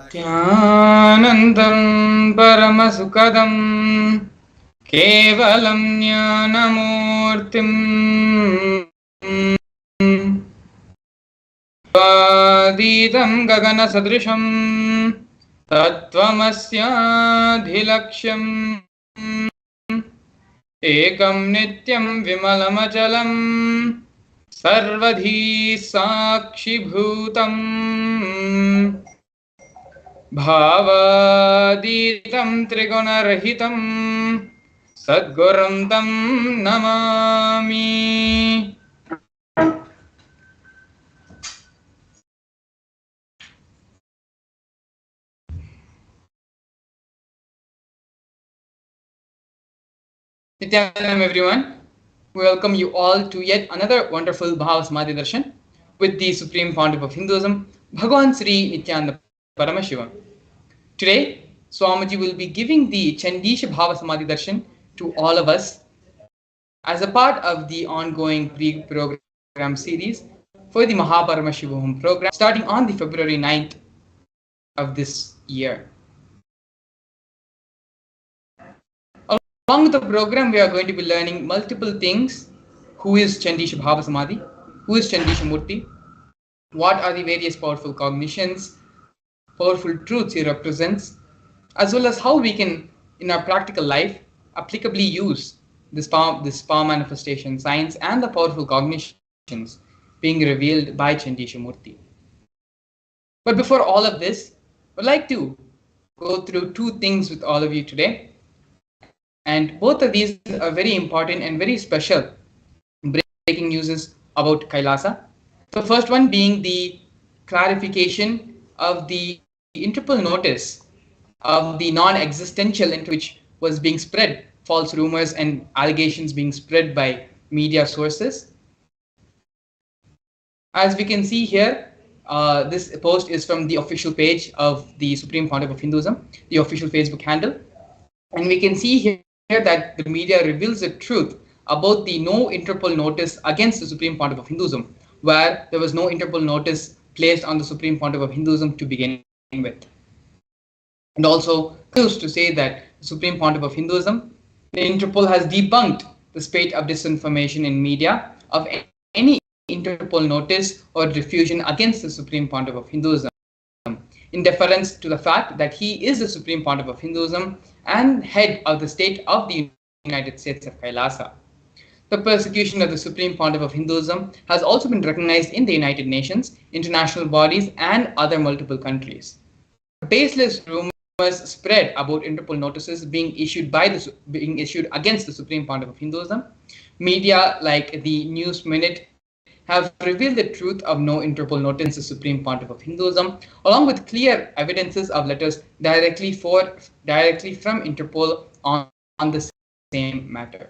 नित्यानन्दं परमसुखदं केवलं ज्ञानमूर्तिम् स्वातीतं गगनसदृशं तत्त्वमस्याधिलक्ष्यम् एकं नित्यं विमलमचलं सर्वधी साक्षिभूतम् भावातीतं त्रिगुणरहितं सद्गुरुं तं Namami. Nithyananda everyone, we welcome you all to yet another wonderful Bhava Samadhi Darshan with the Supreme Pontiff of Hinduism, Bhagavan Sri Nithyananda Paramashivam. Today, Swamiji will be giving the Chandisha Bhava Samadhi Darshan to all of us as a part of the ongoing pre-program series for the Paramashivam program starting on the February 9th of this year. Along with the program, we are going to be learning multiple things. Who is Chandisha Bhava Samadhi? Who is Chandisha Murthy? What are the various powerful cognitions, powerful truths he represents, as well as how we can, in our practical life, applicably use this power manifestation science and the powerful cognitions being revealed by Chandisha Murthy. But before all of this, I'd like to go through two things with all of you today. And both of these are very important and very special breaking news about Kailasa. The first one being the clarification of the Interpol notice of the non-existential into which was being spread false rumors and allegations being spread by media sources. As we can see here, this post is from the official page of the Supreme Pontiff of Hinduism, the official Facebook handle. And we can see here that the media reveals the truth about the no Interpol notice against the Supreme Pontiff of Hinduism, where there was no Interpol notice placed on the Supreme Pontiff of Hinduism to begin with. And also continues to say that the Supreme Pontiff of Hinduism, the Interpol has debunked the spate of disinformation in media of any Interpol notice or diffusion against the Supreme Pontiff of Hinduism, in deference to the fact that he is the Supreme Pontiff of Hinduism and head of the state of the United States of Kailasa. The persecution of the Supreme Pontiff of Hinduism has also been recognized in the United Nations, international bodies, and other multiple countries. Baseless rumors spread about Interpol notices being issued against the Supreme Pontiff of Hinduism. Media like the News Minute have revealed the truth of no Interpol notice the Supreme Pontiff of Hinduism, along with clear evidences of letters directly from Interpol on the same matter.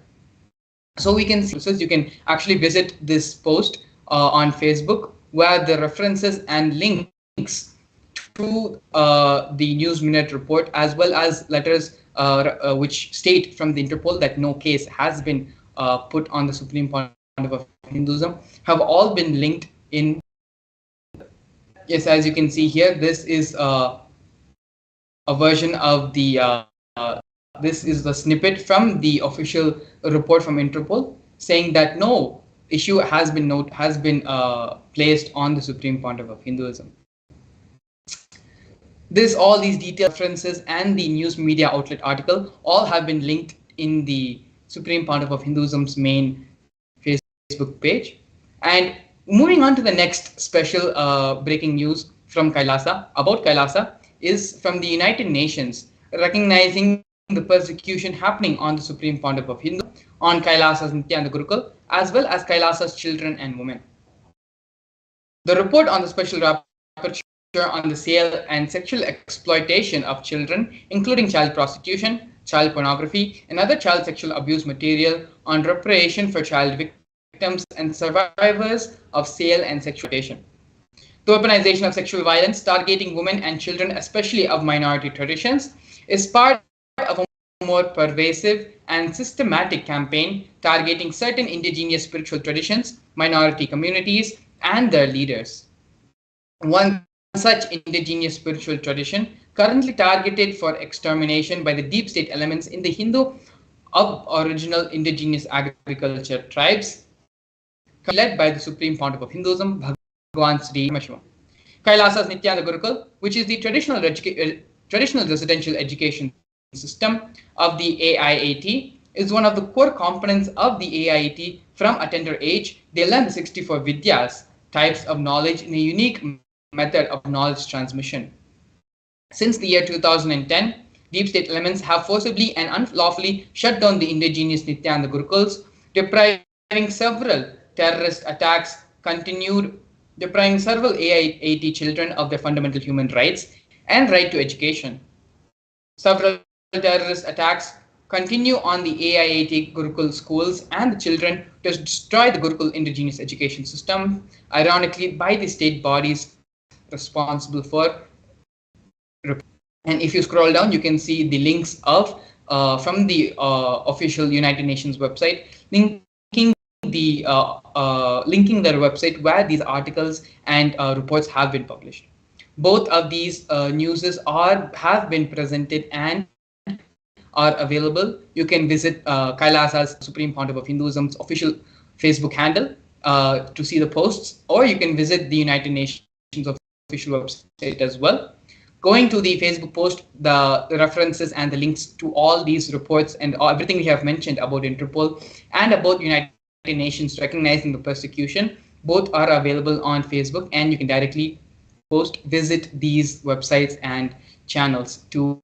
So we can see, you can actually visit this post on Facebook, where the references and links to the News Minute report, as well as letters which state from the Interpol that no case has been put on the Supreme Pontiff of Hinduism, have all been linked in. Yes, as you can see here, this is a version of the this is the snippet from the official report from Interpol saying that no issue has been placed on the Supreme Pontiff of Hinduism. All these detailed references and the news media outlet article all have been linked in the Supreme Pontiff of Hinduism's main Facebook page. And moving on to the next special breaking news from Kailasa, about Kailasa, is from the United Nations recognizing the persecution happening on the Supreme Pontiff of Hindu, on Kailasa's Nithyananda Gurukul, as well as Kailasa's children and women. The report on the special rapporteur on the sale and sexual exploitation of children, including child prostitution, child pornography, and other child sexual abuse material on reparation for child victims and survivors of sale and sexual exploitation. The weaponization of sexual violence targeting women and children, especially of minority traditions, is part of a more pervasive and systematic campaign targeting certain indigenous spiritual traditions, minority communities, and their leaders. One such indigenous spiritual tradition, currently targeted for extermination by the deep state elements in the Hindu aboriginal indigenous agriculture tribes, led by the Supreme Pontiff of Hinduism, Bhagwan Sri Paramashivam. Kailasa's Nithyananda Gurukul, which is the traditional residential education system of the AIAT, is one of the core components of the AIAT. From a tender age, they learn the 64 Vidyas, types of knowledge, in a unique method of knowledge transmission. Since the year 2010, deep state elements have forcibly and unlawfully shut down the indigenous Nithyananda Gurukuls, depriving several terrorist attacks, depriving several AIAT children of their fundamental human rights and right to education. Several terrorist attacks continue on the AIAT Gurukul schools and the children to destroy the Gurukul indigenous education system, ironically by the state bodies responsible for. And if you scroll down, you can see the links of from the official United Nations website, linking their website where these articles and reports have been published. Both of these newses have been presented and are available. You can visit Kailasa's Supreme Pontiff of Hinduism's official Facebook handle to see the posts, or you can visit the United Nations official website as well. Going to the Facebook post, the references and the links to all these reports and everything we have mentioned about Interpol and about United Nations recognizing the persecution, both are available on Facebook, and you can directly visit these websites and channels to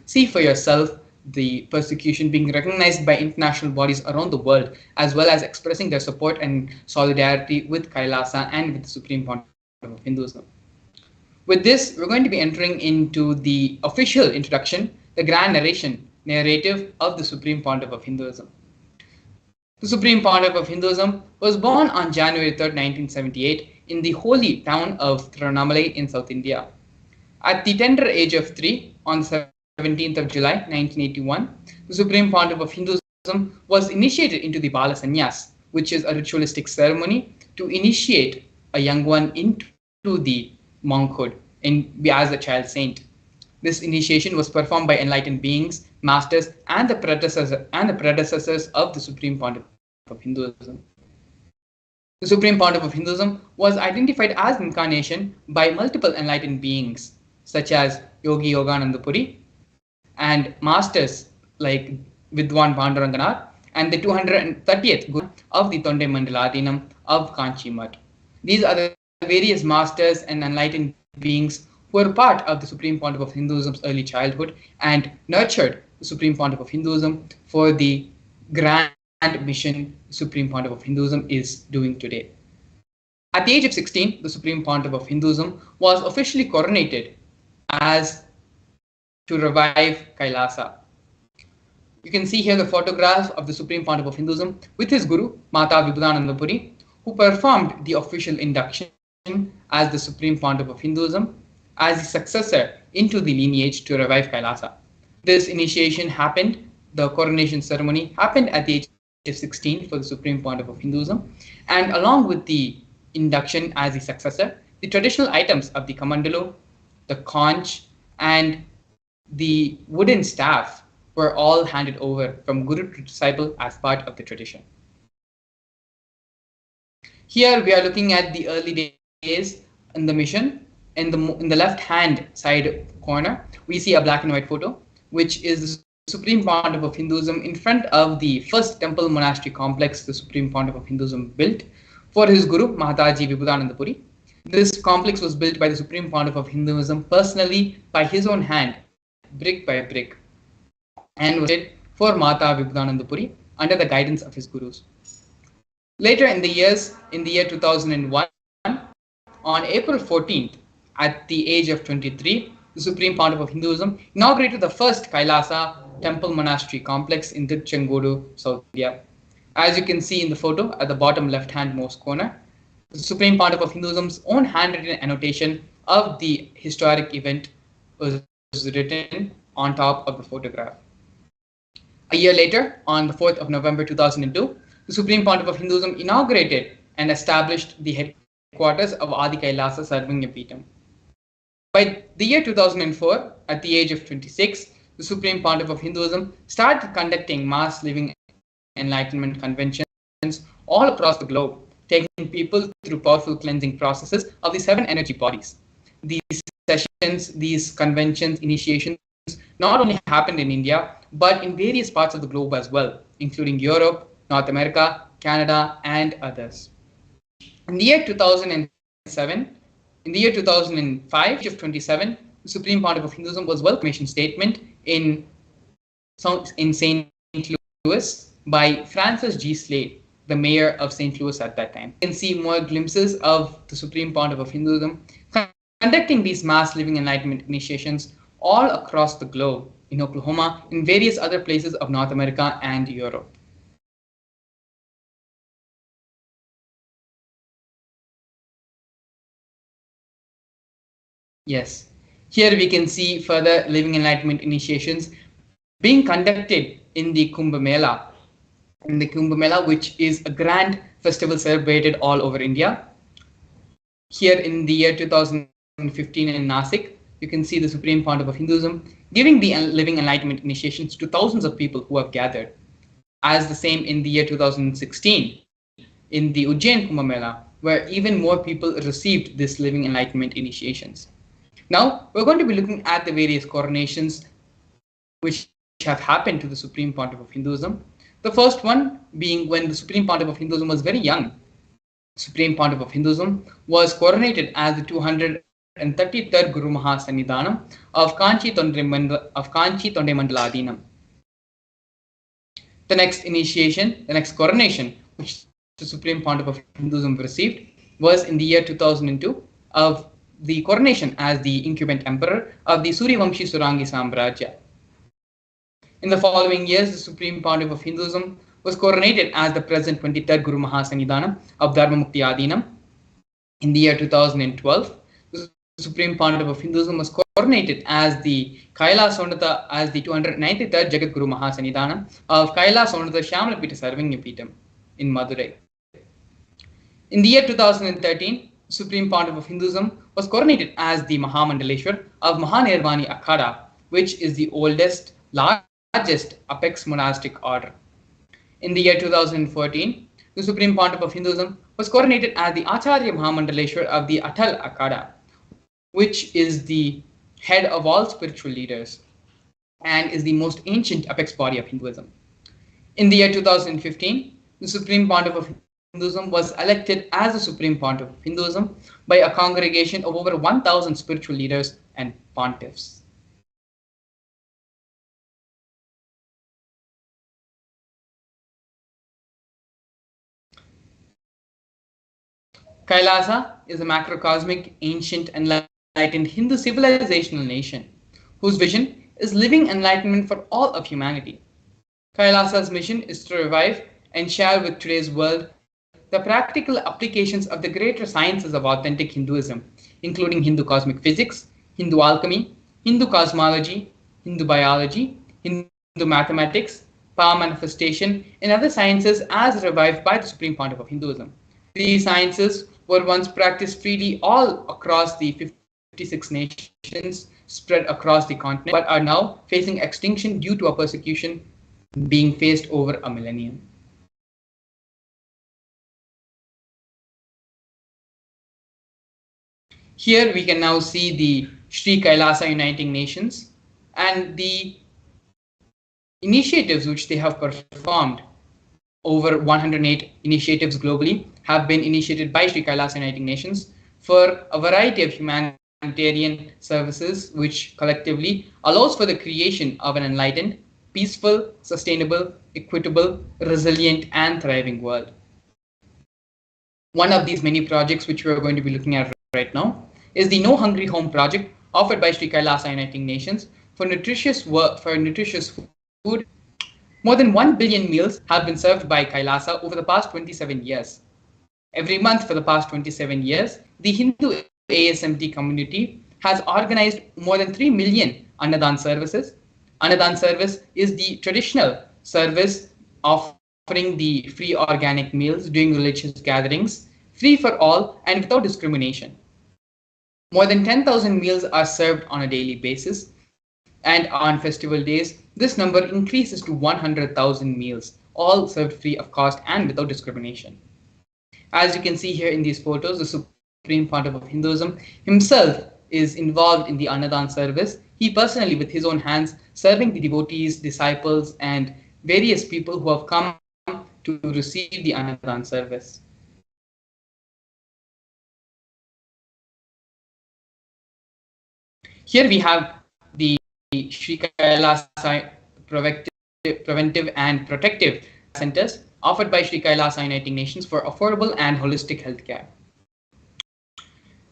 see for yourself the persecution being recognized by international bodies around the world, as well as expressing their support and solidarity with Kailasa and with the Supreme Pontiff of Hinduism. With this, we're going to be entering into the official introduction, the grand narrative of the Supreme Pontiff of Hinduism. The Supreme Pontiff of Hinduism was born on January 3rd, 1978 in the holy town of Tiruvannamalai in South India. At the tender age of 3, on 17th of July 1981, the Supreme Pontiff of Hinduism was initiated into the Bala Sannyas, which is a ritualistic ceremony to initiate a young one into the monkhood as a child saint. This initiation was performed by enlightened beings, masters, and the predecessors of the Supreme Pontiff of Hinduism. The Supreme Pontiff of Hinduism was identified as incarnation by multiple enlightened beings, such as Yogi Yogananda Puri and masters like Vidwan Panduranganar and the 230th Guru of the Tonde Mandaladinam of Kanchi Mutt. These are the various masters and enlightened beings who were part of the Supreme Pontiff of Hinduism's early childhood and nurtured the Supreme Pontiff of Hinduism for the grand mission the Supreme Pontiff of Hinduism is doing today. At the age of 16, the Supreme Pontiff of Hinduism was officially coronated as to revive Kailasa. You can see here the photograph of the Supreme Pontiff of Hinduism with his guru, Mata Vibhudananda Puri, who performed the official induction as the Supreme Pontiff of Hinduism as the successor into the lineage to revive Kailasa. This initiation happened, the coronation ceremony happened at the age of 16 for the Supreme Pontiff of Hinduism, and along with the induction as the successor, the traditional items of the kamandalu, the conch, and the wooden staff were all handed over from guru to disciple as part of the tradition. Here we are looking at the early days in the mission. In the left hand side corner, we see a black and white photo, which is the Supreme Pontiff of Hinduism in front of the first temple monastery complex the Supreme Pontiff of Hinduism built for his guru, Mahataji Vibhudananda Puri. This complex was built by the Supreme Pontiff of Hinduism personally by his own hand, brick by brick, and was built for Mata Vibhudananda Puri under the guidance of his gurus. Later in the year 2001, on April 14th, at the age of 23, the Supreme Pontiff of Hinduism inaugurated the first Kailasa temple monastery complex in Tiruchengodu, South India. As you can see in the photo at the bottom left-hand most corner, the Supreme Pontiff of Hinduism's own handwritten annotation of the historic event was written on top of the photograph. A year later, on the 4th of November 2002, the Supreme Pontiff of Hinduism inaugurated and established the headquarters of Adi Kailasa Sarvanya Peetham. By the year 2004, at the age of 26, the Supreme Pontiff of Hinduism started conducting mass living enlightenment conventions all across the globe, taking people through powerful cleansing processes of the seven energy bodies. These sessions, these conventions, initiations not only happened in India, but in various parts of the globe as well, including Europe, North America, Canada, and others. In the year 2007, in the year 2005, at the age of 27, the Supreme Pontiff of Hinduism was welcoming statement in St. Louis by Francis G. Slade, the mayor of St. Louis at that time. You can see more glimpses of the Supreme Pontiff of Hinduism conducting these mass living enlightenment initiations all across the globe, in Oklahoma, in various other places of North America and Europe. Yes, here we can see further living enlightenment initiations being conducted in the Kumbh Mela, which is a grand festival celebrated all over India. Here in the year 2015 in Nasik, you can see the Supreme Pontiff of Hinduism giving the living enlightenment initiations to thousands of people who have gathered. As the same in the year 2016 in the Ujjain Kumbh Mela, where even more people received this living enlightenment initiations. Now, we're going to be looking at the various coronations which have happened to the Supreme Pontiff of Hinduism. The first one being when the Supreme Pontiff of Hinduism was very young. Supreme Pontiff of Hinduism was coronated as the 233rd Guru Mahasannidhanam of Kanchi Tonde Mandaladinam. The next initiation, the next coronation, which the Supreme Pontiff of Hinduism received was in the year 2002 of the coronation as the incumbent emperor of the Suryavamshi Surangi Samrajya. In the following years, the Supreme Pontiff of Hinduism was coronated as the present 23rd Guru Mahasannidhanam of Dharmamukti Adinam. In the year 2012, the Supreme Pontiff of Hinduism was coronated as the Kailasonata as the 293rd Jagat Guru Mahasannidhanam of Kailasonata Shyamalapita Sarvanyapitam in Madurai. In the year 2013, the Supreme Pontiff of Hinduism was coronated as the Mahamandaleshwar of Mahanirvani Akhada, which is the oldest, largest apex monastic order. In the year 2014, the Supreme Pontiff of Hinduism was coronated as the Acharya Mahamandaleshwar of the Atal Akhada, which is the head of all spiritual leaders and is the most ancient apex body of Hinduism. In the year 2015, the Supreme Pontiff of Hinduism was elected as the Supreme Pontiff of Hinduism by a congregation of over 1,000 spiritual leaders and pontiffs. Kailasa is a macrocosmic, ancient, enlightened Hindu civilizational nation whose vision is living enlightenment for all of humanity. Kailasa's mission is to revive and share with today's world the practical applications of the greater sciences of authentic Hinduism, including Hindu cosmic physics, Hindu alchemy, Hindu cosmology, Hindu biology, Hindu mathematics, power manifestation, and other sciences as revived by the Supreme Pontiff of Hinduism. These sciences were once practiced freely all across the 56 nations spread across the continent, but are now facing extinction due to a persecution being faced over a millennium. Here we can now see the Sri Kailasa Uniting Nations and the initiatives which they have performed. Over 108 initiatives globally have been initiated by Sri Kailasa Uniting Nations for a variety of humanitarian services, which collectively allows for the creation of an enlightened, peaceful, sustainable, equitable, resilient, and thriving world. One of these many projects which we are going to be looking at right now is the No Hungry Home project offered by Sri Kailasa Uniting Nations for nutritious food. More than 1 billion meals have been served by Kailasa over the past 27 years. Every month for the past 27 years, the Hindu ASMT community has organized more than 3 million Annadan services. Annadan service is the traditional service offering the free organic meals during religious gatherings, free for all and without discrimination. More than 10,000 meals are served on a daily basis, and on festival days, this number increases to 100,000 meals, all served free of cost and without discrimination. As you can see here in these photos, the Supreme Pontiff of Hinduism himself is involved in the Annadan service. He personally, with his own hands, serving the devotees, disciples, and various people who have come to receive the Annadan service. Here we have the Sri Kailasa preventive and protective centers offered by Sri Kailasa Uniting Nations for affordable and holistic healthcare.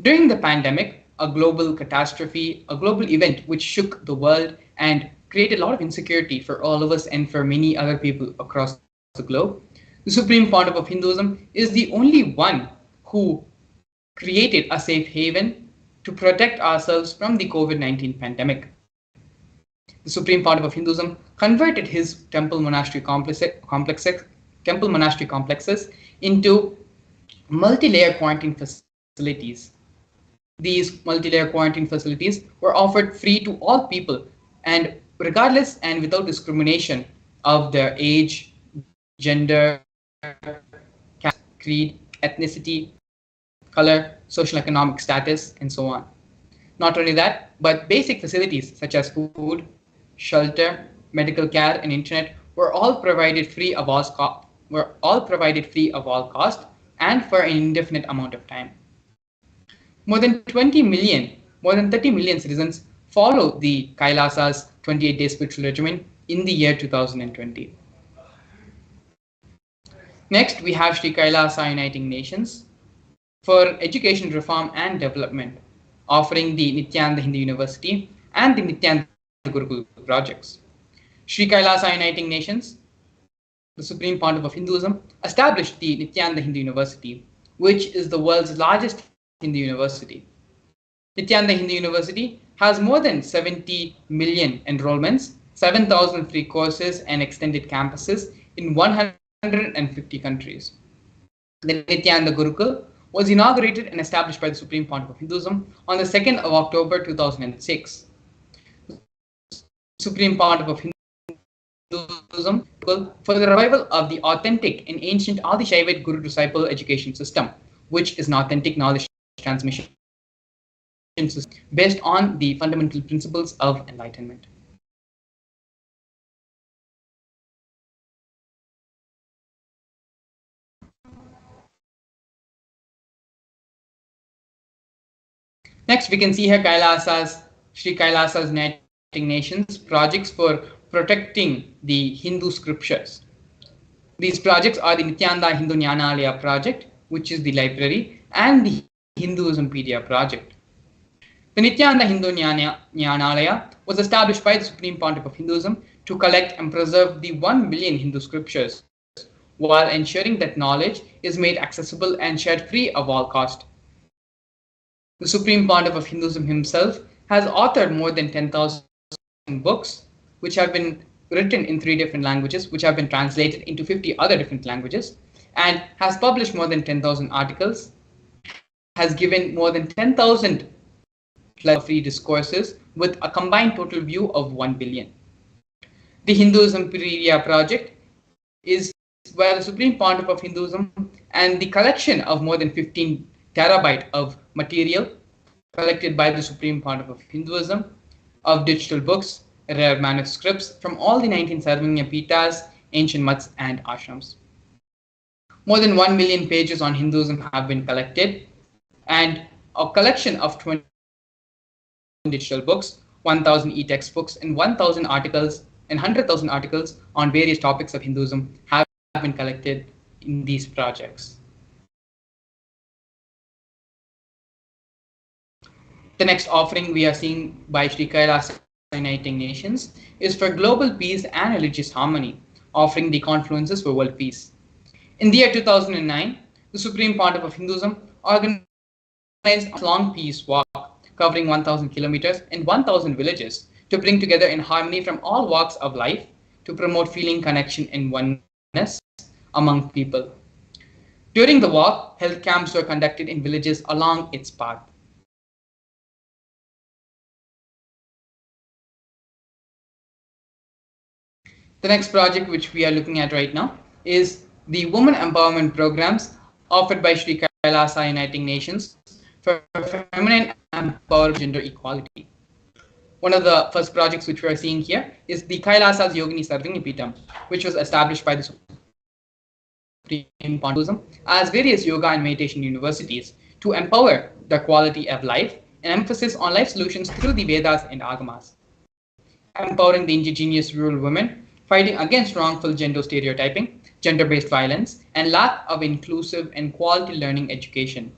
During the pandemic, a global catastrophe, a global event which shook the world and created a lot of insecurity for all of us and for many other people across the globe, the Supreme Pontiff of Hinduism is the only one who created a safe haven to protect ourselves from the COVID-19 pandemic. The Supreme Pontiff of Hinduism converted his temple monastery complexes into multi-layer quarantine facilities. These multi-layer quarantine facilities were offered free to all people, and regardless and without discrimination of their age, gender, caste, creed, ethnicity, color, social economic status, and so on. Not only that, but basic facilities such as food, shelter, medical care, and internet were all provided free of all cost and for an indefinite amount of time. More than 30 million citizens follow the Kailasa's 28-day spiritual regimen in the year 2020. Next, we have Sri Kailasa Uniting Nations for Education Reform and Development, offering the Nithyananda Hindu University and the Nithyananda Gurukul projects. Sri Kailasa Uniting Nations, the Supreme Pontiff of Hinduism, established the Nithyananda Hindu University, which is the world's largest Hindu university. Nithyananda Hindu University has more than 70 million enrollments, 7,000 free courses and extended campuses in 150 countries. The Nithyananda Gurukul was inaugurated and established by the Supreme Pontiff of Hinduism on the 2nd of October 2006. The Supreme Pontiff of Hinduism for the revival of the authentic and ancient Adi Shaivite Guru-disciple education system, which is an authentic knowledge transmission system based on the fundamental principles of enlightenment. Next, we can see here Sri Kailasa's Uniting Nations projects for protecting the Hindu scriptures. These projects are the Nithyananda Hindu Jnanalaya project, which is the library, and the Hinduismpedia project. The Nithyananda Hindu Jnanalaya was established by the Supreme Pontiff of Hinduism to collect and preserve the 1 million Hindu scriptures, while ensuring that knowledge is made accessible and shared free of all cost. The Supreme Pontiff of Hinduism himself has authored more than 10,000 books, which have been written in 3 different languages, which have been translated into 50 other different languages, and has published more than 10,000 articles, has given more than 10,000 free discourses with a combined total view of 1 billion. The Hinduismpedia project is where the Supreme Pontiff of Hinduism and the collection of more than 15 terabyte of material collected by the Supreme Pontiff of Hinduism, of digital books, rare manuscripts from all the 19 Sarvanya Pitas, ancient mats, and ashrams. More than 1 million pages on Hinduism have been collected, and a collection of 20 digital books, 1,000 e-textbooks, and 1,000 articles and 100,000 articles on various topics of Hinduism have been collected in these projects. The next offering we are seeing by Sri Kailasa Uniting Nations is for global peace and religious harmony, offering the confluences for world peace. In the year 2009, the Supreme Pontiff of Hinduism organized a long peace walk covering 1,000 kilometers and 1,000 villages to bring together in harmony from all walks of life to promote feeling, connection, and oneness among people. During the walk, health camps were conducted in villages along its path. The next project which we are looking at right now is the Women Empowerment Programs offered by Sri Kailasa Uniting Nations for feminine empowerment and gender equality. One of the first projects which we are seeing here is the Kailasa's Yogini Sardini Pitam, which was established by the Supreme Pontiff of Hinduism as various yoga and meditation universities to empower the quality of life and emphasis on life solutions through the Vedas and Agamas, empowering the indigenous rural women, fighting against wrongful gender stereotyping, gender-based violence, and lack of inclusive and quality learning education.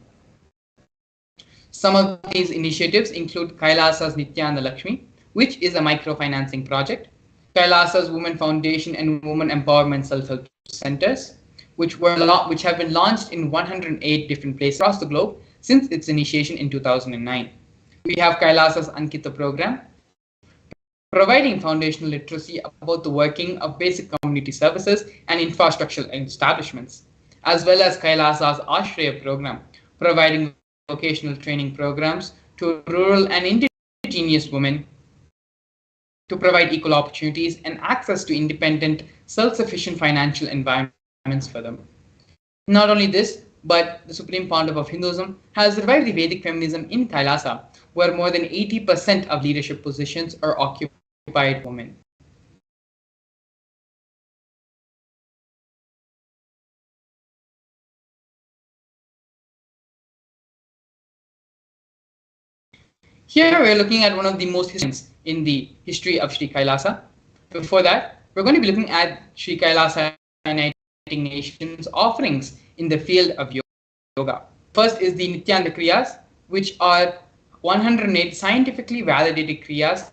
Some of these initiatives include Kailasa's Nithyananda Lakshmi, which is a microfinancing project, Kailasa's Women Foundation and Women Empowerment Self-Help Centers, which have been launched in 108 different places across the globe since its initiation in 2009. We have Kailasa's Ankita program, providing foundational literacy about the working of basic community services and infrastructural establishments, as well as Kailasa's Ashraya program, providing vocational training programs to rural and indigenous women to provide equal opportunities and access to independent, self-sufficient financial environments for them. Not only this, but the Supreme Pontiff of Hinduism has revived the Vedic feminism in Kailasa, where more than 80% of leadership positions are occupied women. Here we're looking at one of the most historic in the history of Sri Kailasa. Before that, we're going to be looking at Sri Kailasa Uniting Nations offerings in the field of yoga. First is the Nityananda Kriyas, which are 108 scientifically validated Kriyas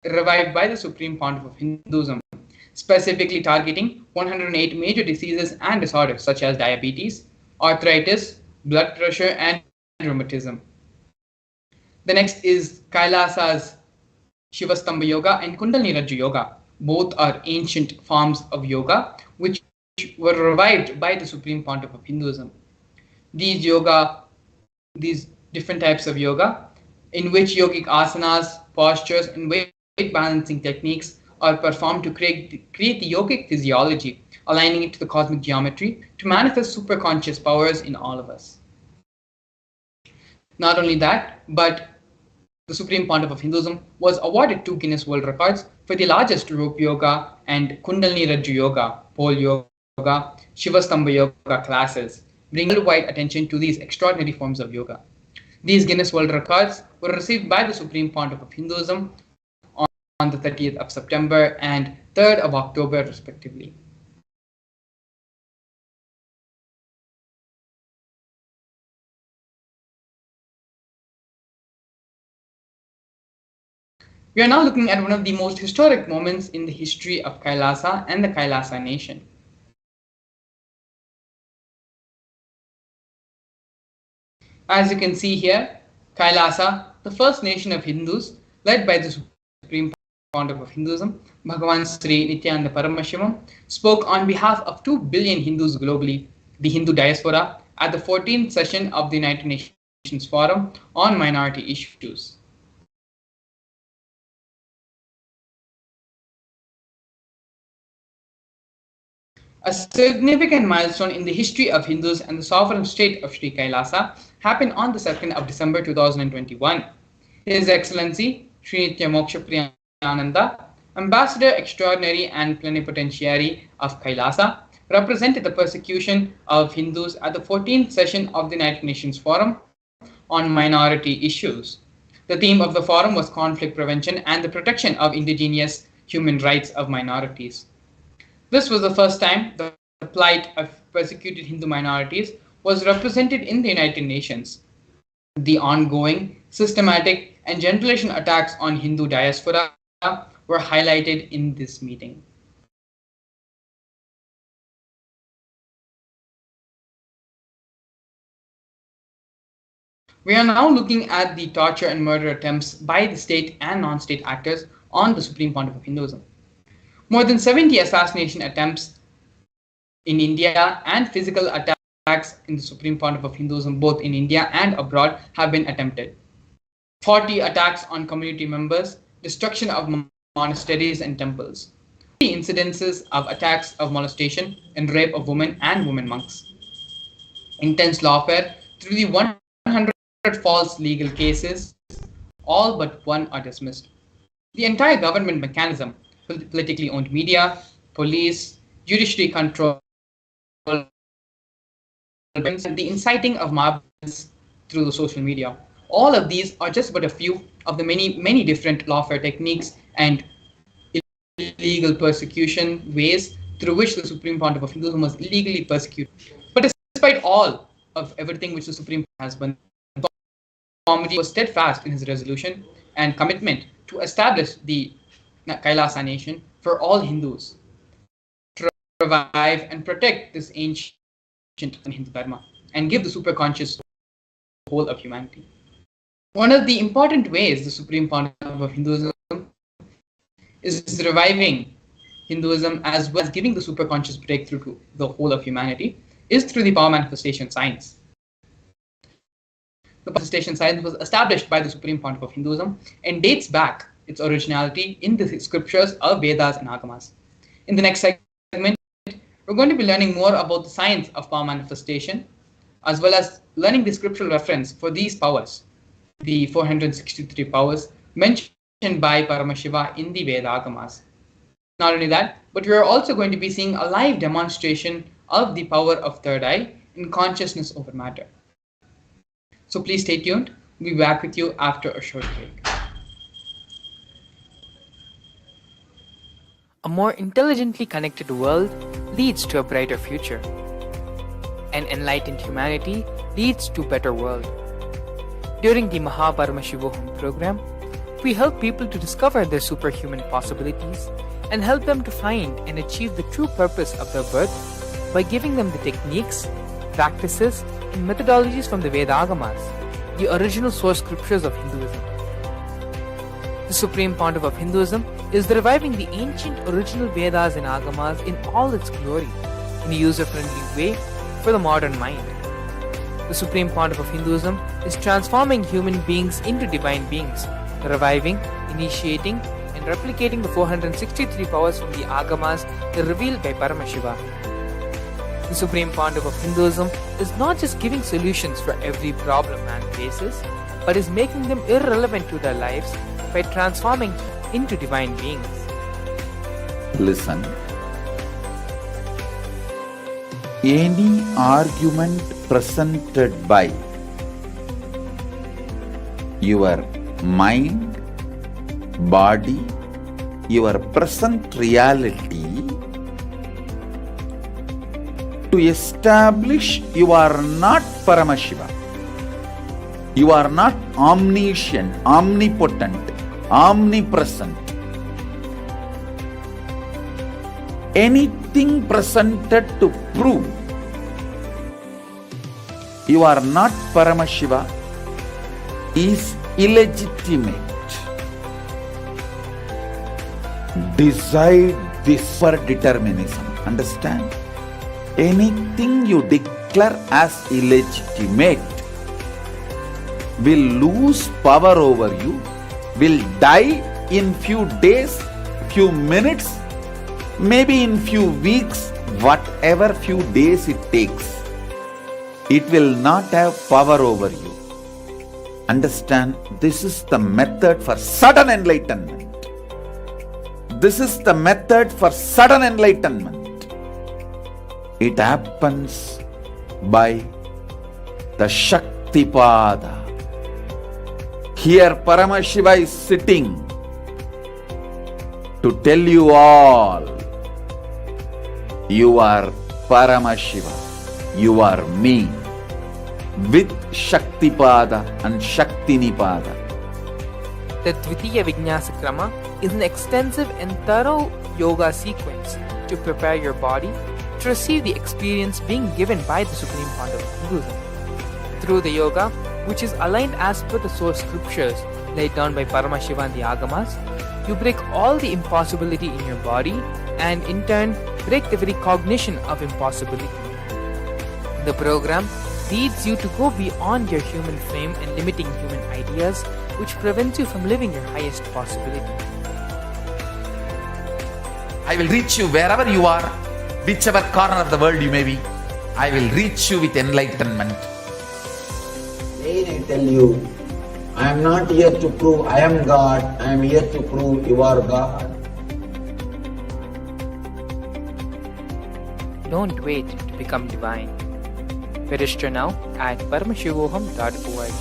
revived by the Supreme Pontiff of Hinduism, specifically targeting 108 major diseases and disorders such as diabetes, arthritis, blood pressure, and rheumatism. The next is Kailasa's Shivastamba Yoga and Kundalini Rajju Yoga. Both are ancient forms of yoga which were revived by the Supreme Pontiff of Hinduism. These different types of yoga, in which yogic asanas, postures, and weight balancing techniques are performed to create the yogic physiology, aligning it to the cosmic geometry to manifest superconscious powers in all of us. Not only that, but the Supreme Pontiff of Hinduism was awarded 2 Guinness World Records for the largest rope yoga and Kundalini Rajju Yoga, pole yoga, Shivastamba Yoga classes, bringing worldwide attention to these extraordinary forms of yoga. These Guinness World Records were received by the Supreme Pontiff of Hinduism on the 30th of September and 3rd of October, respectively. We are now looking at one of the most historic moments in the history of Kailasa and the Kailasa nation. As you can see here, Kailasa, the first nation of Hindus, led by the Supreme Pontiff of Hinduism, Bhagavan Sri Nithyananda Paramashivam, spoke on behalf of 2 billion Hindus globally, the Hindu diaspora, at the 14th session of the United Nations Forum on Minority Issues. A significant milestone in the history of Hindus and the sovereign state of Sri Kailasa happened on the 2nd of December 2021. His Excellency Sri Nitya Moksha Priyananda, Ambassador Extraordinary and Plenipotentiary of Kailasa, represented the persecution of Hindus at the 14th session of the United Nations Forum on Minority Issues. The theme of the forum was conflict prevention and the protection of indigenous human rights of minorities. This was the first time the plight of persecuted Hindu minorities was represented in the United Nations. The ongoing, systematic, and generalization attacks on Hindu diaspora were highlighted in this meeting. We are now looking at the torture and murder attempts by the state and non-state actors on the Supreme Pontiff of Hinduism. More than 70 assassination attempts in India and physical attacks in the Supreme Pontiff of Hinduism, both in India and abroad, have been attempted. 40 attacks on community members, destruction of monasteries and temples. incidences of attacks of molestation and rape of women and women monks. Intense lawfare through the 100 false legal cases, all but one are dismissed. The entire government mechanism, politically owned media, police, judiciary control, and the inciting of mobs through the social media. All of these are just but a few of the many different lawfare techniques and illegal persecution ways through which the Supreme Pontiff of Hinduism was illegally persecuted. But despite all of everything which the Supreme has done, Swamiji was steadfast in his resolution and commitment to establish the Kailasa nation for all Hindus, to revive and protect this ancient Hindu Dharma, and give the superconscious to the whole of humanity. One of the important ways the Supreme Pontiff of Hinduism is reviving Hinduism as well as giving the superconscious breakthrough to the whole of humanity is through the power manifestation science. The manifestation science was established by the Supreme Pontiff of Hinduism and dates back its originality in the scriptures of Vedas and Agamas. In the next segment, we're going to be learning more about the science of power manifestation, as well as learning the scriptural reference for these powers, the 463 powers mentioned by Paramashiva in the Veda Agamas. Not only that, but we are also going to be seeing a live demonstration of the power of third eye in consciousness over matter. So please stay tuned. We'll be back with you after a short break. A more intelligently connected world leads to a brighter future. An enlightened humanity leads to a better world. During the Paramashivam program, we help people to discover their superhuman possibilities and help them to find and achieve the true purpose of their birth by giving them the techniques, practices, and methodologies from the Veda Agamas, the original source scriptures of Hinduism. The Supreme Pontiff of Hinduism is reviving the ancient original Vedas and Agamas in all its glory, in a user-friendly way for the modern mind. The Supreme Pontiff of Hinduism is transforming human beings into divine beings, reviving, initiating, and replicating the 463 powers from the Agamas revealed by Paramashiva. The Supreme Pontiff of Hinduism is not just giving solutions for every problem man faces, but is making them irrelevant to their lives by transforming into divine beings. Listen. Any argument presented by your mind, body, your present reality to establish you are not Paramashiva, you are not omniscient, omnipotent, omnipresent. Anything presented to prove you are not Paramashiva is illegitimate. Decide this for determinism. Understand? Anything you declare as illegitimate will lose power over you, will die in few days, few minutes, maybe in few weeks, whatever few days it takes. It will not have power over you. Understand, this is the method for sudden enlightenment. This is the method for sudden enlightenment. It happens by the Shaktipada. Here Paramashiva is sitting to tell you all, you are Paramashiva, you are me, with Shaktipada and Shaktinipada. The Dvitiya Vijnasa Krama is an extensive and thorough yoga sequence to prepare your body to receive the experience being given by the Supreme Pontiff of Hinduism. Through the yoga, which is aligned as per the source scriptures laid down by Paramashiva and the Agamas, you break all the impossibility in your body and in turn break the very cognition of impossibility. The program leads you to go beyond your human frame and limiting human ideas, which prevents you from living your highest possibility. I will reach you wherever you are, whichever corner of the world you may be. I will reach you with enlightenment. Again I tell you, I am not here to prove I am God, I am here to prove you are God. Don't wait to become divine. Register now at paramashivoham.org.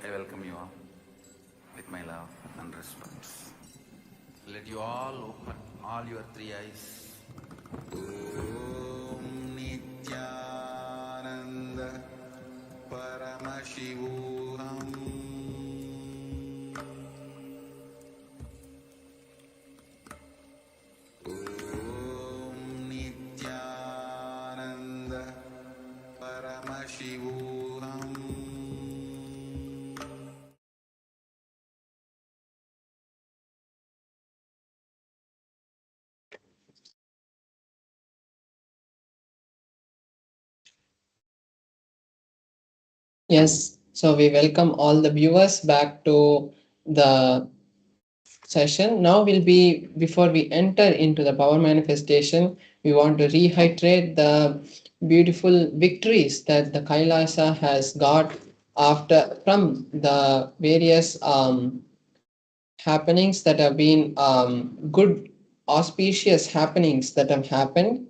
I welcome you all with my love and respect. Let you all open all your three eyes. Om Nithyananda Paramashivam. Om Nithyananda Paramashivam. Yes, so we welcome all the viewers back to the session. Now will be, before we enter into the power manifestation, we want to reiterate the beautiful victories that the Kailasa has got after from the various happenings that have been good auspicious happenings that have happened.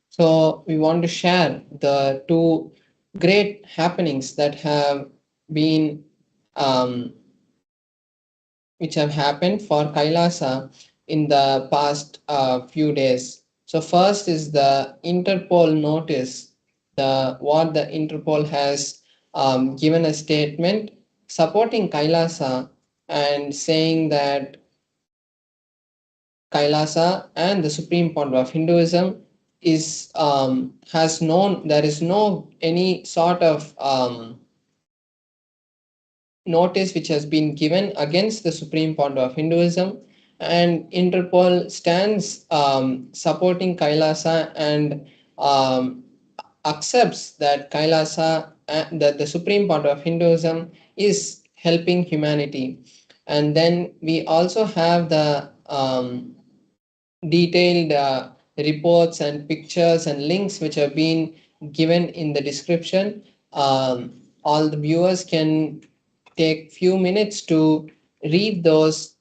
So we want to share the two great happenings that have been um, which have happened for Kailasa in the past few days. So first is the Interpol notice. The what the Interpol has given a statement supporting Kailasa and saying that Kailasa and the supreme point of Hinduism is has known there is no any sort of notice which has been given against the supreme point of Hinduism, and Interpol stands supporting Kailasa and um, accepts that Kailasa that the supreme point of Hinduism is helping humanity. And then we also have the detailed reports and pictures and links which have been given in the description. All the viewers can take few minutes to read those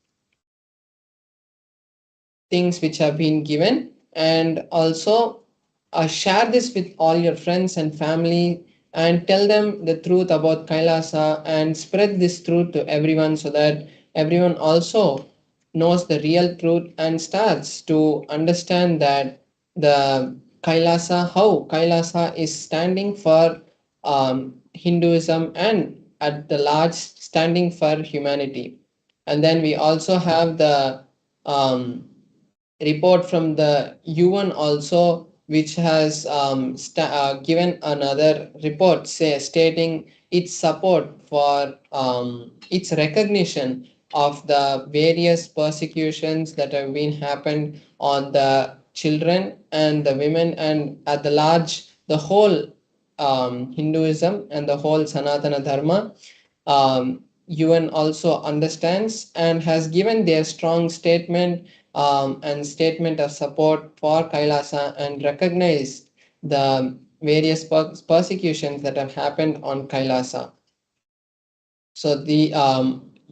things which have been given, and also share this with all your friends and family and tell them the truth about Kailasa and spread this truth to everyone so that everyone also knows the real truth and starts to understand that the Kailasa, how Kailasa is standing for Hinduism and at the large standing for humanity. And then we also have the report from the UN also, which has given another report stating its support for its recognition of the various persecutions that have been happened on the children and the women and at the large the whole Hinduism and the whole Sanatana Dharma. UN also understands and has given their strong statement and statement of support for Kailasa and recognize the various persecutions that have happened on Kailasa. So the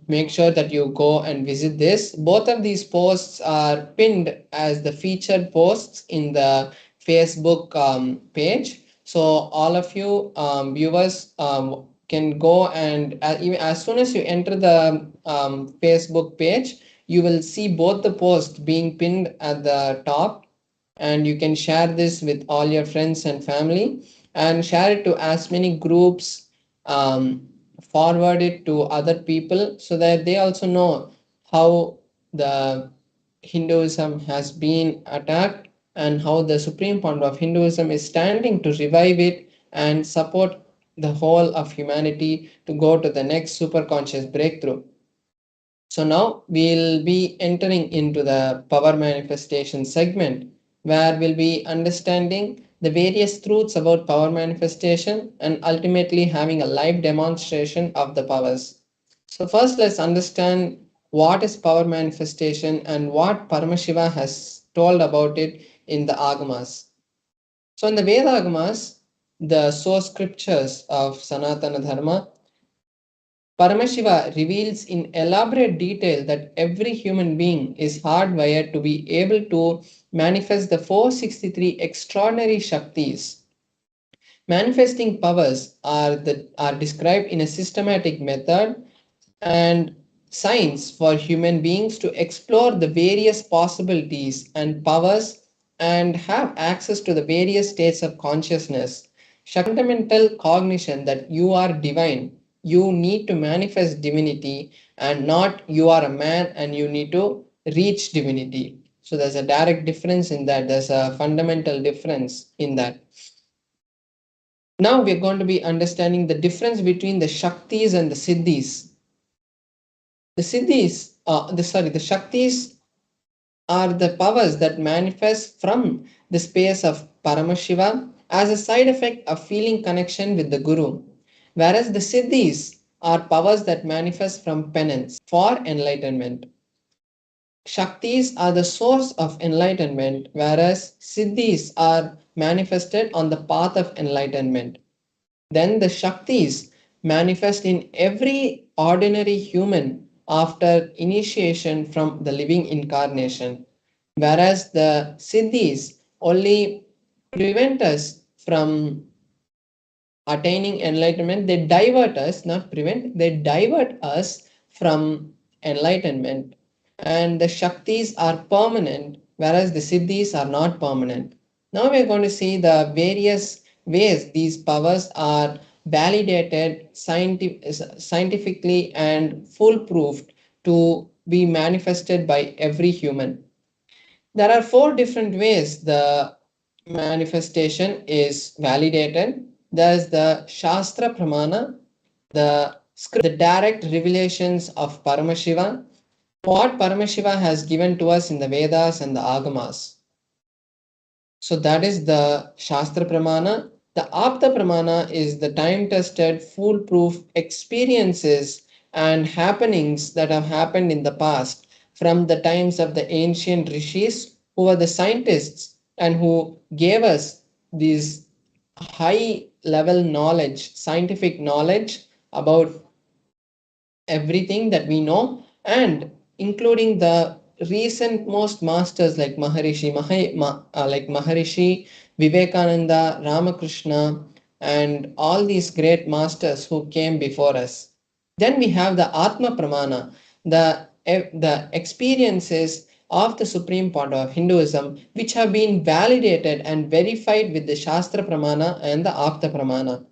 make sure that you go and visit this. Both of these posts are pinned as the featured posts in the Facebook page. So all of you viewers can go and even as soon as you enter the Facebook page, you will see both the posts being pinned at the top, and you can share this with all your friends and family and share it to as many groups um, forward it to other people so that they also know how the Hinduism has been attacked and how the Supreme Founder of Hinduism is standing to revive it and support the whole of humanity to go to the next super conscious breakthrough. So now we'll be entering into the power manifestation segment where we'll be understanding the various truths about power manifestation and ultimately having a live demonstration of the powers. So first let's understand what is power manifestation and what Paramashiva has told about it in the Agamas. So in the Veda Agamas, the source scriptures of Sanatana Dharma, Paramashiva reveals in elaborate detail that every human being is hardwired to be able to manifest the 463 extraordinary Shaktis. Manifesting powers are described in a systematic method and science for human beings to explore the various possibilities and powers and have access to the various states of consciousness. Fundamental cognition that you are divine, you need to manifest divinity, and not you are a man and you need to reach divinity. So there's a direct difference in that, there's a fundamental difference in that. Now we're going to be understanding the difference between the Shaktis and the Siddhis. The Shaktis are the powers that manifest from the space of Paramashiva as a side effect of feeling connection with the Guru, whereas the Siddhis are powers that manifest from penance for enlightenment. Shaktis are the source of enlightenment, whereas Siddhis are manifested on the path of enlightenment. Then the Shaktis manifest in every ordinary human after initiation from the living incarnation, whereas the Siddhis only prevent us from attaining enlightenment. They divert us, not prevent, they divert us from enlightenment. And the Shaktis are permanent, whereas the Siddhis are not permanent. Now we are going to see the various ways these powers are validated scientifically and foolproof to be manifested by every human. There are four different ways the manifestation is validated. There's the Shastra Pramana, the script, the direct revelations of Paramashiva, what Paramashiva has given to us in the Vedas and the Agamas. So that is the Shastra Pramana. The Apta Pramana is the time tested, foolproof experiences and happenings that have happened in the past from the times of the ancient rishis who were the scientists and who gave us these high level knowledge, scientific knowledge about everything that we know, and including the recent most masters like Maharishi Vivekananda, Ramakrishna, and all these great masters who came before us. Then we have the Atma Pramana, the experiences of the Supreme Founder of Hinduism, which have been validated and verified with the Shastra Pramana and the Apta Pramana.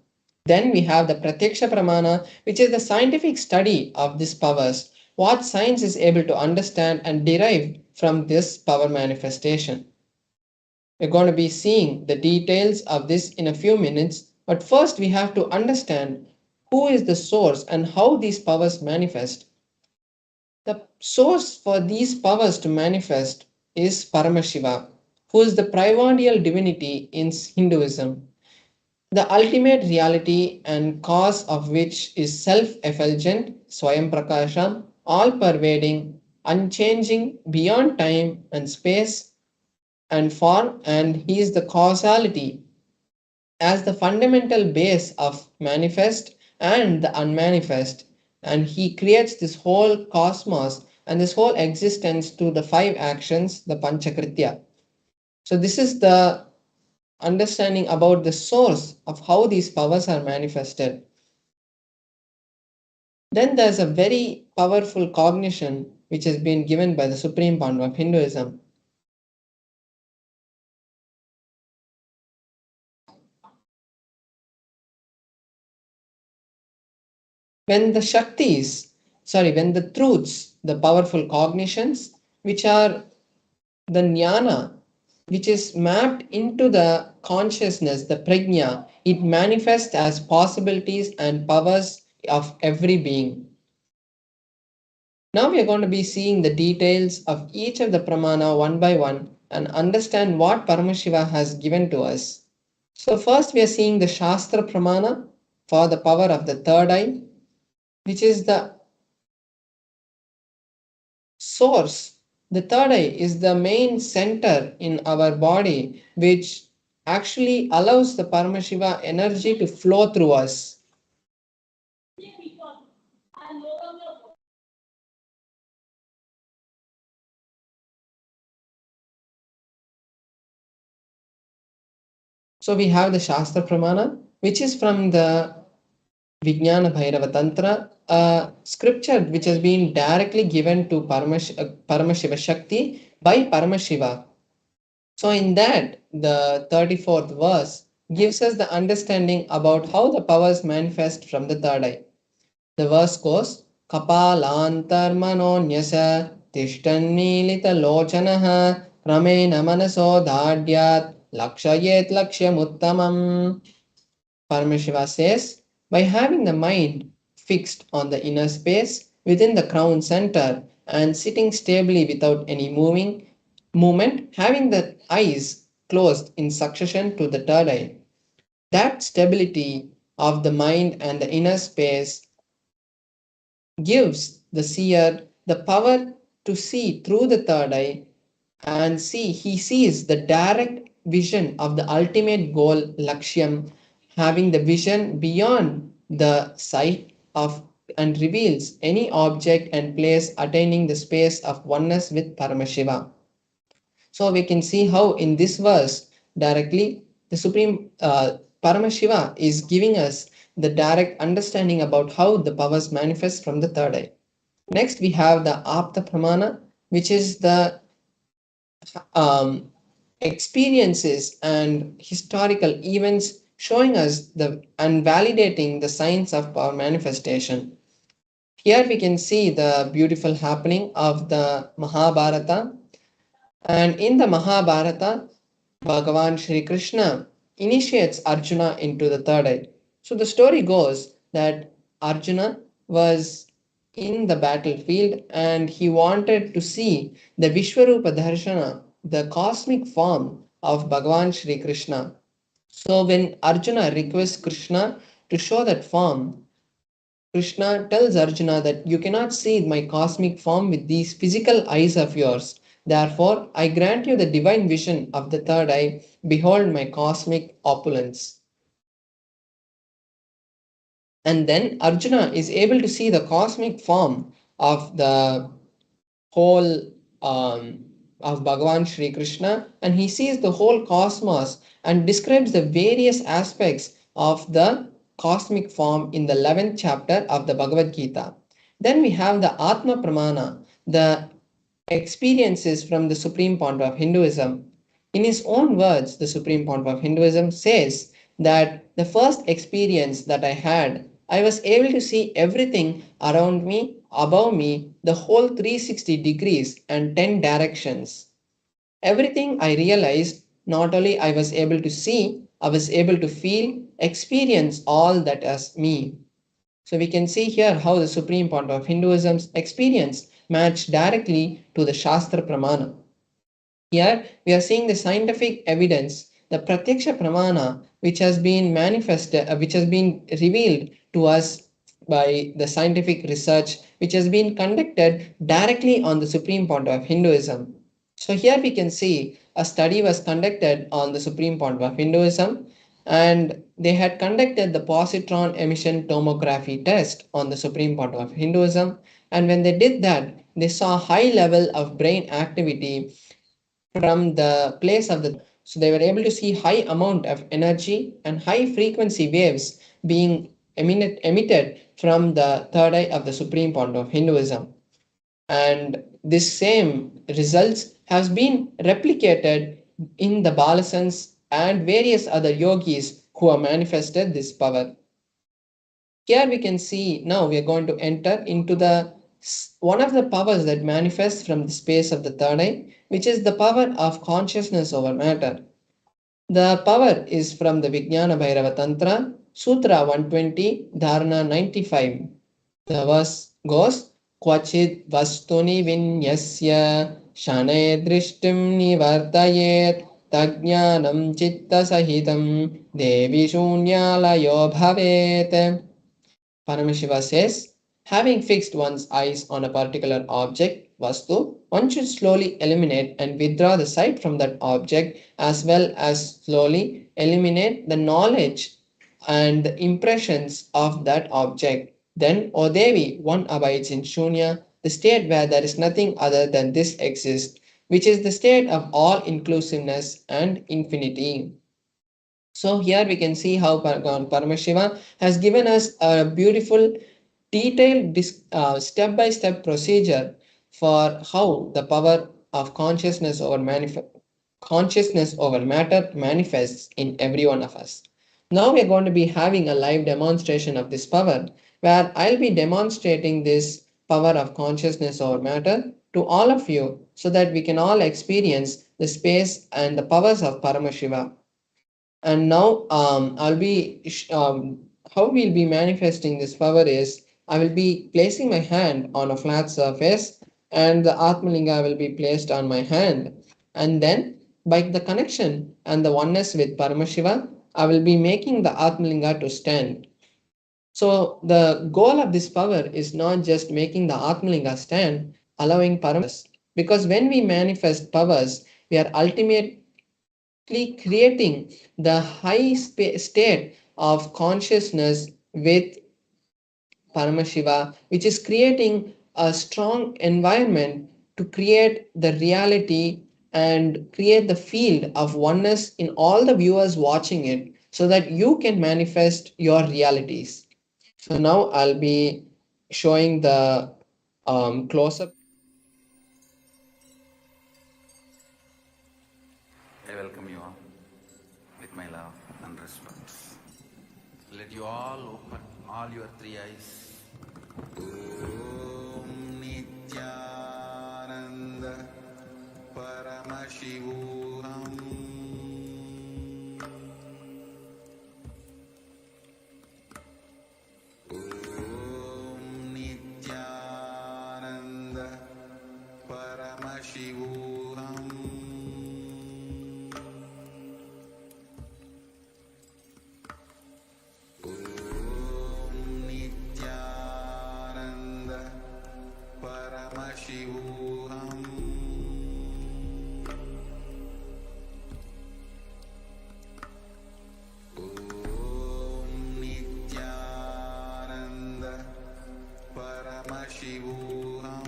Then we have the Pratyaksha Pramana, which is the scientific study of these powers, what science is able to understand and derive from this power manifestation. We're going to be seeing the details of this in a few minutes, but first we have to understand who is the source and how these powers manifest. The source for these powers to manifest is Paramashiva, who is the primordial divinity in Hinduism, the ultimate reality and cause of which is self-effulgent, Swayam Prakasha, all-pervading, unchanging, beyond time and space and form, and he is the causality as the fundamental base of manifest and the unmanifest, and he creates this whole cosmos and this whole existence to the five actions, the Panchakritya. So this is the understanding about the source of how these powers are manifested. Then there's a very powerful cognition which has been given by the Supreme Founder of Hinduism. When the Shaktis, when the truths, the powerful cognitions, which are the jnana, which is mapped into the consciousness, the prajna, it manifests as possibilities and powers of every being. Now we are going to be seeing the details of each of the pramana one by one and understand what Paramashiva has given to us. So first we are seeing the Shastra pramana for the power of the third eye, which is the source. The third eye is the main center in our body which actually allows the Paramashiva energy to flow through us. So we have the Shastra Pramana, which is from the Vijnana Bhairava Tantra, a scripture which has been directly given to Paramashiva Shakti by Paramashiva. So in that, the 34th verse gives us the understanding about how the powers manifest from the third eye. The verse goes, Kapalantarmanonyasa Tishtanmilita Lochanaha Ramena Manaso Dhadyat Lakshayet Lakshyamuttamam. Paramashiva says, by having the mind fixed on the inner space within the crown center and sitting stably without any movement, having the eyes closed in succession to the third eye, that stability of the mind and the inner space gives the seer the power to see through the third eye and he sees the direct vision of the ultimate goal, Lakshyam, having the vision beyond the sight of and reveals any object and place attaining the space of oneness with Paramashiva. So we can see how in this verse directly the Supreme Paramashiva is giving us the direct understanding about how the powers manifest from the third eye. Next we have the Apta Pramana, which is the experiences and historical events showing us the and validating the signs of power manifestation. Here we can see the beautiful happening of the Mahabharata, and in the Mahabharata, Bhagavan Shri Krishna initiates Arjuna into the third eye. So the story goes that Arjuna was in the battlefield and he wanted to see the Vishwarupa Darshana, the cosmic form of Bhagavan Shri Krishna. So when Arjuna requests Krishna to show that form, Krishna tells Arjuna that you cannot see my cosmic form with these physical eyes of yours. Therefore, I grant you the divine vision of the third eye. Behold my cosmic opulence. And then Arjuna is able to see the cosmic form of the whole of Bhagavan Shri Krishna, and he sees the whole cosmos and describes the various aspects of the cosmic form in the 11th chapter of the Bhagavad Gita. Then we have the Atma Pramana, the experiences from the Supreme Point of Hinduism. In his own words, the Supreme Point of Hinduism says that the first experience that I had, I was able to see everything around me, above me, the whole 360 degrees and 10 directions. Everything I realized, not only I was able to see, I was able to feel, experience all that as me. So we can see here how the Supreme Point of Hinduism's experience matched directly to the Shastra Pramana. Here we are seeing the scientific evidence, the Pratyaksha Pramana, which has been manifested, which has been revealed to us by the scientific research, which has been conducted directly on the Supreme Point of Hinduism. So here we can see a study was conducted on the Supreme Point of Hinduism, and they had conducted the positron emission tomography test on the Supreme Point of Hinduism. And when they did that, they saw high level of brain activity from the place of the, so they were able to see high amount of energy and high frequency waves being emitted from the third eye of the Supreme Point of Hinduism. And this same results has been replicated in the Balasans and various other yogis who have manifested this power. Here we can see now we are going to enter into the one of the powers that manifests from the space of the third eye, which is the power of consciousness over matter. The power is from the Vijnana Bhairava Tantra, Sutra 120, Dharana 95. The verse goes, Kvachid vastuni vinyasya shanay drishtim nivartayet tajnanam chitta sahitam devi shunyalayo bhavet. Paramashiva says, having fixed one's eyes on a particular object, Vastu, one should slowly eliminate and withdraw the sight from that object as well as slowly eliminate the knowledge and the impressions of that object. Then, O Devi, one abides in Shunya, the state where there is nothing other than this exists, which is the state of all inclusiveness and infinity. So here we can see how Paramashiva has given us a beautiful detailed step-by-step procedure for how the power of consciousness over matter manifests in every one of us. Now we are going to be having a live demonstration of this power where I'll be demonstrating this power of consciousness over matter to all of you so that we can all experience the space and the powers of Paramashiva. And now I'll be how we'll be manifesting this power is I will be placing my hand on a flat surface and the Atmalinga will be placed on my hand. And then by the connection and the oneness with Paramashiva, I will be making the Atmalinga to stand. So the goal of this power is not just making the Atmalinga stand, allowing Paramashiva. Because when we manifest powers, we are ultimately creating the high state of consciousness with Paramashiva, which is creating a strong environment to create the reality and create the field of oneness in all the viewers watching it so that you can manifest your realities. So now I'll be showing the close up. I welcome you all with my love and respect. Let you all open all your three eyes. Om Nithyananda Paramashivam. Om Nithyananda Paramashivam. Paramashivam. Om Nithyananda Paramashivam.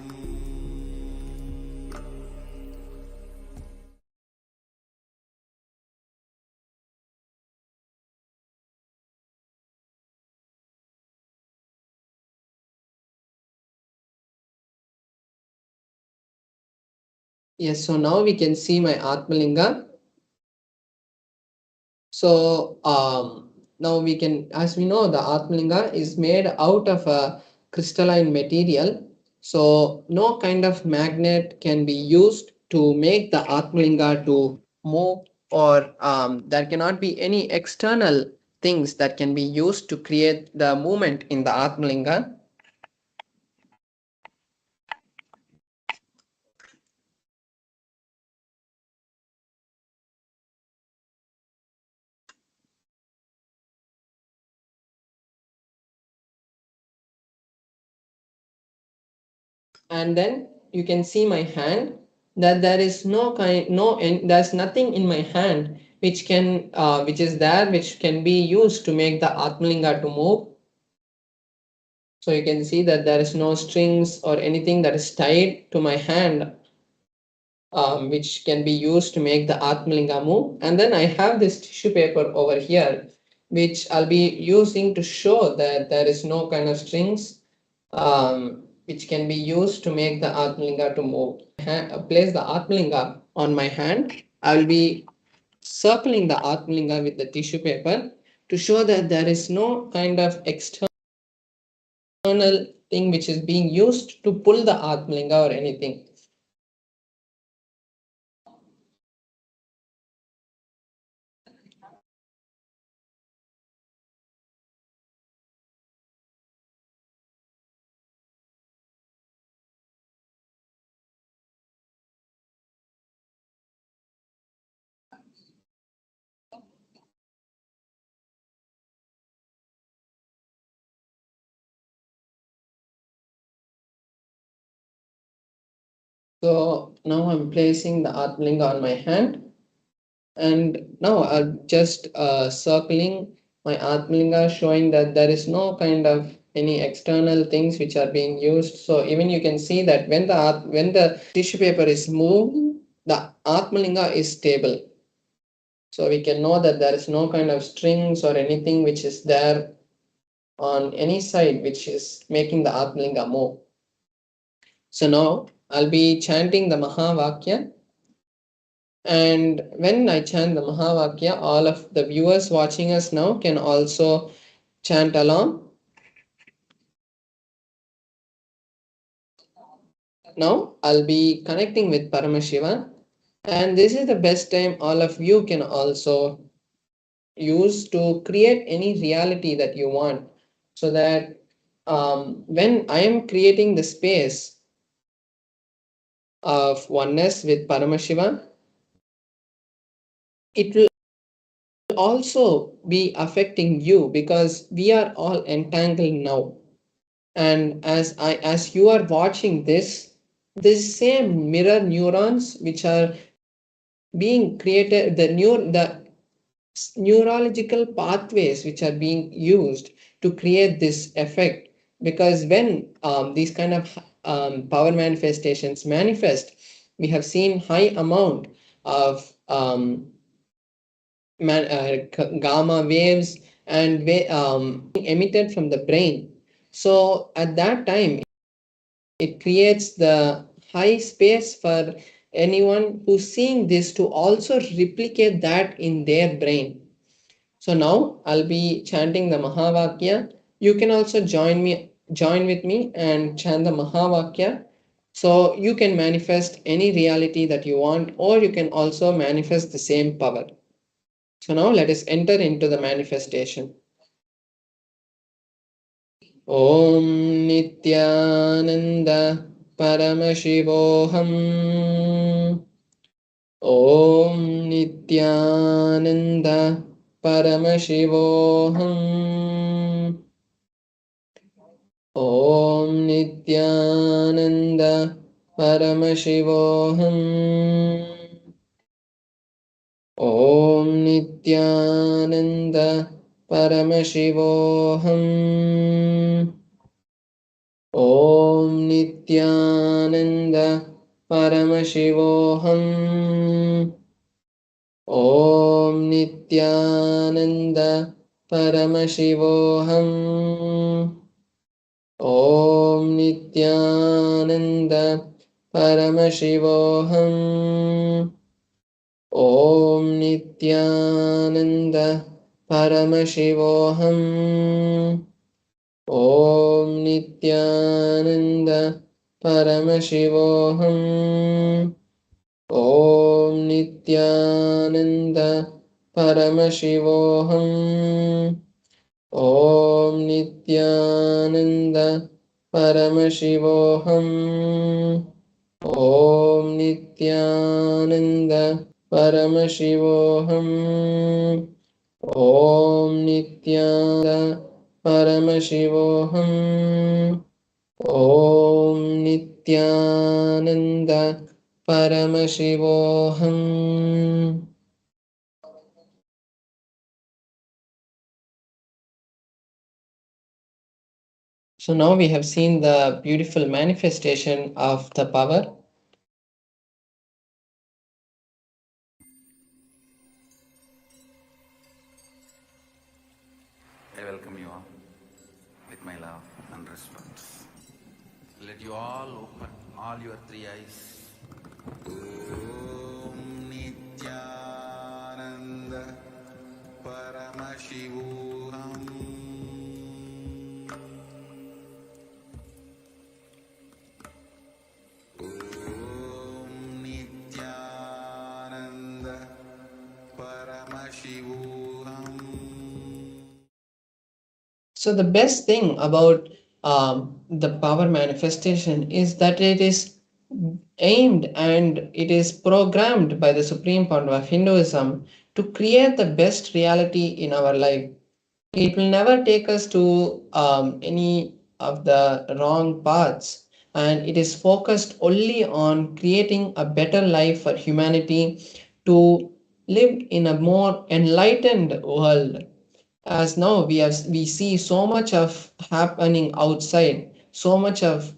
Yes, so now we can see my Atmalinga. So now we can, as we know, the Atmalinga is made out of a crystalline material. So no kind of magnet can be used to make the Atmalinga to move, or there cannot be any external things that can be used to create the movement in the Atmalinga. And then you can see my hand that there is there's nothing in my hand which can which is there which can be used to make the Atmalinga to move. So you can see that there is no strings or anything that is tied to my hand which can be used to make the Atmalinga move. And then I have this tissue paper over here which I'll be using to show that there is no kind of strings which can be used to make the Atmalinga to move. Place the Atmalinga on my hand. I will be circling the Atmalinga with the tissue paper to show that there is no kind of external external thing which is being used to pull the Atmalinga or anything. So now I'm placing the Atmalinga on my hand, and now I'm just circling my Atmalinga, showing that there is no kind of any external things which are being used. So even you can see that when the tissue paper is moved, the Atmalinga is stable. So we can know that there is no kind of strings or anything which is there on any side which is making the Atmalinga move. So now I'll be chanting the Mahavakya. And when I chant the Mahavakya, all of the viewers watching us now can also chant along. Now I'll be connecting with Paramashivam, and this is the best time all of you can also use to create any reality that you want, so that when I am creating the space of oneness with Paramashiva, it will also be affecting you because we are all entangled now. And as you are watching this same mirror neurons which are being created, the neurological pathways which are being used to create this effect, because when these kind of power manifestations manifest, we have seen high amount of gamma waves and emitted from the brain. So at that time it creates the high space for anyone who's seeing this to also replicate that in their brain. So now I'll be chanting the Mahavakya. You can also join with me and chant the Mahavakya. So you can manifest any reality that you want, or you can also manifest the same power. So now let us enter into the manifestation. Om Nithyananda Paramashivoham. Om Nithyananda Paramashivoham. Om Nithyananda Paramashivoham. Om Nithyananda Paramashivoham. Om Nithyananda Paramashivoham. Om Nithyananda Paramashivoham. Om Nithyananda Paramashivoham. Om Nithyananda Paramashivoham. Om Nithyananda Paramashivoham. Om Nithyananda Paramashivoham. Om Nithyananda Paramashivoham. Om Nithyananda Paramashivoham. Om Nithyananda Paramashivoham. Om Nithyananda Paramashivoham. So now we have seen the beautiful manifestation of the power. I welcome you all with my love and respect. Let you all open all your three eyes. Om Nithyananda Paramashivam. So the best thing about the power manifestation is that it is aimed and it is programmed by the Supreme Founder of Hinduism to create the best reality in our life. It will never take us to any of the wrong paths, and it is focused only on creating a better life for humanity to live in a more enlightened world. As now we see so much of happening outside, so much of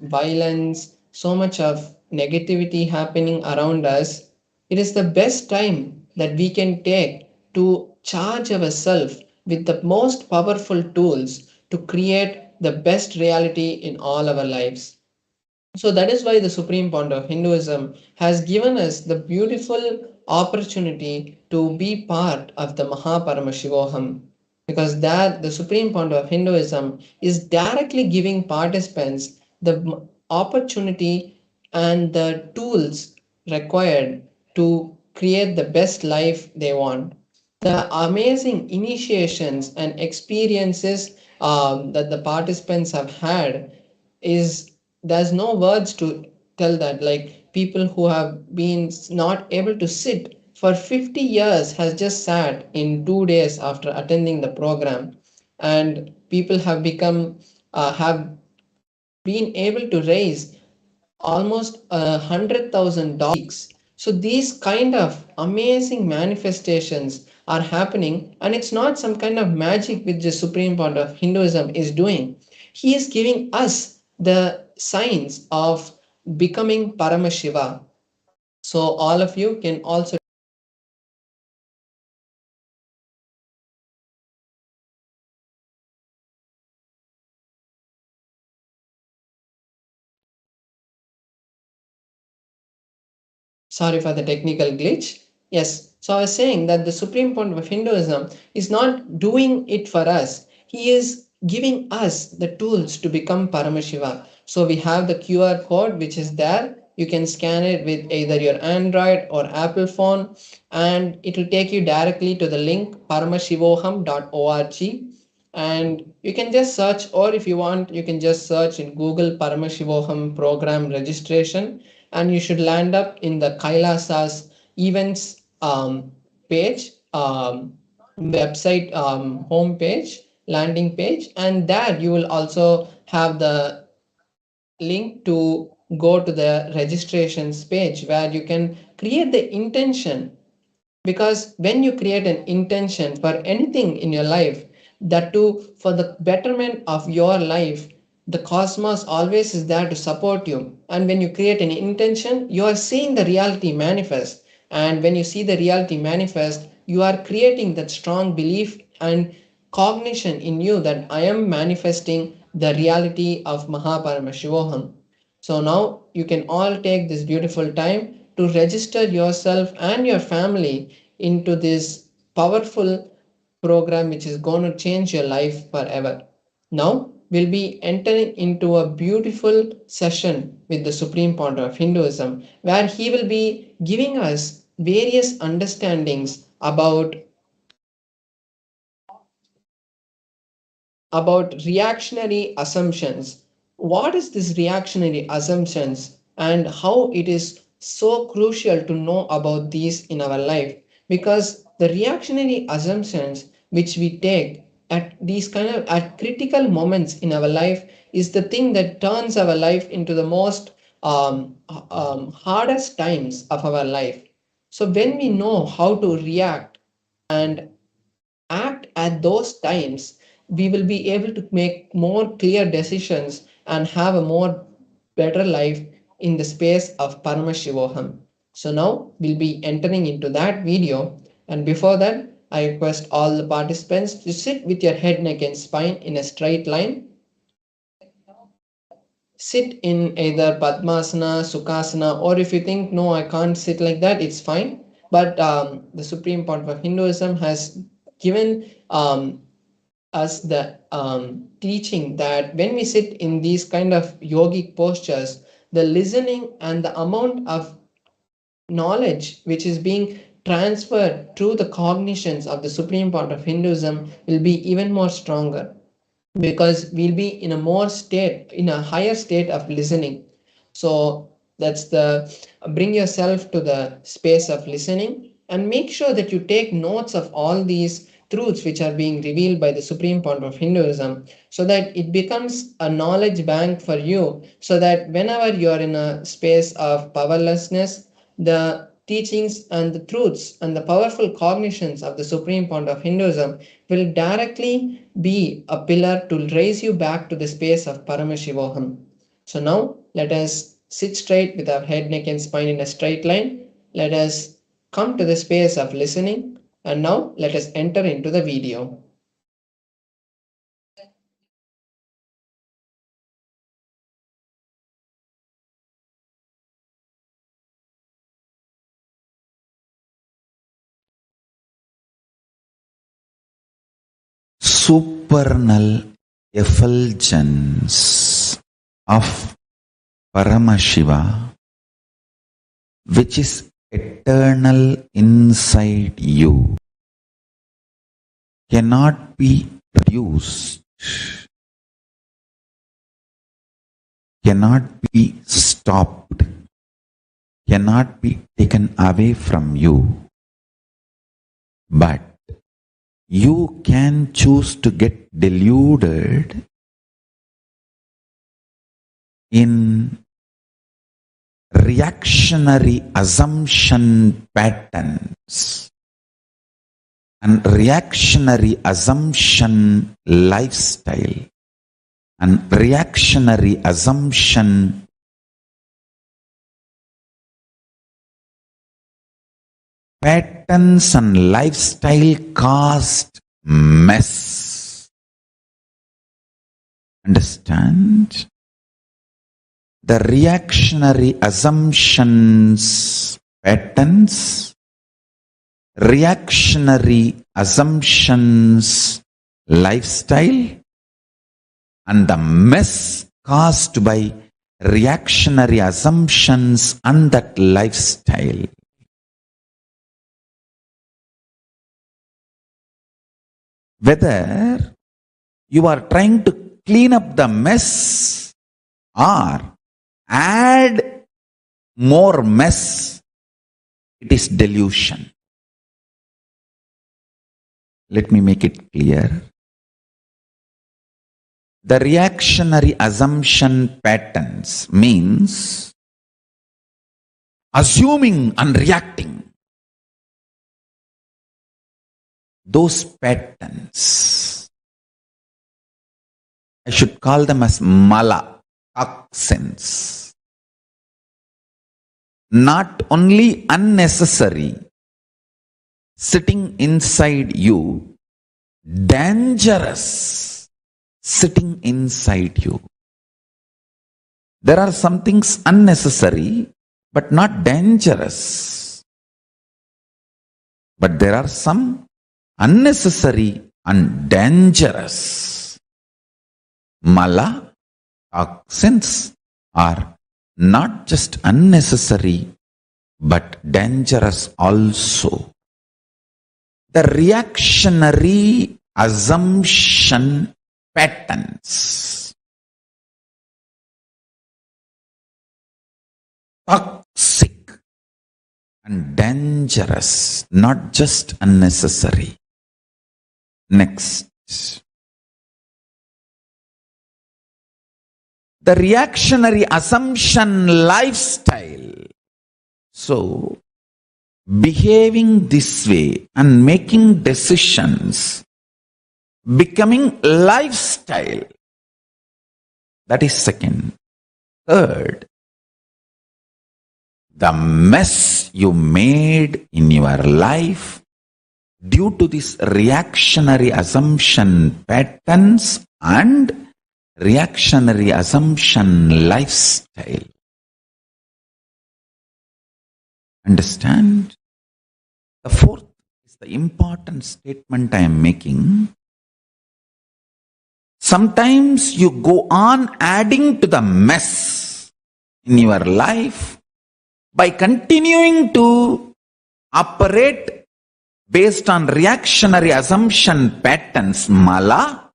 violence, so much of negativity happening around us. It is the best time that we can take to charge ourselves with the most powerful tools to create the best reality in all our lives. So that is why the Supreme Founder of Hinduism has given us the beautiful opportunity to be part of the Mahaparamashivoham, because that the Supreme Founder of Hinduism is directly giving participants the opportunity and the tools required to create the best life they want. The amazing initiations and experiences that the participants have had is, there's no words to tell that. Like people who have been not able to sit for 50 years has just sat in 2 days after attending the program, and people have become have been able to raise almost $100,000. So these kind of amazing manifestations are happening, and it's not some kind of magic which the Supreme Founder of Hinduism is doing. He is giving us the signs of becoming Paramashiva. So all of you can also, sorry for the technical glitch. Yes, so I was saying that the Supreme Point of Hinduism is not doing it for us. He is giving us the tools to become Paramashiva. So we have the QR code which is there. You can scan it with either your Android or Apple phone, and it will take you directly to the link paramashivoham.org, and you can just search, or if you want you can just search in Google Paramashivoham program registration, and you should land up in the Kailasa's events page, website, home page, landing page, and there you will also have the link to go to the registrations page where you can create the intention. Because when you create an intention for anything in your life, that too for the betterment of your life, the cosmos always is there to support you. And when you create an intention, you are seeing the reality manifest. And when you see the reality manifest, you are creating that strong belief and cognition in you that I am manifesting the reality of Mahaparamashivoham. So now you can all take this beautiful time to register yourself and your family into this powerful program which is going to change your life forever. Now we'll be entering into a beautiful session with the Supreme Founder of Hinduism, where he will be giving us various understandings about reactionary assumptions. What is this reactionary assumptions and how it is so crucial to know about these in our life? Because the reactionary assumptions which we take at these kind of at critical moments in our life is the thing that turns our life into the most hardest times of our life. So when we know how to react and act at those times, we will be able to make more clear decisions and have a more better life in the space of Paramashivoham. So now we'll be entering into that video, and before that I request all the participants to sit with your head, neck and spine in a straight line. Sit in either Padmasana, Sukhasana, or if you think no, I can't sit like that, it's fine. But the Supreme Point of Hinduism has given us the teaching that when we sit in these kind of yogic postures, the listening and the amount of knowledge which is being transferred through the cognitions of the Supreme Point of Hinduism will be even more stronger. because we'll be in a higher state of listening. So that's the bring yourself to the space of listening and make sure that you take notes of all these truths which are being revealed by the supreme point of Hinduism, so that it becomes a knowledge bank for you, so that whenever you are in a space of powerlessness, the teachings and the truths and the powerful cognitions of the supreme point of Hinduism will directly be a pillar to raise you back to the space of Paramashivam. So now let us sit straight with our head, neck, and spine in a straight line. Let us come to the space of listening, and now let us enter into the video. Supernal effulgence of Paramashiva, which is eternal inside you, cannot be reduced, cannot be stopped, cannot be taken away from you, but you can choose to get deluded in reactionary assumption patterns and reactionary assumption lifestyle and reactionary assumption patterns and lifestyle caused mess. Understand? The reactionary assumptions patterns, reactionary assumptions lifestyle, and the mess caused by reactionary assumptions and that lifestyle. Whether you are trying to clean up the mess or add more mess, it is delusion. Let me make it clear. The reactionary assumption patterns means assuming and reacting. Those patterns, I should call them as mala, toxins. Not only unnecessary, sitting inside you, dangerous, sitting inside you. There are some things unnecessary, but not dangerous. But there are some unnecessary and dangerous. Mala, toxins are not just unnecessary, but dangerous also. The reactionary assumption patterns, toxic and dangerous, not just unnecessary. Next. The reactionary assumption lifestyle. So, behaving this way and making decisions, becoming lifestyle. That is second. Third, the mess you made in your life due to this reactionary assumption patterns and reactionary assumption lifestyle. Understand? The fourth is the important statement I am making. Sometimes you go on adding to the mess in your life by continuing to operate based on reactionary assumption patterns, mala,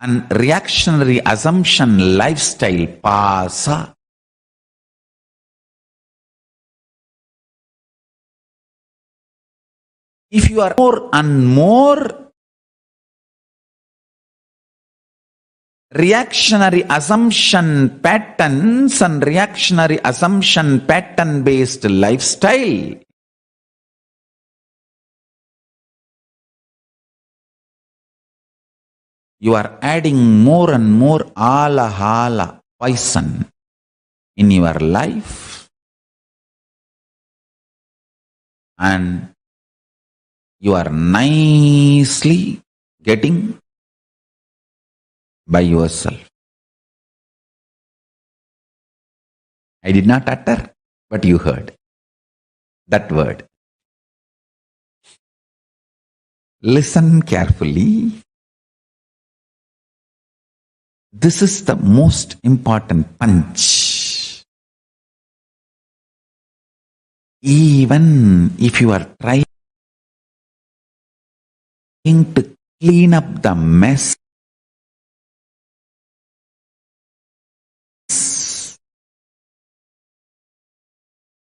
and reactionary assumption lifestyle pasa. If you are more and more reactionary assumption patterns and reactionary assumption pattern based lifestyle, you are adding more and more alahala poison in your life, and you are nicely getting by yourself. I did not utter, but you heard that word. Listen carefully. This is the most important punch. Even if you are trying to clean up the mess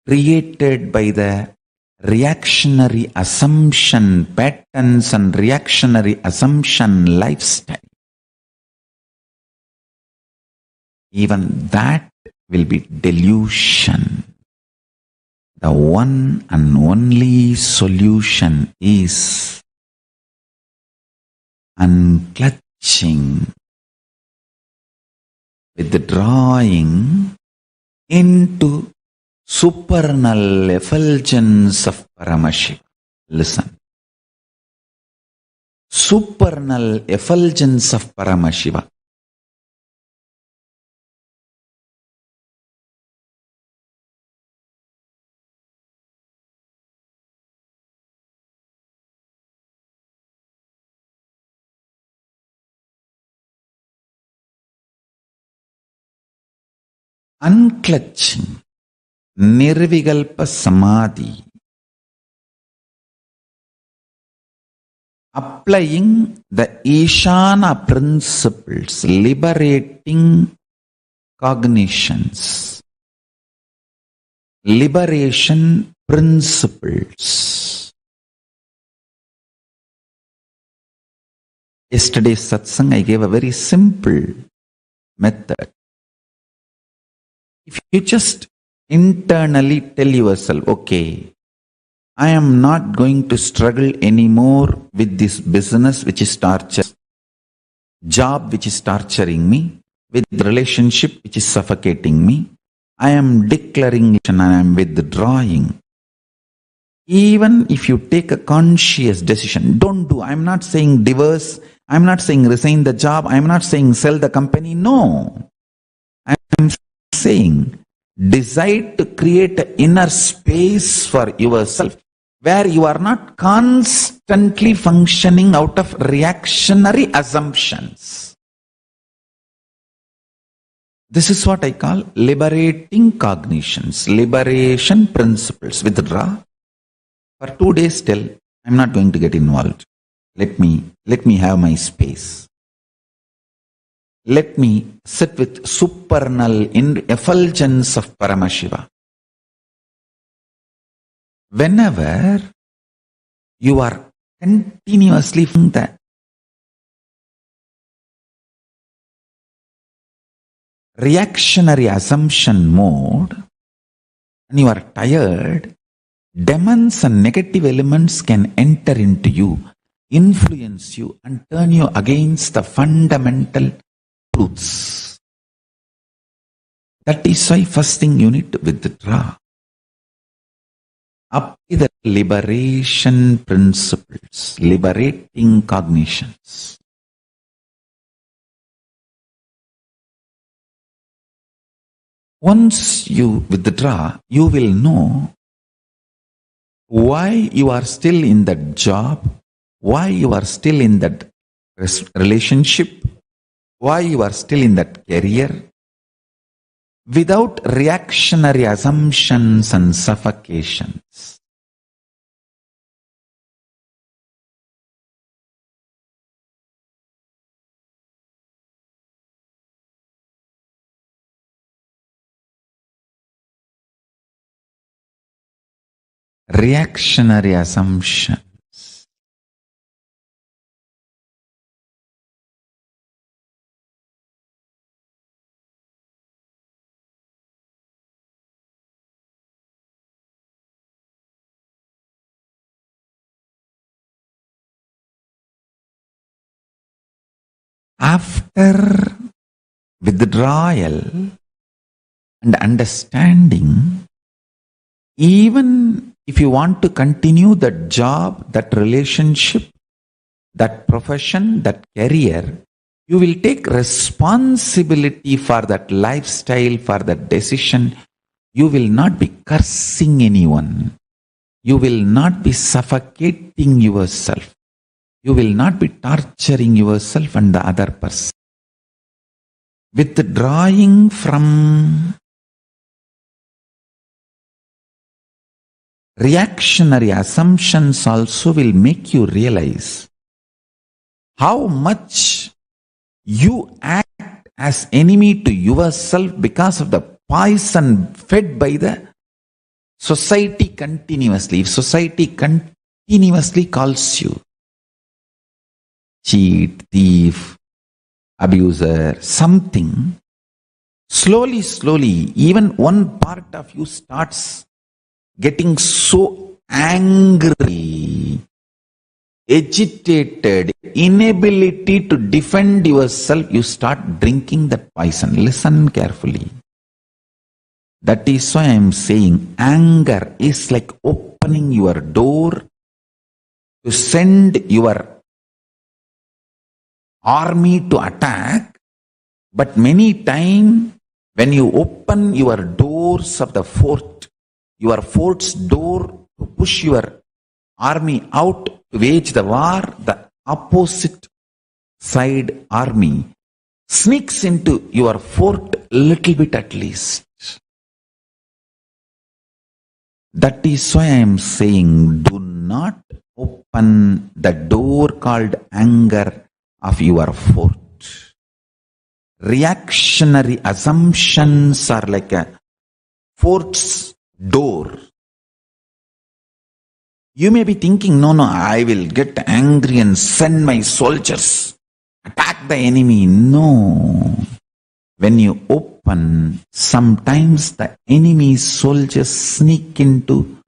created by the reactionary assumption patterns and reactionary assumption lifestyle, even that will be delusion. The one and only solution is unclutching, withdrawing into supernal effulgence of Paramashivam. Listen. Supernal effulgence of Paramashivam. Unclutching, Nirvikalpa Samadhi, applying the Ishana principles, liberating cognitions, liberation principles. Yesterday's satsang, I gave a very simple method. If you just internally tell yourself, okay, I am not going to struggle anymore with this business which is torture, job which is torturing me, with relationship which is suffocating me. I am declaring and I am withdrawing. Even if you take a conscious decision, don't do. I am not saying divorce. I am not saying resign the job. I am not saying sell the company. No. I am saying decide to create an inner space for yourself where you are not constantly functioning out of reactionary assumptions. This is what I call liberating cognitions, liberation principles. Withdraw. For 2 days still, I'm not going to get involved. Let me have my space. Let me sit with supernal effulgence of Paramashiva. Whenever you are continuously in the reactionary assumption mode and you are tired, demons and negative elements can enter into you, influence you and turn you against the fundamental truths. That is why first thing you need to withdraw. Up to the liberation principles, liberating cognitions. Once you withdraw, you will know why you are still in that job, why you are still in that relationship, why you are still in that career, without reactionary assumptions and suffocations. reactionary assumption. After withdrawal and understanding, even if you want to continue that job, that relationship, that profession, that career, you will take responsibility for that lifestyle, for that decision. You will not be cursing anyone. You will not be suffocating yourself. You will not be torturing yourself and the other person. Withdrawing from reactionary assumptions also will make you realize how much you act as enemy to yourself because of the poison fed by the society continuously. If society continuously calls you cheat, thief, abuser, something, slowly, even one part of you starts getting so angry, agitated, inability to defend yourself, you start drinking that poison. Listen carefully. That is why I am saying anger is like opening your door to send your army to attack, but many times when you open your doors of the fort, your fort's door to push your army out to wage the war, the opposite side army sneaks into your fort a little bit at least. That is why I am saying do not open the door called anger of your fort. Reactionary assumptions are like a fort's door. You may be thinking, no, I will get angry and send my soldiers, attack the enemy. No. When you open, sometimes the enemy soldiers sneak into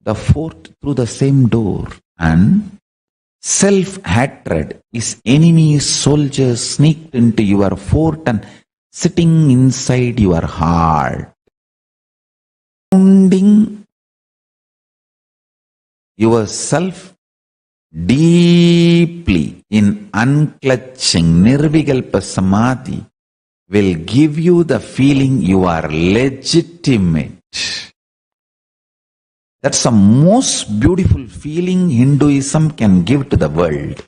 the fort through the same door, and self-hatred is enemy soldiers sneaked into your fort and sitting inside your heart, wounding yourself deeply in unclutching Nirvikalpa Samadhi will give you the feeling you are legitimate. That's the most beautiful feeling Hinduism can give to the world.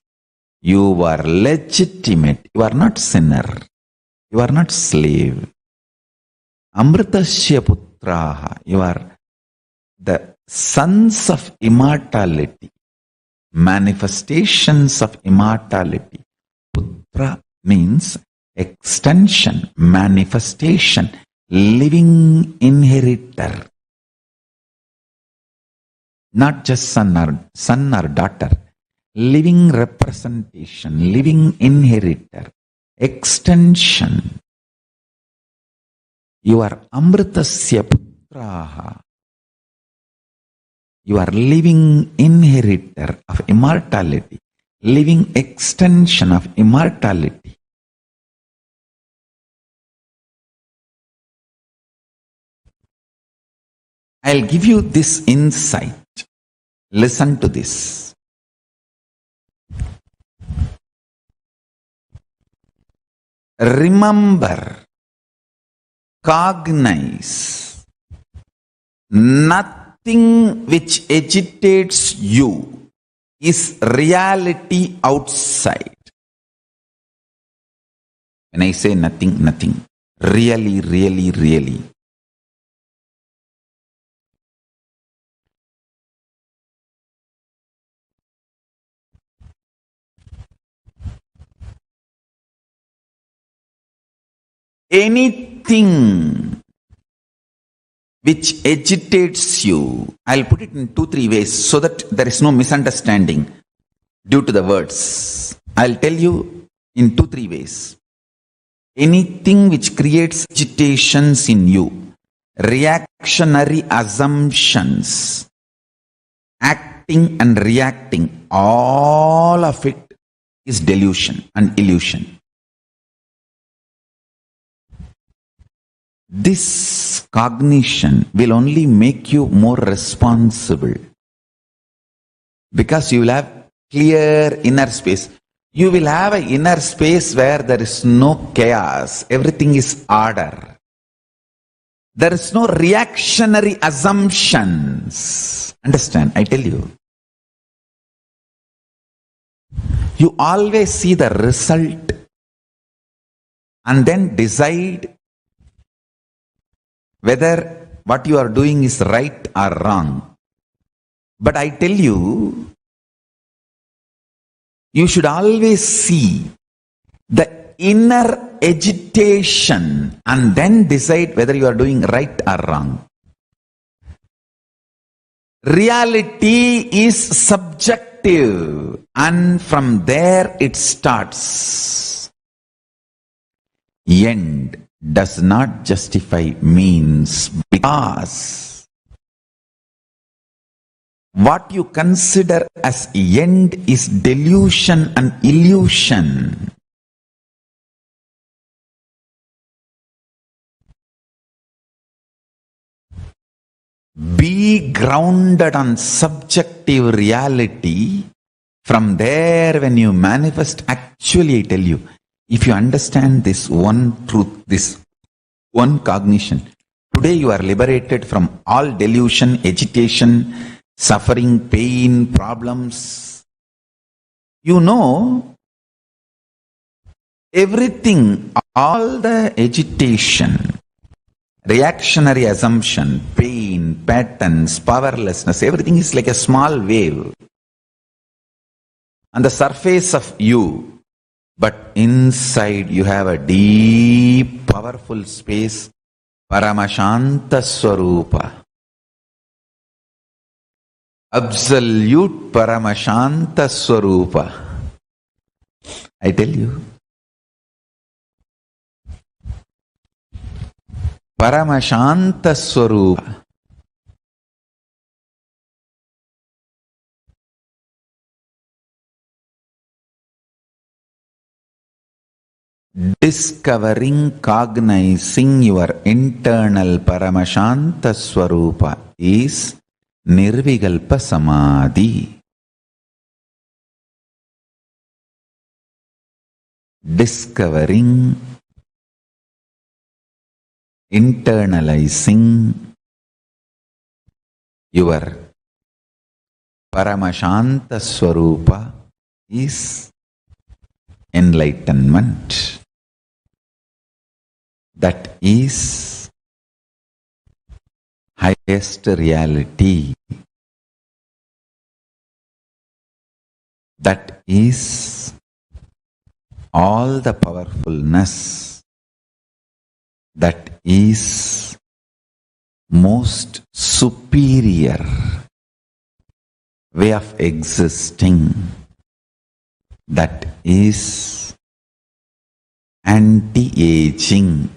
You are legitimate. You are not sinner. You are not slave. Amritasya putraha. You are the sons of immortality. Manifestations of immortality. Putra means extension, manifestation, living inheritor. Not just son or daughter, living representation, living inheritor, extension. You are Amritasya putraha. You are living inheritor of immortality, living extension of immortality. I'll give you this insight. Listen to this. Remember, cognize, nothing which agitates you is reality outside. When I say nothing, nothing. Really, really, really. Anything which agitates you. I'll put it in 2-3 ways so that there is no misunderstanding due to the words. I'll tell you in 2-3 ways. Anything which creates agitations in you, reactionary assumptions, acting and reacting, all of it is delusion and illusion. This cognition will only make you more responsible because you will have clear inner space. You will have an inner space where there is no chaos. Everything is order. There is no reactionary assumptions. Understand? I tell you. You always see the result and then decide whether what you are doing is right or wrong. But I tell you, you should always see the inner agitation and then decide whether you are doing right or wrong. Reality is subjective, and from there it starts. End does not justify means, because what you consider as end is delusion and illusion. Be grounded on subjective reality. From there, when you manifest, actually I tell you, if you understand this one truth, this one cognition, today you are liberated from all delusion, agitation, suffering, pain, problems. You know, everything, all the agitation, reactionary assumption, pain, patterns, powerlessness, everything is like a small wave on the surface of you, but inside you have a deep, powerful space, Paramashanta Swarupa. Absolute Paramashanta Swarupa. I tell you, Paramashanta Swarupa. Discovering, cognizing your internal Paramashanta Swarupa is Nirvikalpa Samadhi. Discovering, internalizing your Paramashanta Swarupa is enlightenment. That is highest reality. That is all the powerfulness. That is most superior way of existing. That is anti-aging.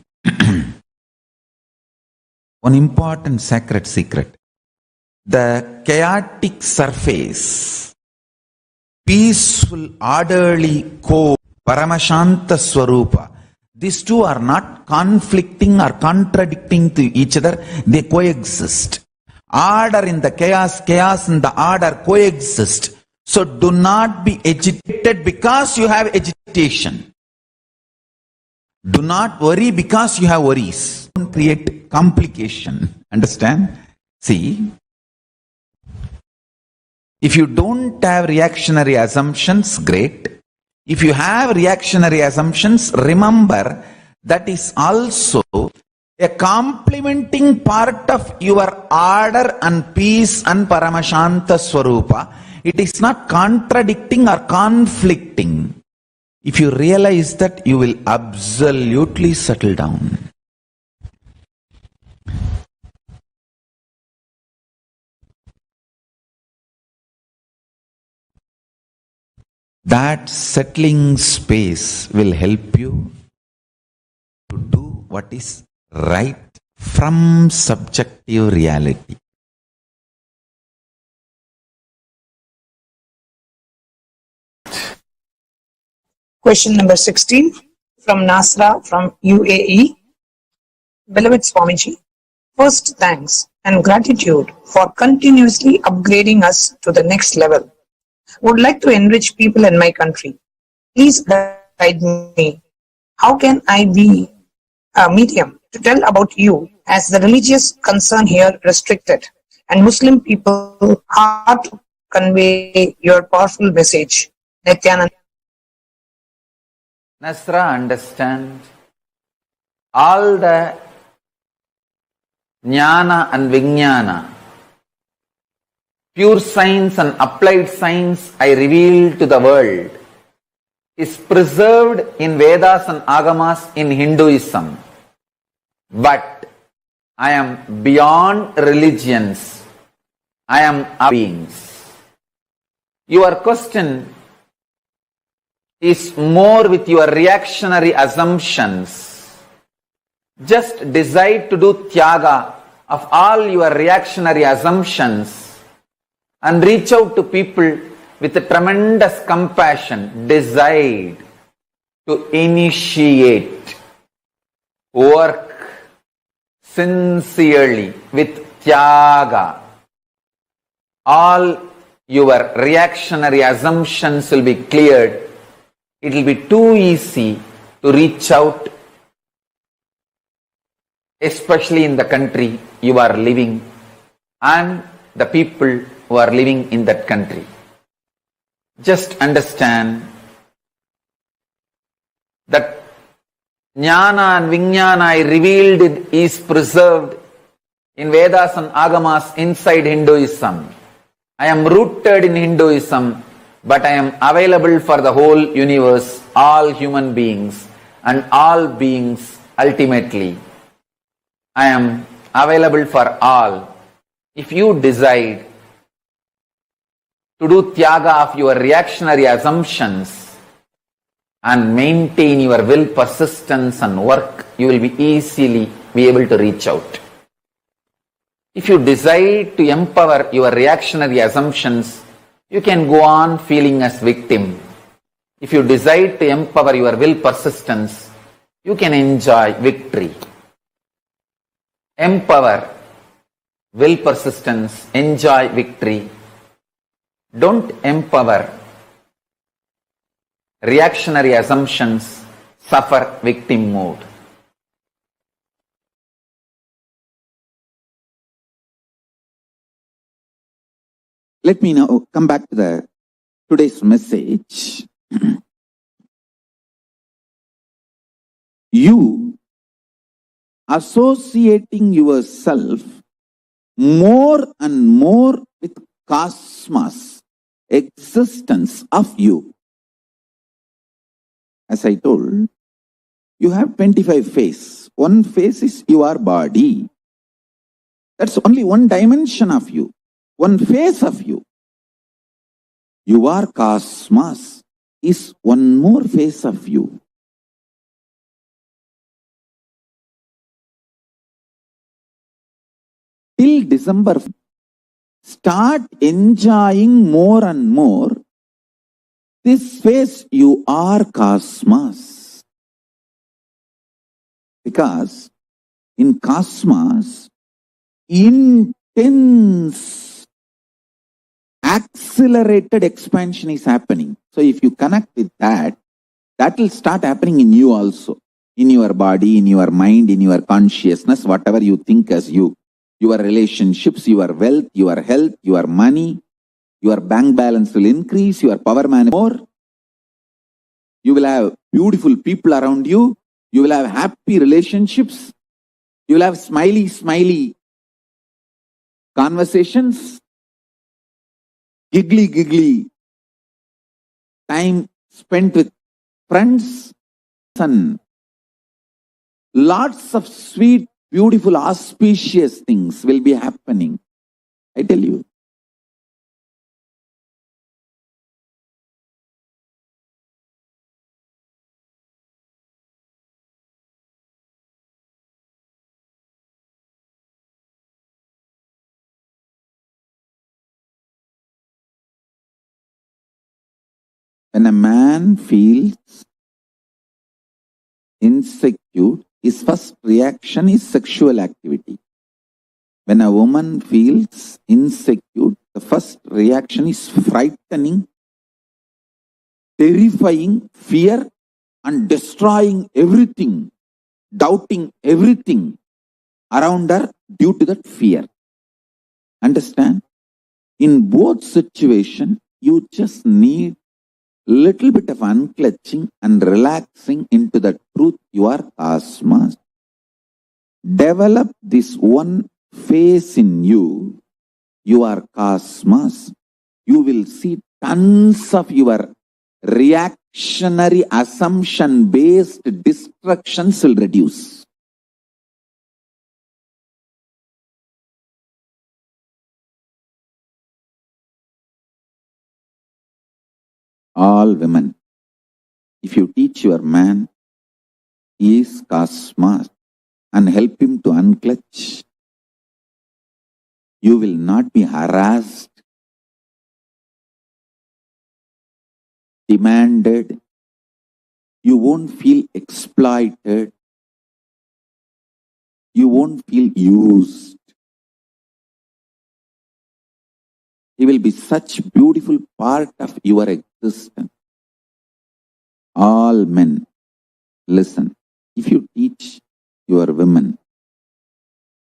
One important sacred secret. The chaotic surface, peaceful, orderly core, Paramashanta Swarupa. These two are not conflicting or contradicting to each other. They coexist. Order in the chaos, chaos in the order coexist. So do not be agitated because you have agitation. Do not worry because you have worries. Don't create complication. Understand? See, if you don't have reactionary assumptions, great. If you have reactionary assumptions, remember that is also a complementing part of your order and peace and Paramashanta Swarupa. It is not contradicting or conflicting. If you realize that, you will absolutely settle down. That settling space will help you to do what is right from subjective reality. Question number 16 from Nasra from UAE. Beloved Swamiji, first thanks and gratitude for continuously upgrading us to the next level. Would like to enrich people in my country. Please guide me. How can I be a medium to tell about you, as the religious concern here restricted and Muslim people hard to convey your powerful message? Nithyananda. Nasra, understand, all the jnana and vijnana, pure science and applied science I reveal to the world, is preserved in Vedas and Agamas in Hinduism. But I am beyond religions. I am beings. Your question is more with your reactionary assumptions. Just decide to do tyaga of all your reactionary assumptions and reach out to people with a tremendous compassion. Decide to initiate work sincerely with tyaga. All your reactionary assumptions will be cleared. It will be too easy to reach out, especially in the country you are living and the people who are living in that country. Just understand that jnana and vijnana I revealed is preserved in Vedas and Agamas inside Hinduism. I am rooted in Hinduism, but I am available for the whole universe, all human beings and all beings ultimately. I am available for all. If you decide to do tyaga of your reactionary assumptions and maintain your will, persistence and work, you will be easily be able to reach out. If you decide to empower your reactionary assumptions, you can go on feeling as victim. If you decide to empower your will, persistence, you can enjoy victory. Empower will, persistence, enjoy victory. Don't empower reactionary assumptions, suffer victim mode. Let me now come back to today's message. You associating yourself more and more with cosmos, existence of you. As I told, you have 25 faces. One face is your body. That's only one dimension of you. One face of you. Your cosmos is one more face of you. Till December, start enjoying more and more this face you are cosmos. Because in cosmos, intense accelerated expansion is happening. So if you connect with that, that will start happening in you also. In your body, in your mind, in your consciousness, whatever you think as you. Your relationships, your wealth, your health, your money, your bank balance will increase, your power more. You will have beautiful people around you. You will have happy relationships. You will have smiley conversations. Giggly time spent with friends, and lots of sweet, beautiful, auspicious things will be happening. I tell you. When a man feels insecure, his first reaction is sexual activity. When a woman feels insecure, the first reaction is frightening, terrifying, fear, and destroying everything, doubting everything around her due to that fear. Understand? In both situations, you just need little bit of unclutching and relaxing into the truth you are cosmos. Develop this one phase in you, you are cosmos. You will see tons of your reactionary assumption based destructions will reduce. All women, if you teach your man, he is cosmos, and help him to unclutch, you will not be harassed, demanded, you won't feel exploited, you won't feel used. He will be such beautiful part of your existence. All men, listen, if you teach your women,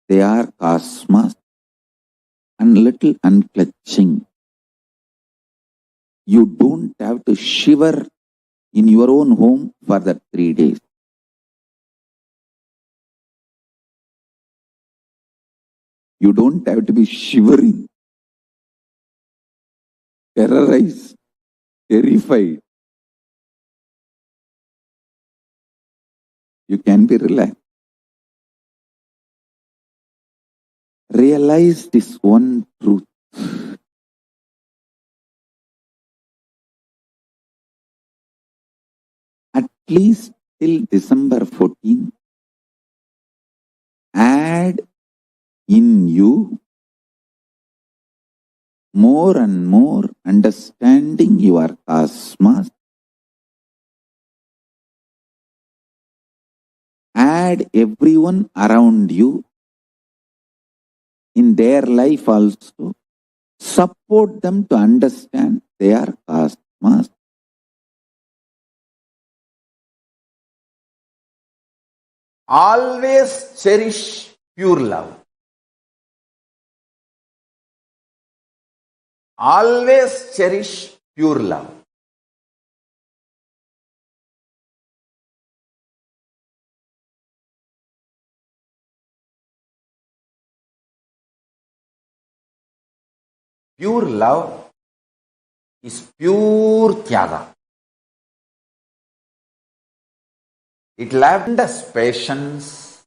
they are cosmos and little unclutching. You don't have to shiver in your own home for that 3 days. You don't have to be shivering, terrorized, terrified. You can be relaxed. Realize this one truth. At least till December 14, add in you more and more understanding your cosmos. Add everyone around you in their life also. Support them to understand their cosmos. Always cherish pure love. Always cherish pure love. Pure love is pure tyaga. It tremendous patience,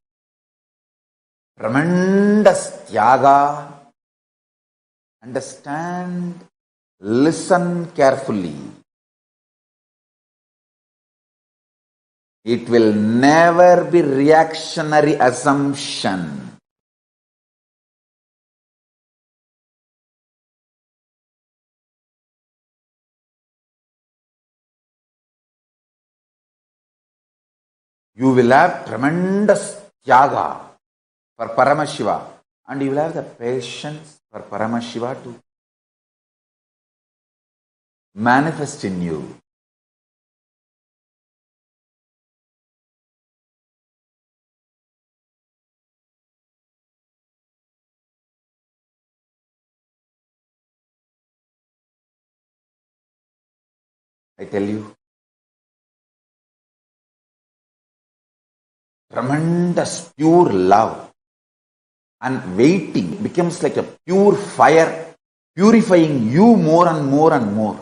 tremendous tyaga. Understand, listen carefully. It will never be reactionary assumption. You will have tremendous tyaga for Paramashiva, and you will have the patience for Paramashiva to manifest in you. I tell you, tremendous pure love and waiting becomes like a pure fire, purifying you more and more and more.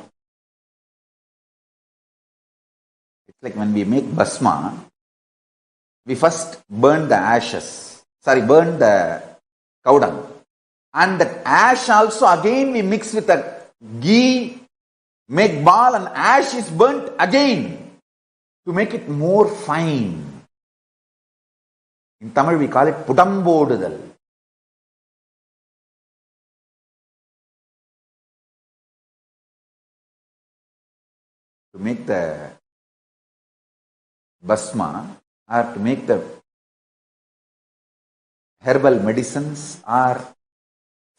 It's like when we make bhasma, we first burn the cow dung. And that ash also again we mix with the ghee, make ball, and ash is burnt again to make it more fine. In Tamil we call it pudambodudal. to make the basma or to make the herbal medicines or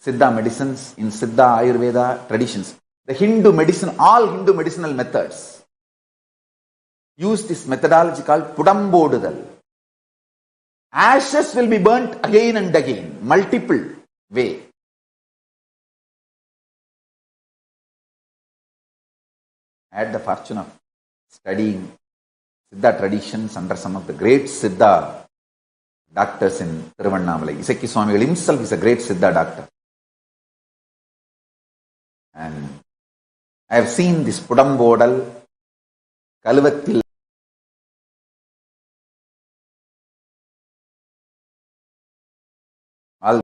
Siddha medicines in Siddha Ayurveda traditions. The Hindu medicine, all Hindu medicinal methods use this methodology called Pudambodudal. Ashes will be burnt again and again, multiple way. I had the fortune of studying Siddha traditions under some of the great Siddha doctors in Tiruvannamalai. Isaki Swamigal himself is a great Siddha doctor. And I have seen this Pudambodal, Kaluvathil, all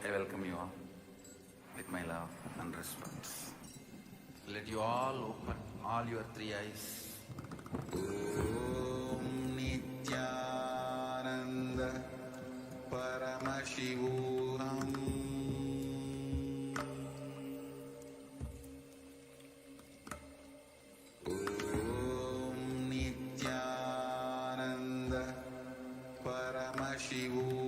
I welcome you all with my love and respect. Let you all open all your three eyes. Om Nithyananda Paramashivam. Om Nithyananda Paramashivam.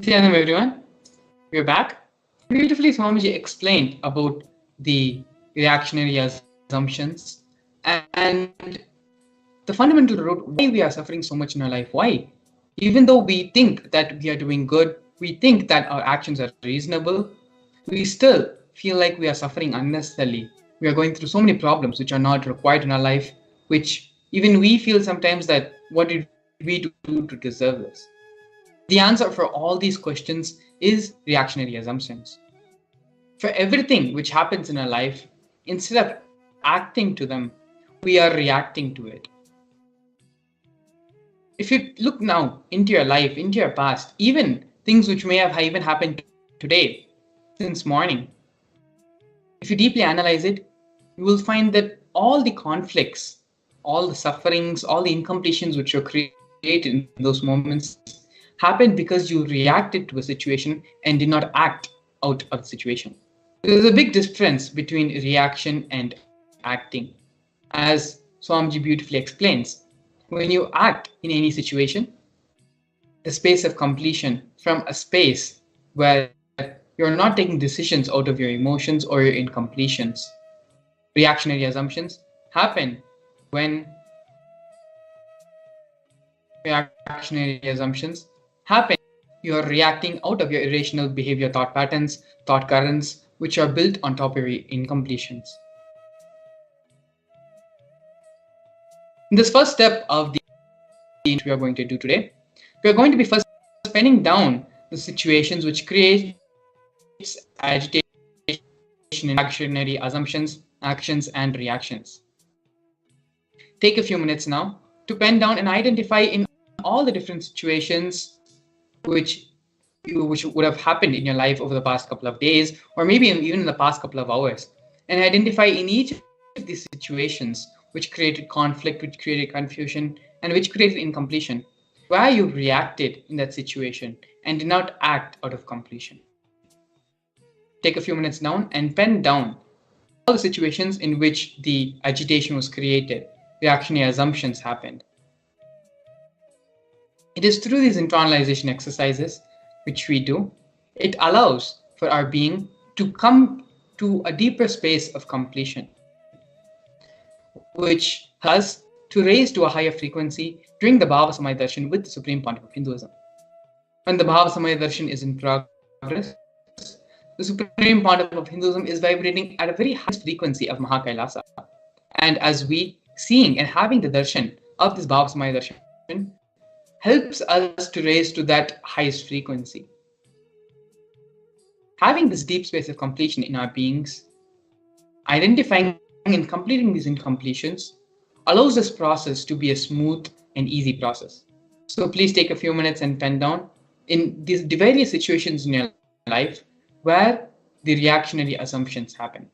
Nithyananda, everyone. We're back. Beautifully, Swamiji explained about the reactionary assumptions and the fundamental root why we are suffering so much in our life. Why? Even though we think that we are doing good, we think that our actions are reasonable, we still feel like we are suffering unnecessarily. We are going through so many problems which are not required in our life, which even we feel sometimes that what did we do to deserve this? The answer for all these questions is reactionary assumptions. For everything which happens in our life, instead of acting to them, we are reacting to it. If you look now into your life, into your past, even things which may have even happened today, since morning, if you deeply analyze it, you will find that all the conflicts, all the sufferings, all the incompletions which were created in those moments happened because you reacted to a situation and did not act out of the situation. There's a big difference between reaction and acting. As Swamiji beautifully explains, when you act in any situation, the space of completion from a space where you're not taking decisions out of your emotions or your incompletions. Reactionary assumptions happen when reactionary assumptions happen. You are reacting out of your irrational behavior thought patterns, thought currents, which are built on top of your incompletions. In this first step of the we are going to do today, we are going to be first penning down the situations which creates agitation, reactionary assumptions, actions, and reactions. Take a few minutes now to pen down and identify in all the different situations which would have happened in your life over the past couple of days, or maybe even in the past couple of hours, and identify in each of these situations which created conflict, which created confusion, and which created incompletion, where you reacted in that situation and did not act out of completion. Take a few minutes down and pen down all the situations in which the agitation was created, reactionary assumptions happened. It is through these internalization exercises which we do, it allows for our being to come to a deeper space of completion, which has to raise to a higher frequency during the Bhava Samadhi Darshan with the Supreme Pontiff of Hinduism. When the Bhava Samadhi Darshan is in progress, the Supreme Pontiff of Hinduism is vibrating at a very high frequency of Mahakailasa. And as we seeing and having the darshan of this Bhava Samadhi Darshan helps us to raise to that highest frequency. Having this deep space of completion in our beings, identifying and completing these incompletions allows this process to be a smooth and easy process. So please take a few minutes and pen down in these various situations in your life where the reactionary assumptions happen.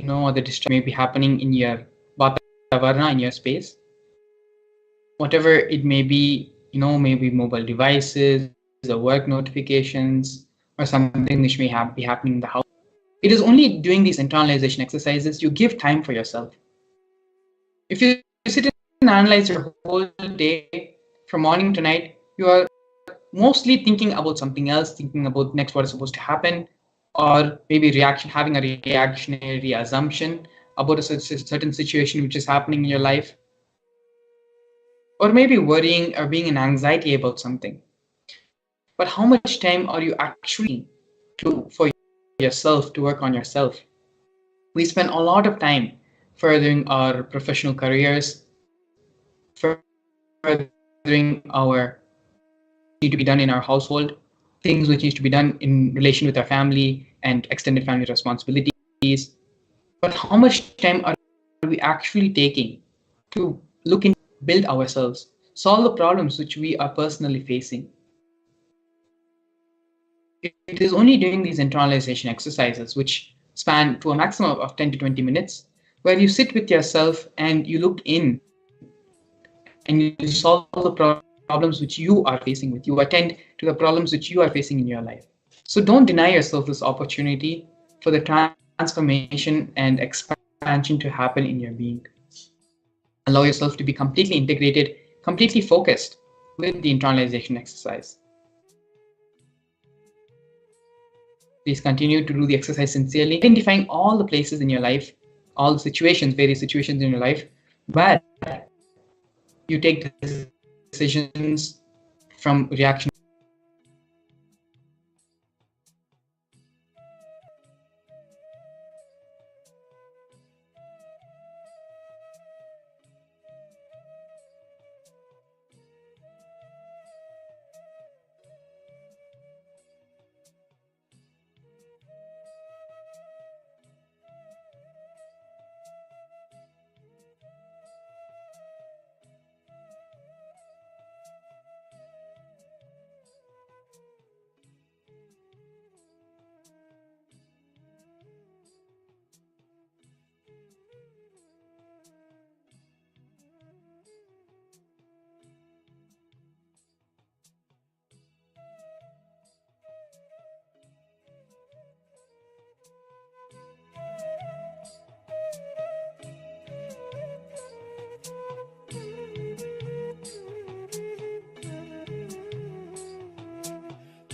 The distraction may be happening in your Vatavarna, in your space. Whatever it may be, maybe mobile devices, or work notifications, or something which may be happening in the house. It is only doing these internalization exercises you give time for yourself. If you sit and analyze your whole day from morning to night, you are mostly thinking about something else, thinking about next what is supposed to happen, or maybe having a reactionary assumption about a certain situation which is happening in your life, or maybe worrying or being in anxiety about something. But how much time are you actually for yourself, to work on yourself? We spend a lot of time furthering our professional careers, furthering our need to be done in our household, things which need to be done in relation with our family and extended family responsibilities. But how much time are we actually taking to look and build ourselves, solve the problems which we are personally facing? It is only doing these internalization exercises, which span to a maximum of 10 to 20 minutes, where you sit with yourself and you look in and you solve the problems problems which you are facing with. You attend to the problems which you are facing in your life. So don't deny yourself this opportunity for the transformation and expansion to happen in your being. Allow yourself to be completely integrated, completely focused with the internalization exercise. Please continue to do the exercise sincerely, identifying all the places in your life, all the situations, various situations in your life, where you take decisions from reaction.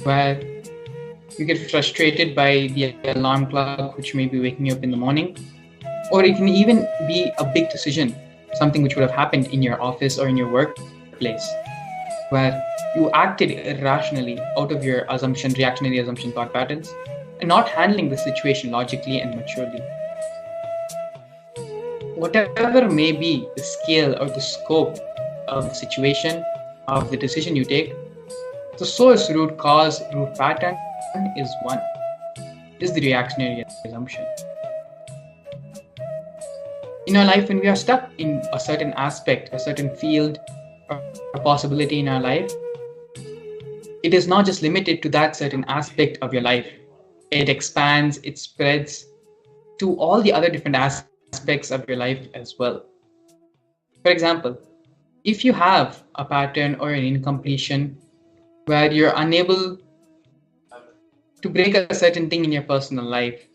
Where you get frustrated by the alarm clock which may be waking you up in the morning, or it can even be a big decision, something which would have happened in your office or in your workplace, where you acted irrationally out of your reactionary assumption thought patterns, and not handling the situation logically and maturely. Whatever may be the scale or the scope of the situation, of the decision you take, the source, root cause, root pattern is one, is the reactionary assumption. In our life, when we are stuck in a certain aspect, a certain field, or a possibility in our life, it is not just limited to that certain aspect of your life. It expands, it spreads to all the other different aspects of your life as well. For example, if you have a pattern or an incompletion where you're unable to break a certain thing in your personal life,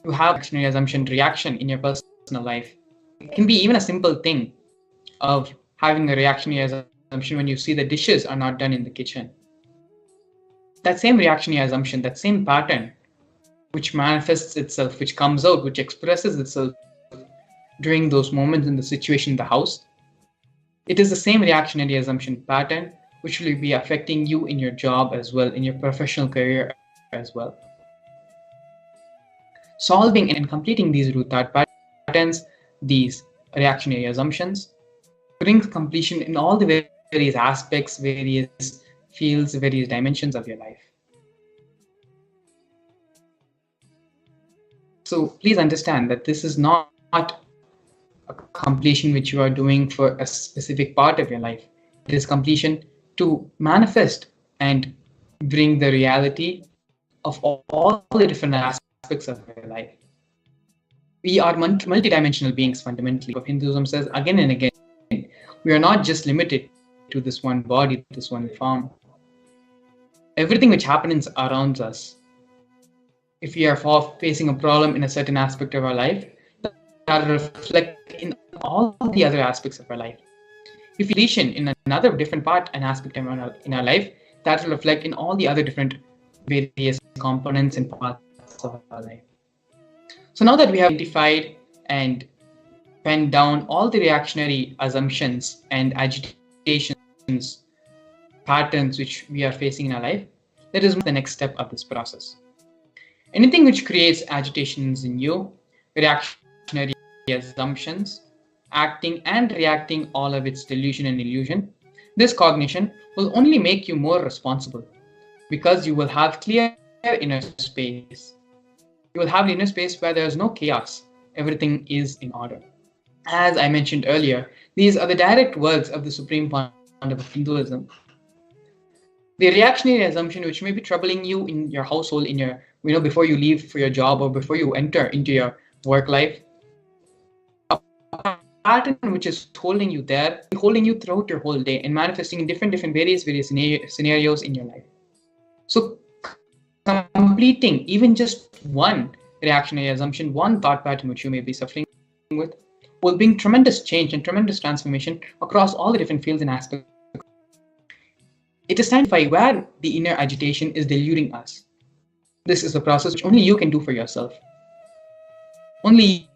you have reactionary assumption reaction in your personal life. It can be even a simple thing of having a reactionary assumption when you see the dishes are not done in the kitchen. That same reactionary assumption, that same pattern, which manifests itself, which comes out, which expresses itself during those moments in the situation in the house, it is the same reactionary assumption pattern which will be affecting you in your job as well, in your professional career as well. Solving and completing these root thought patterns, these reactionary assumptions, brings completion in all the various aspects, various fields, various dimensions of your life. So please understand that this is not a completion which you are doing for a specific part of your life. It is completion to manifest and bring the reality of all the different aspects of your life. We are multidimensional beings fundamentally. Hinduism says again and again, we are not just limited to this one body, this one form. Everything which happens around us, if we are facing a problem in a certain aspect of our life, that reflect in all the other aspects of our life. If we lesion in another different part and aspect in our life, that will reflect in all the other different various components and parts of our life. So now that we have identified and penned down all the reactionary assumptions and agitations, patterns which we are facing in our life, that is the next step of this process. Anything which creates agitations in you, reactionary assumptions, acting and reacting, all of its delusion and illusion, this cognition will only make you more responsible, because you will have clear inner space. You will have the inner space where there is no chaos. Everything is in order. As I mentioned earlier, these are the direct words of the Supreme Founder of Hinduism. The reactionary assumption which may be troubling you in your household, in your, before you leave for your job or before you enter into your work life, a pattern which is holding you there, holding you throughout your whole day and manifesting in different various scenarios in your life. So completing even just one reactionary assumption, one thought pattern which you may be suffering with, will bring tremendous change and tremendous transformation across all the different fields and aspects. It is time to identify where the inner agitation is deluding us. This is a process which only you can do for yourself. Only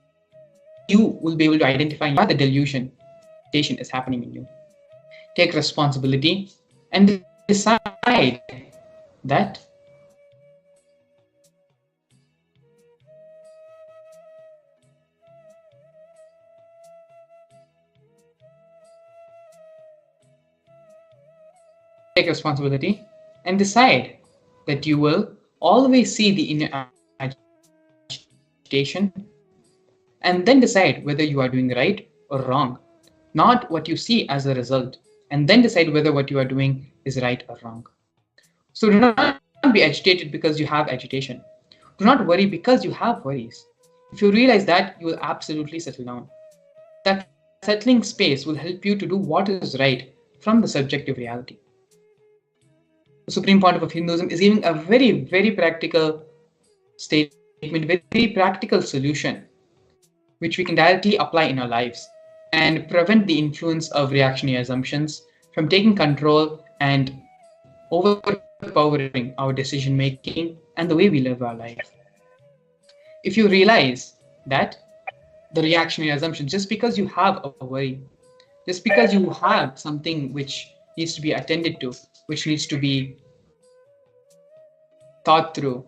you will be able to identify where the delusion is happening in you. Take responsibility and decide that you will always see the inner agitation and then decide whether you are doing right or wrong, not what you see as a result, and then decide whether what you are doing is right or wrong. So do not be agitated because you have agitation. Do not worry because you have worries. If you realize that, you will absolutely settle down. That settling space will help you to do what is right from the subjective reality. The Supreme Pontiff of Hinduism is giving a very, very practical statement, very practical solution, which we can directly apply in our lives and prevent the influence of reactionary assumptions from taking control and overpowering our decision making and the way we live our life. If you realize that the reactionary assumptions, just because you have a worry, just because you have something which needs to be attended to, which needs to be thought through,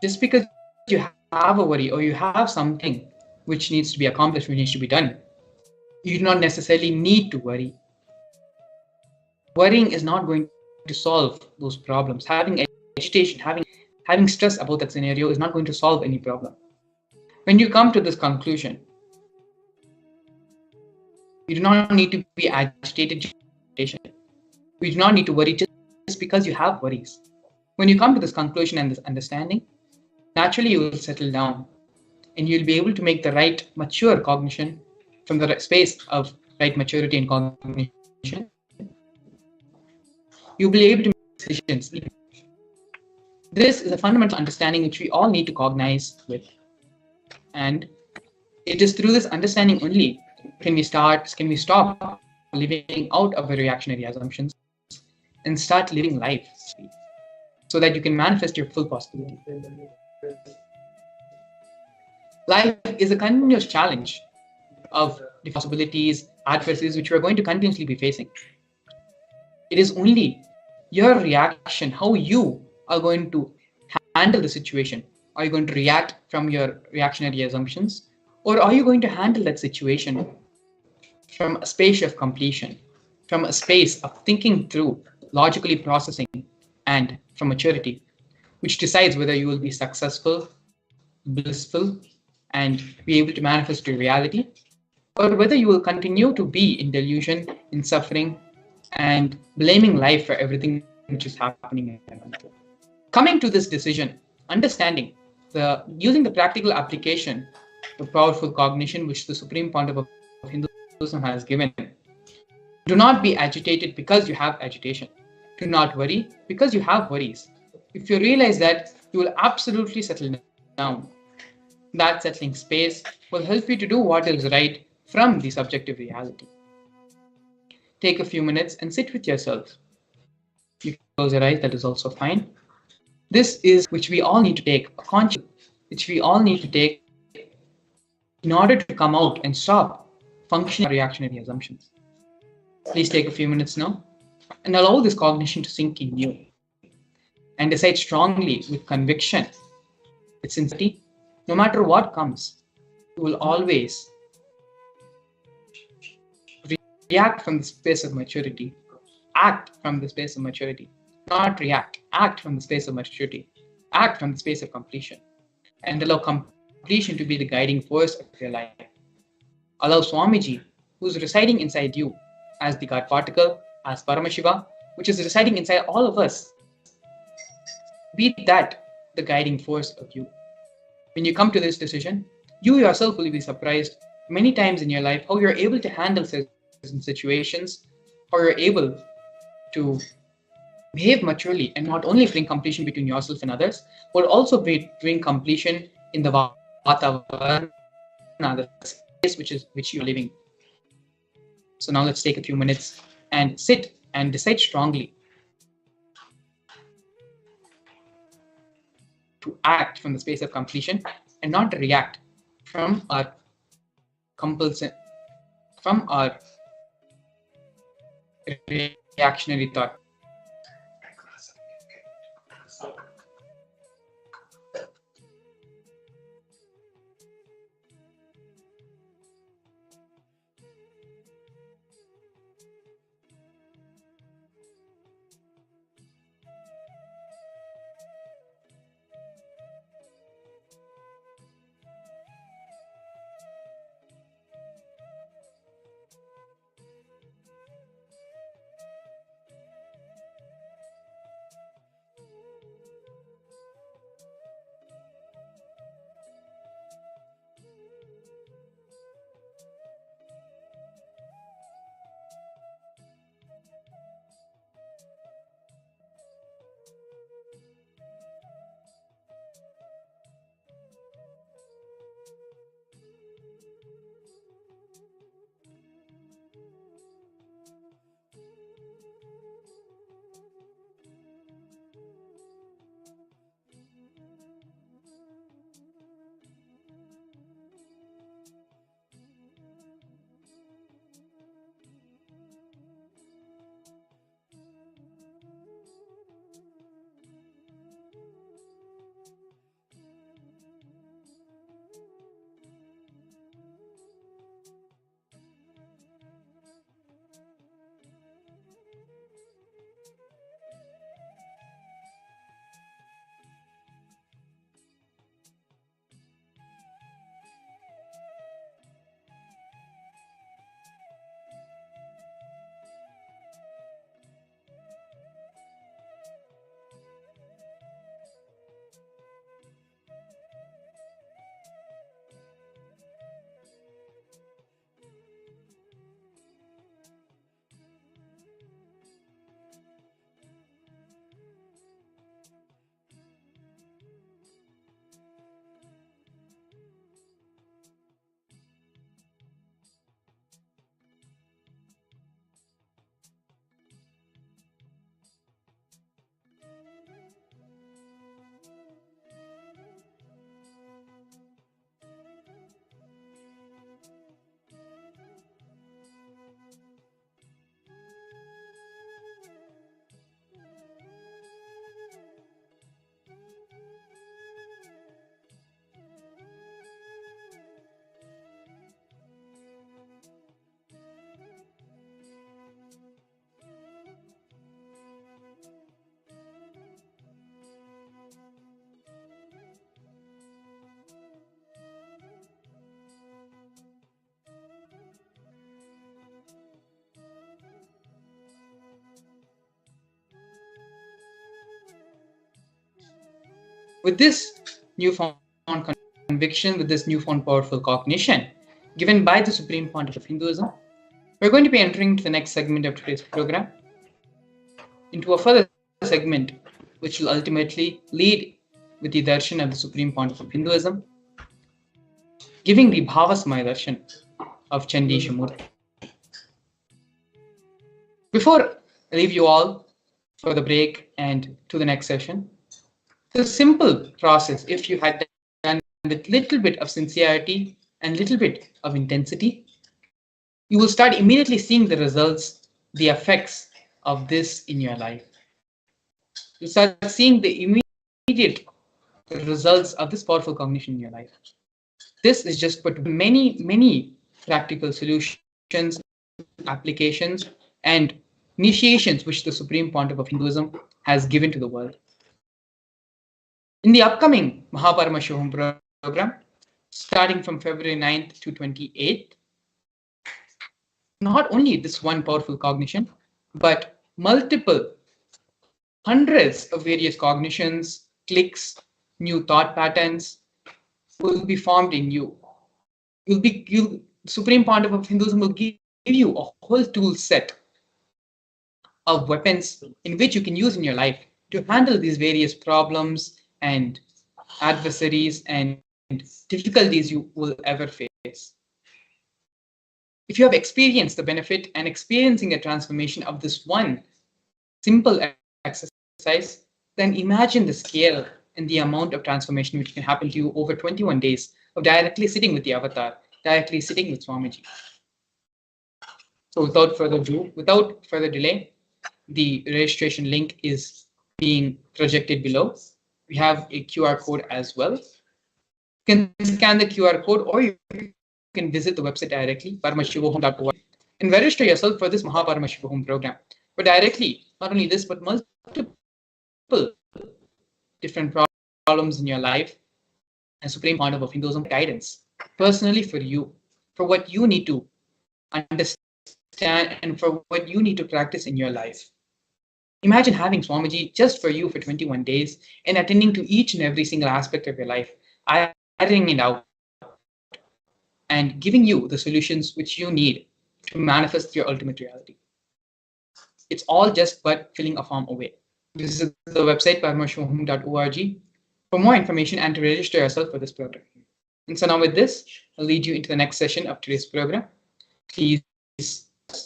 just because you have a worry or you have something which needs to be accomplished, which needs to be done, you do not necessarily need to worry. Worrying is not going to solve those problems. Having agitation, having stress about that scenario is not going to solve any problem. When you come to this conclusion, you do not need to be agitated. You do not need to worry just because you have worries. When you come to this conclusion and this understanding, naturally you will settle down and you'll be able to make the right mature cognition from the space of right maturity and cognition. You'll be able to make decisions. This is a fundamental understanding which we all need to cognize with. And it is through this understanding only can we stop living out of the reactionary assumptions and start living life so that you can manifest your full possibility. Life is a continuous challenge of the possibilities, adversities which we are going to continuously be facing. It is only your reaction, how you are going to handle the situation. Are you going to react from your reactionary assumptions, or are you going to handle that situation from a space of completion, from a space of thinking through, logically processing, and from maturity, which decides whether you will be successful, blissful, and be able to manifest your reality, or whether you will continue to be in delusion, in suffering, and blaming life for everything which is happening around you. Coming to this decision, understanding using the practical application, the powerful cognition which the Supreme Pontiff of Hinduism has given. Do not be agitated because you have agitation. Do not worry because you have worries. If you realize that, you will absolutely settle down. That settling space will help you to do what is right from the subjective reality. Take a few minutes and sit with yourself. You can close your eyes, that is also fine. This is which we all need to take, a conscious, which we all need to take in order to come out and stop functioning reactionary assumptions. Please take a few minutes now and allow this cognition to sink in you and decide strongly with conviction, with sincerity, no matter what comes, you will always react from the space of maturity, act from the space of maturity, not react, act from the space of maturity, act from the space of completion, and allow completion to be the guiding force of your life. Allow Swamiji, who is residing inside you as the God particle, as Paramashivam, which is residing inside all of us, be that the guiding force of you. When you come to this decision, you yourself will be surprised many times in your life, how you're able to handle certain situations, how you're able to behave maturely and not only bring completion between yourself and others, but also bring completion in the Vatavarana, the space which you're living. So now let's take a few minutes and sit and decide strongly to act from the space of completion and not react from our compulsion, from our reactionary thought. With this newfound conviction, with this newfound powerful cognition given by the Supreme Pontiff of Hinduism, we're going to be entering into the next segment of today's program, into a further segment which will ultimately lead with the Darshan of the Supreme Pontiff of Hinduism, giving the Bhava Darshan of Chandisha Murthy. Before I leave you all for the break and to the next session, the simple process, if you had done with little bit of sincerity and little bit of intensity, you will start immediately seeing the results, the effects of this in your life. You start seeing the immediate results of this powerful cognition in your life. This is just but many practical solutions, applications, and initiations which the Supreme Pontiff of Hinduism has given to the world. In the upcoming Paramashivam program, starting from February 9th to 28th, not only this one powerful cognition, but multiple hundreds of various cognitions, clicks, new thought patterns will be formed in you. the Supreme Pontiff of Hinduism will give you a whole tool set of weapons in which you can use in your life to handle these various problems and adversaries and difficulties you will ever face. If you have experienced the benefit and experiencing a transformation of this one simple exercise, then imagine the scale and the amount of transformation which can happen to you over 21 days of directly sitting with the avatar, directly sitting with Swamiji. So without further delay, the registration link is being projected below. We have a QR code as well. You can scan the QR code or you can visit the website directly, paramashivam.org, and register yourself for this Paramashivam program. But directly, not only this, but multiple different problems in your life, and Supreme Pontiff of Hinduism guidance, personally for you, for what you need to understand and for what you need to practice in your life. Imagine having Swamiji just for you for 21 days and attending to each and every single aspect of your life, ironing it out, and giving you the solutions which you need to manifest your ultimate reality. It's all just but filling a form away. Visit the website paramashivam.org for more information and to register yourself for this program. And so now with this, I'll lead you into the next session of today's program. Please,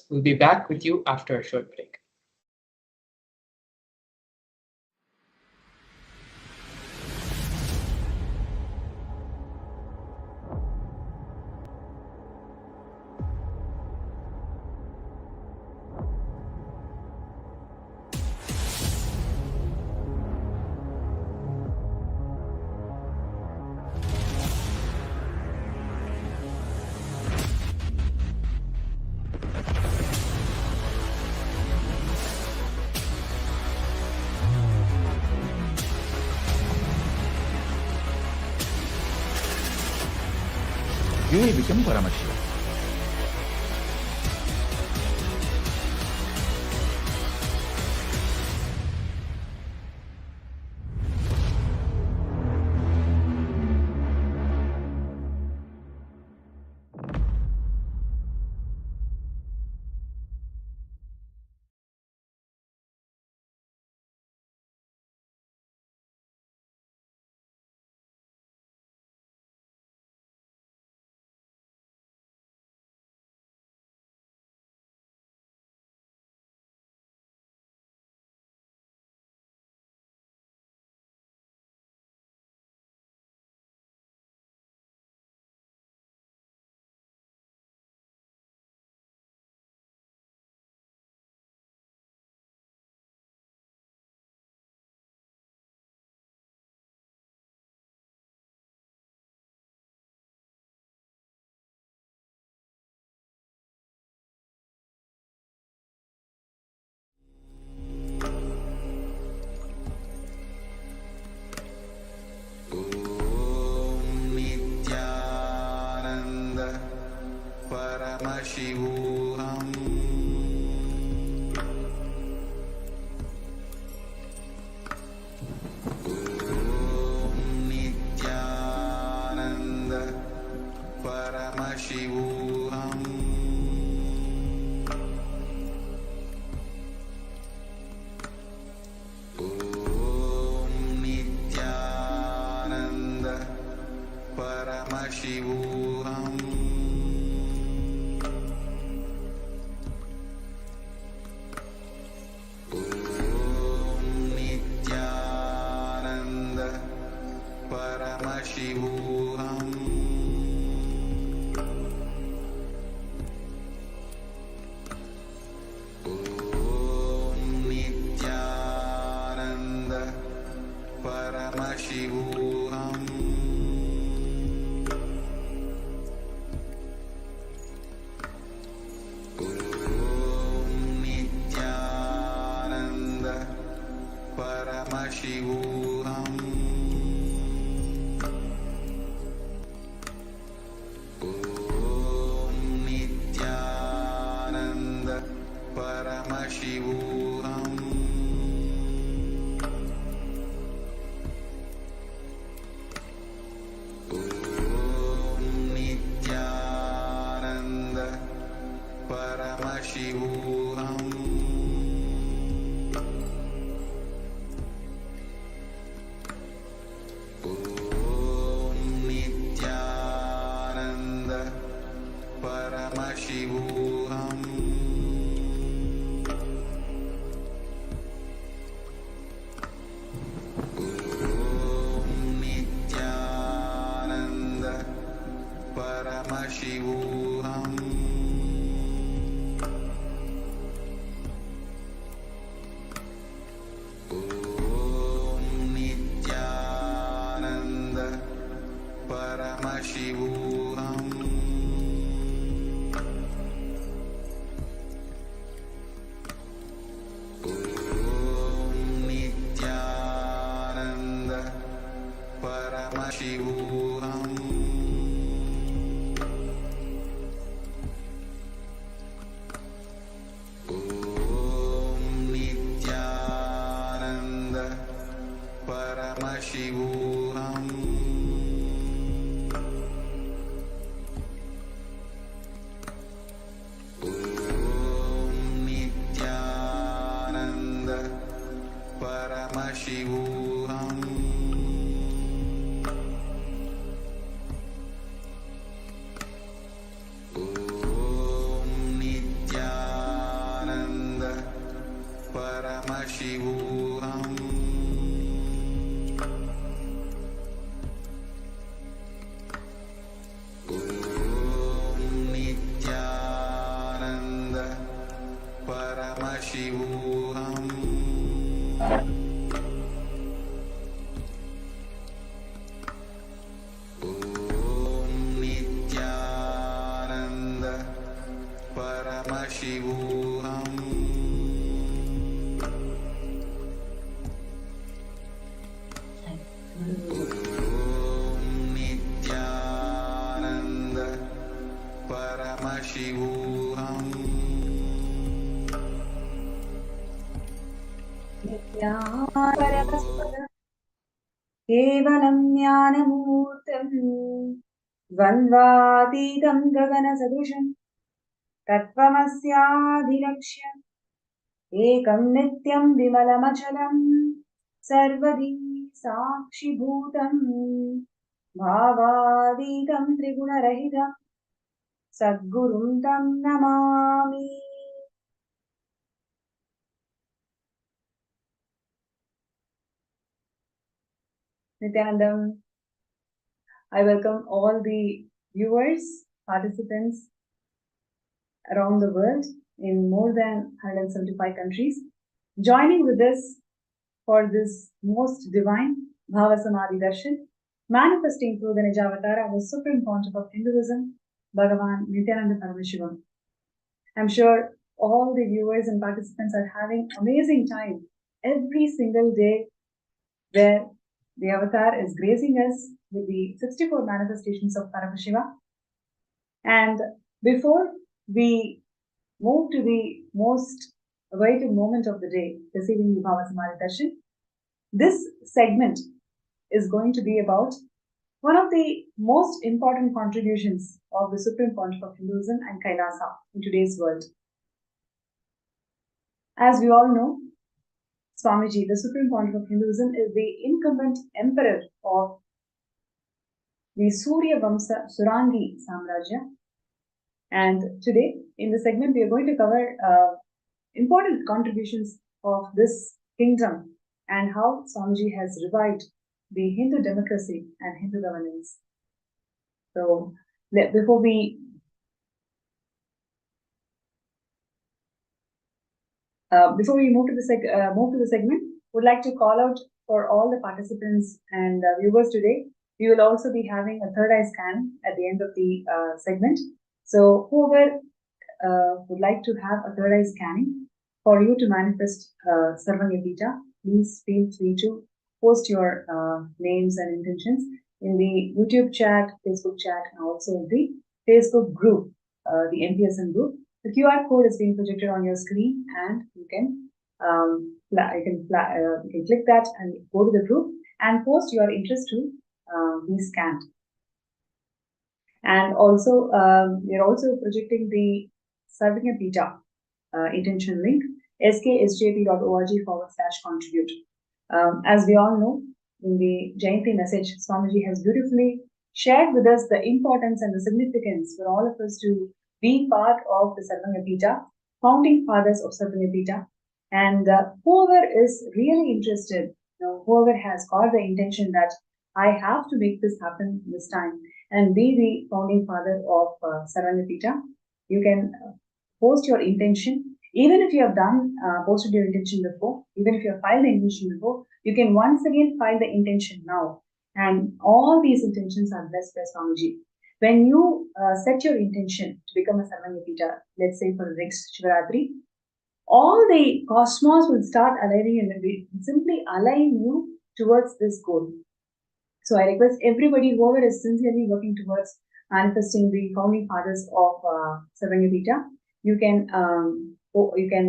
we'll be back with you after a short break. You will become Paramashivam. Paramashivam. Om Nithyananda Paramashivam. Om Nithyananda Paramashivam. Paramashivam. Om Nithyananda Paramashivam. Om Nithyananda Paramashivam. Paramashivam. Om Nithyananda Paramashivam. Om Nithyananda Paramashivam. Om Nithyananda Paramashivam. Om Nithyananda Paramashivam. Om Nithyananda Paramashivam. Om Nithyananda Paramashivam. Om Nithyananda Paramashivam. Om Nithyananda Paramashivam. केवलं ज्ञानमूर्तं द्वन्द्वातीतं गगनसदृशं तत्त्वमस्याधिलक्ष्यम् एकं नित्यं विमलमचलं सर्वदी साक्षिभूतं भावातीतं त्रिगुणरहितं सद्गुरुं तं Namami. Nithyanandam, I welcome all the viewers, participants around the world in more than 175 countries, joining with us for this most divine Bhava Samadhi Darshan, manifesting through the Nijavatara of the Supreme Pontiff of Hinduism, Bhagavan Nithyananda Paramashivam. I'm sure all the viewers and participants are having amazing time every single day where the avatar is gracing us with the 64 manifestations of Paramashiva. And before we move to the most awaited moment of the day, receiving the Bhava Samadhi Darshan, this segment is going to be about one of the most important contributions of the Supreme Pontiff of Hinduism and Kailasa in today's world. As we all know, Swamiji, the Supreme Pontiff of Hinduism, is the incumbent emperor of the Surya Vamsa Surangi Samrajya. And today, in the segment, we are going to cover important contributions of this kingdom and how Swamiji has revived the Hindu democracy and Hindu governance. So, before we move to the segment, would like to call out for all the participants and viewers today. We will also be having a third eye scan at the end of the segment. So whoever would like to have a third eye scanning for you to manifest Sarvanyapita, please feel free to post your names and intentions in the YouTube chat, Facebook chat, and also in the Facebook group, the MPSN group. The QR code is being projected on your screen, and you can click that and go to the group and post your interest to be scanned. And also, we are also projecting the Sarvanyapita intention link, sksjp.org/contribute. As we all know, in the Jayanti message, Swamiji has beautifully shared with us the importance and the significance for all of us to be part of the Sarvanyapita, founding fathers of Sarvanyapita. And whoever is really interested, whoever has got the intention that I have to make this happen this time and be the founding father of Sarvanapita. You can post your intention. Even if you have posted your intention before, even if you have filed the intention before, you can once again file the intention now. And all these intentions are blessed by Swamiji. When you set your intention to become a Sarvanapita, let's say for the next Shivaratri, all the cosmos will start aligning and will simply align you towards this goal. So I request everybody, whoever is sincerely working towards manifesting the founding fathers of Sarvanapita, you can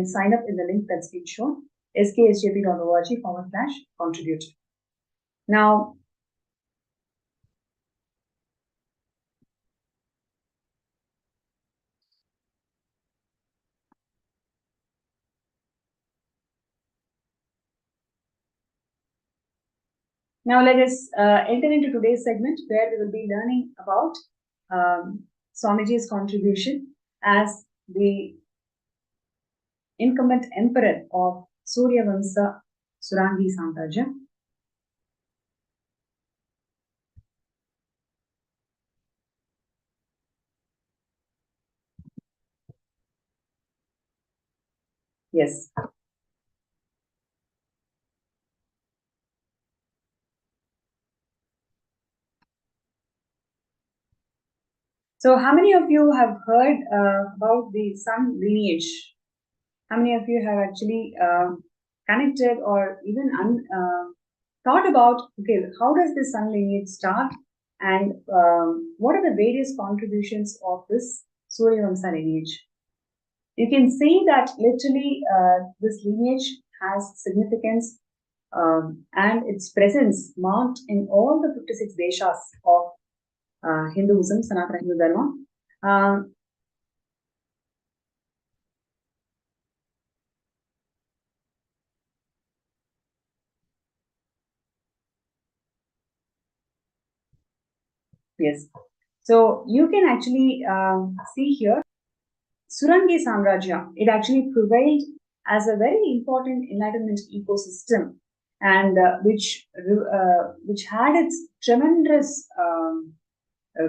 sign up in the link that's been shown, sksjp.org/contribute. Now, let us enter into today's segment where we will be learning about Swamiji's contribution as the incumbent emperor of Surya Vamsa Surangi Samrajya. Yes. So how many of you have heard about the sun lineage? How many of you have actually connected or even thought about, okay, how does this sun lineage start and what are the various contributions of this Surya Vamsa lineage? You can see that literally this lineage has significance and its presence marked in all the 56 deshas of Hinduism, Sanatana Hindu Dharma. Yes. So you can actually see here, Surangi Samrajya, it actually prevailed as a very important enlightenment ecosystem and which had its tremendous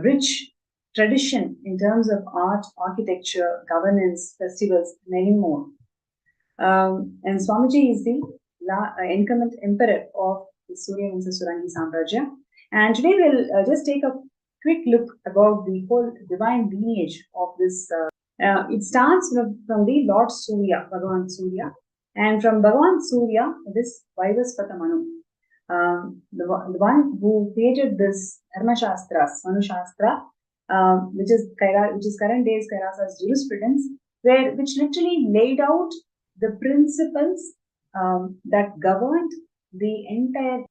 rich tradition in terms of art, architecture, governance, festivals, many more. And Swamiji is the incumbent emperor of the Surya Vamsa Surangi Samrajya. And today we'll just take a quick look about the whole divine lineage of this. It starts from the Lord Surya, Bhagavan Surya. And from Bhagavan Surya, this Vaivasvata Manu. The one who created this Dharma Shastras, Manu Shastra, which is current day's Kairasa's jurisprudence, which literally laid out the principles that governed the entire,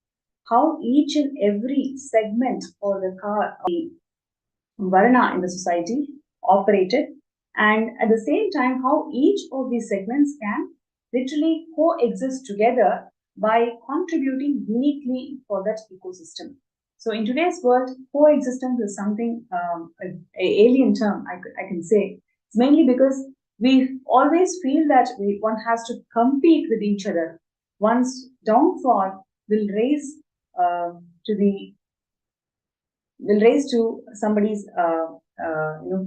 how each and every segment or the Varna in the society operated, and at the same time, how each of these segments can literally coexist together by contributing uniquely for that ecosystem. So in today's world, coexistence is something, an alien term, I can say. It's mainly because we always feel that one has to compete with each other. One's downfall will raise to somebody's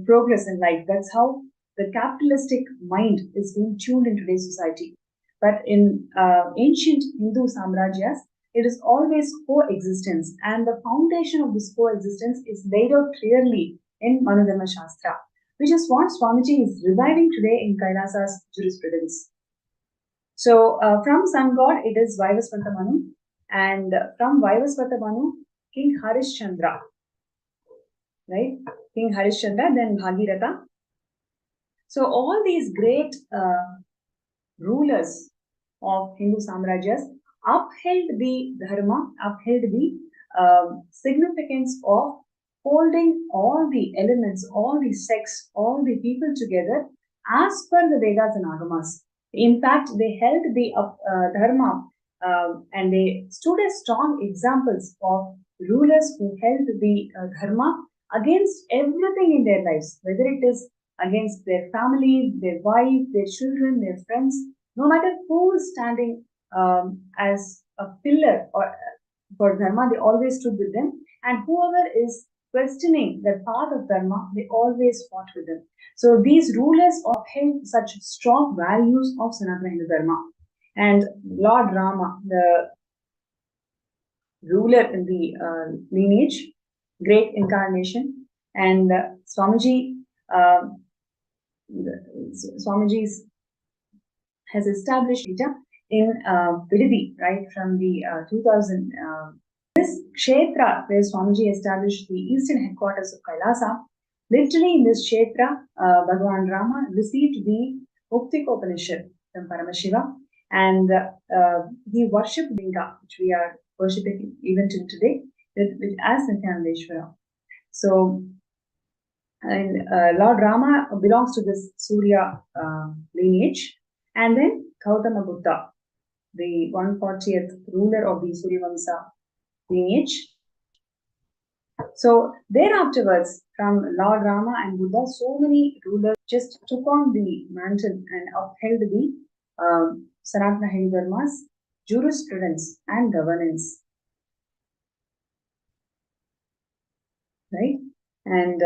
progress in life. That's how the capitalistic mind is being tuned in today's society. But in ancient Hindu samrajyas, it is always coexistence, and the foundation of this coexistence is laid out clearly in Manudharma Shastra, which is what Swamiji is reviving today in Kailasa's jurisprudence. So from sun god, it is Vaivasvata Manu, and from Vaivasvata Manu, King Harishchandra, right? King Harishchandra, then Bhagiratha. So all these great rulers of Hindu samrajyas upheld the dharma, upheld the significance of holding all the elements, all the sects, all the people together as per the Vedas and Agamas. In fact, they held the dharma and they stood as strong examples of rulers who held the dharma against everything in their lives, whether it is against their family, their wife, their children, their friends, no matter who is standing as a pillar or for dharma, they always stood with them, and whoever is questioning the path of dharma, they always fought with them. So these rulers upheld such strong values of Sanatana Hindu Dharma. And Lord Rama, the ruler in the lineage, great incarnation, and Swamiji, Swamiji's has established in Vididi, right, from the 2000. This Kshetra, where Swamiji established the eastern headquarters of Kailasa, literally in this Kshetra, Bhagavan Rama received the Upanishad from Paramashivam, and he worshipped Linga, which we are worshipping even till today, as Nithyanandeshwara. So, and Lord Rama belongs to this Surya lineage, and then Gautama Buddha, the 140th ruler of the Surya Vamsa lineage. So thereafterwards, from Lord Rama and Buddha, so many rulers just took on the mantle and upheld the Sanatana Hindu Dharma's jurisprudence and governance. Right? And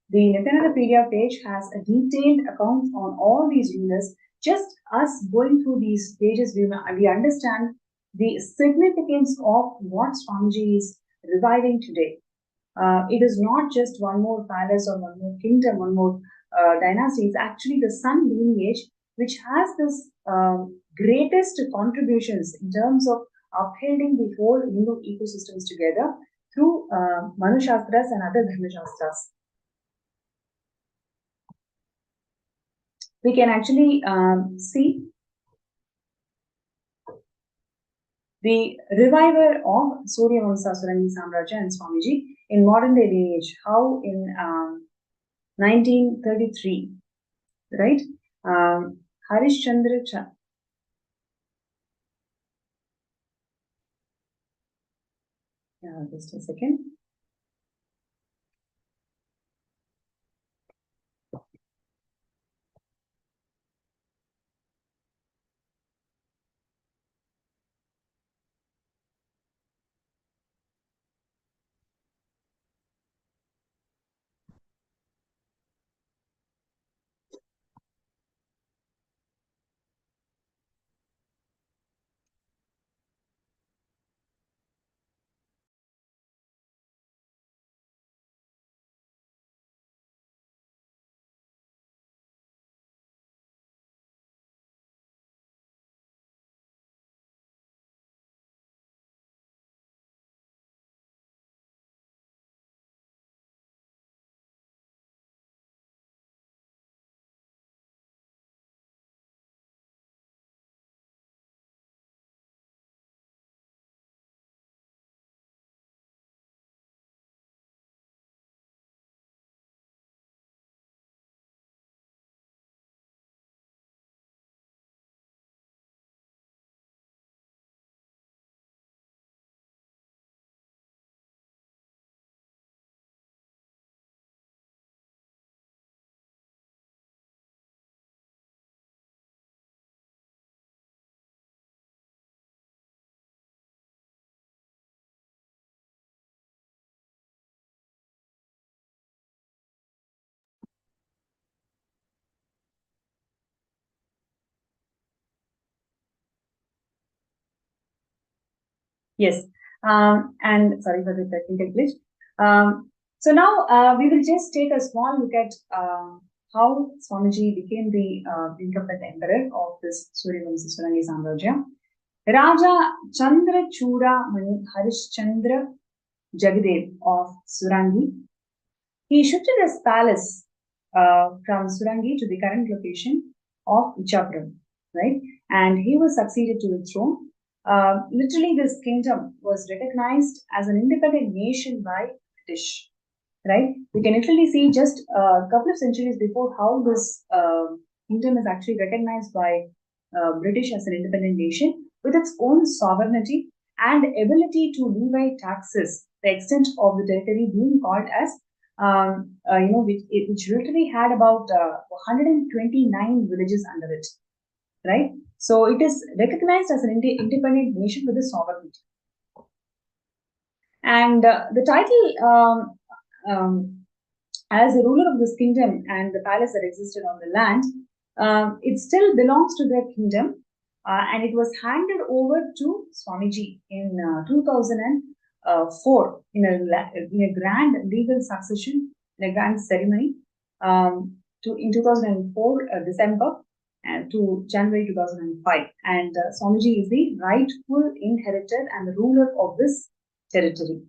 the Nithyananda page has a detailed account on all these rulers. Just us going through these pages, we understand the significance of what Swamiji is reviving today. It is not just one more palace or one more kingdom, one more dynasty. It's actually the Sun lineage which has this greatest contributions in terms of upholding the whole Hindu ecosystems together through Manu Shastras and other Dharma Shastras. We can actually see the reviver of Surya Vamsa Surangi Samraja and Swamiji in modern day lineage, how in 1933, right? Harishchandra just a second. Yes, and sorry for the technical glitch. So now we will just take a small look at how Swamiji became the incumbent emperor of this Suryavamsa Surangi Samrajya. Raja Chandra Chura Mani Harishchandra Jagadev of Surangi. He shifted his palace from Surangi to the current location of Ichapuram, right? And he was succeeded to the throne. Literally, this kingdom was recognized as an independent nation by British, right? We can literally see just a couple of centuries before how this kingdom is actually recognized by British as an independent nation with its own sovereignty and ability to levy taxes, the extent of the territory being called as which literally had about 129 villages under it, right? So it is recognized as an independent nation with a sovereignty. And the title, as a ruler of this kingdom and the palace that existed on the land, it still belongs to their kingdom, and it was handed over to Swamiji in 2004 in a grand legal succession, in a grand ceremony, in 2004 December and to January 2005. And Swamiji is the rightful inheritor and the ruler of this territory.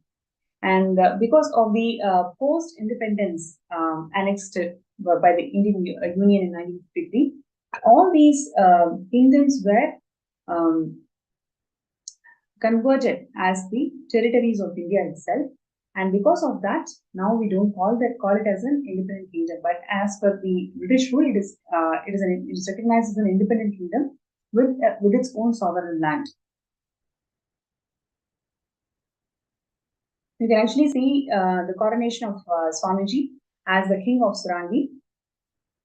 And because of the post-independence annexed by the Indian Union in 1953, all these kingdoms were converted as the territories of India itself. And because of that, now we don't call it as an independent kingdom, but as per the British rule, it is recognized as an independent kingdom with its own sovereign land. You can actually see the coronation of Swamiji as the king of Surangi,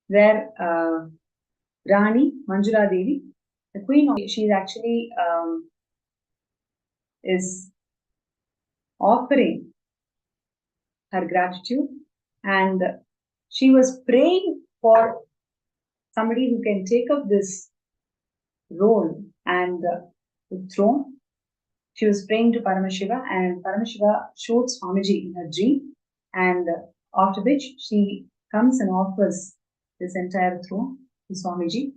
where Rani Manjula Devi, the queen of, she is actually is offering her gratitude, and she was praying for somebody who can take up this role and the throne. She was praying to Paramashiva, and Paramashiva showed Swamiji in her dream, and after which she comes and offers this entire throne to Swamiji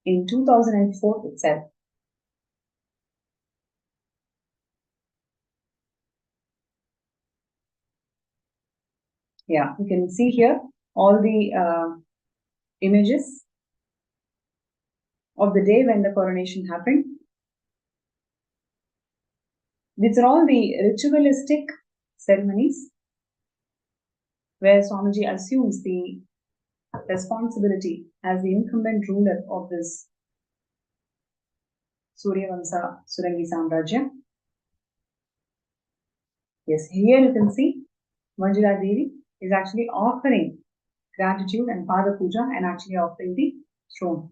in 2004 itself. Yeah, you can see here all the images of the day when the coronation happened. These are all the ritualistic ceremonies where Swamiji assumes the responsibility as the incumbent ruler of this Suryavamsa Surangi Samrajya. Yes, here you can see Manjula Devi is actually offering gratitude and Pada Puja and actually offering the throne.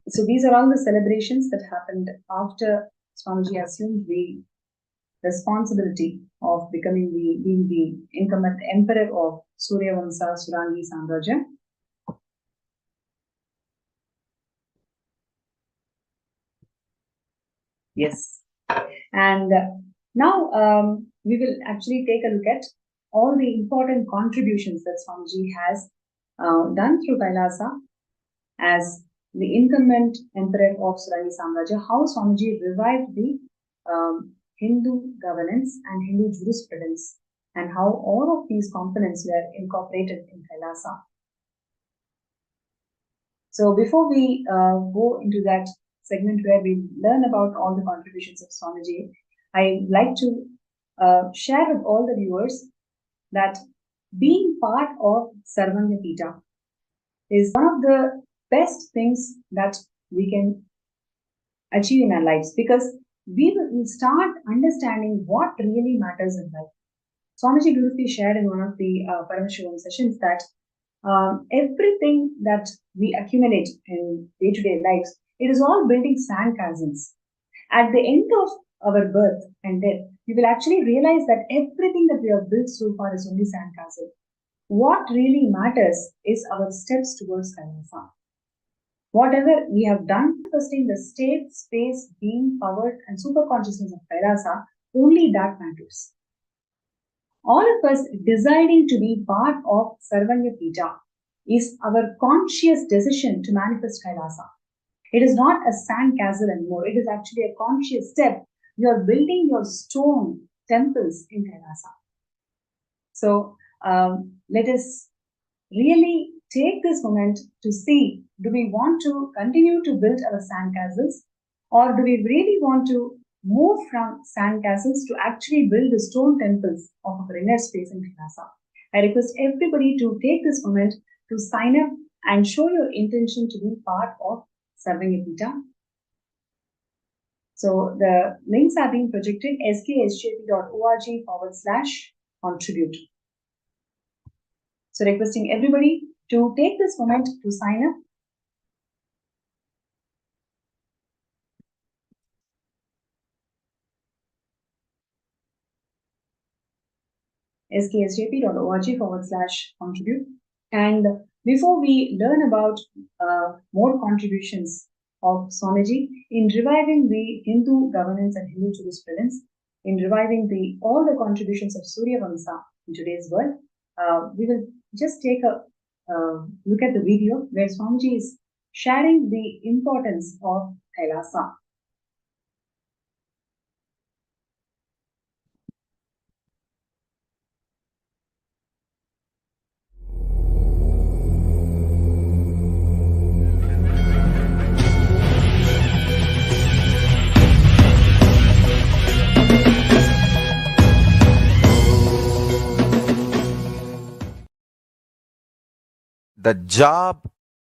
So these are all the celebrations that happened after Swamiji assumed the responsibility of being the incumbent emperor of Suryavamsa Surangi Samrajya. Yes. And now we will actually take a look at all the important contributions that Swamiji has done through Kailasa as the incumbent emperor of Surangi Samrajya, how Swamiji revived the Hindu governance and Hindu jurisprudence, and how all of these components were incorporated in Kailasa. So before we go into that segment where we learn about all the contributions of Swamiji, I'd like to share with all the viewers that being part of Sarvanya Pita is one of the best things that we can achieve in our lives, because we will start understanding what really matters in life. Swamiji beautifully shared in one of the Paramashivam sessions that everything that we accumulate in day-to-day lives, it is all building sandcastles. At the end of our birth and death, we will actually realize that everything that we have built so far is only sandcastle. What really matters is our steps towards Kailasa. Whatever we have done, manifesting the state, space, being, power, and super consciousness of Kailasa, only that matters. All of us deciding to be part of Sarvanya Pita is our conscious decision to manifest Kailasa. It is not a sandcastle anymore. It is actually a conscious step. You are building your stone temples in Kailasa. So let us really take this moment to see, do we want to continue to build our sandcastles, or do we really want to move from sandcastles to actually build the stone temples of our inner space in Kailasa? I request everybody to take this moment to sign up and show your intention to be part of Sarvanya Pita. So the links are being projected, sksjp.org/contribute. So requesting everybody to take this moment to sign up sksjp.org/contribute. And before we learn about more contributions of Swamiji in reviving the Hindu governance and Hindu jurisprudence, in reviving all the contributions of Surya Vamsa in today's world, we will just take a look at the video where Swamiji is sharing the importance of Kailasa. The job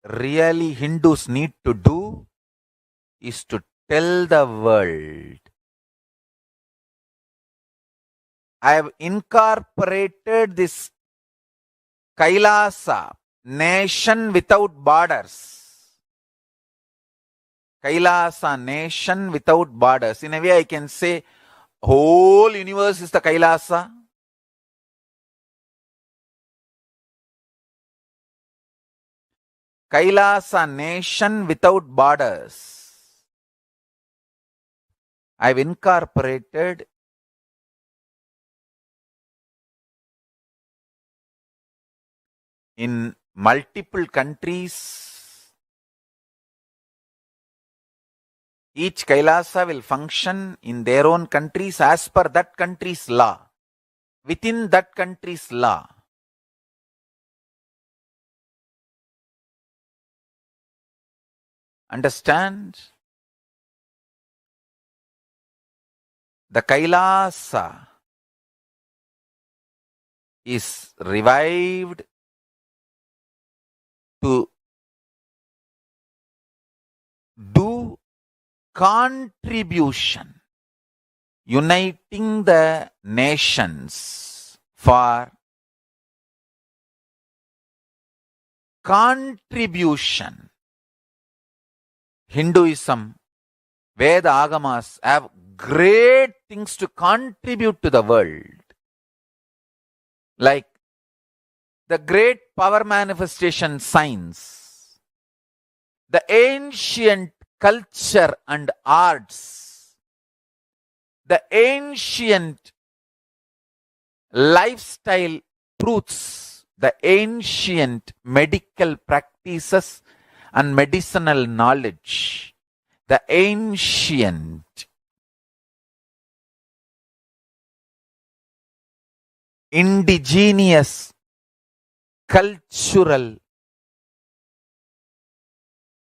really Hindus need to do is to tell the world, I have incorporated this Kailasa, nation without borders. Kailasa, nation without borders. In a way I can say, whole universe is the Kailasa. Kailasa, nation without borders. I've incorporated in multiple countries. Each Kailasa will function in their own countries as per that country's law, within that country's law. Understand? The Kailasa is revived to do contribution, uniting the nations for contribution. Hinduism, Veda Agamas have great things to contribute to the world. Like the great power manifestation science, the ancient culture and arts, the ancient lifestyle truths, the ancient medical practices and medicinal knowledge, the ancient indigenous cultural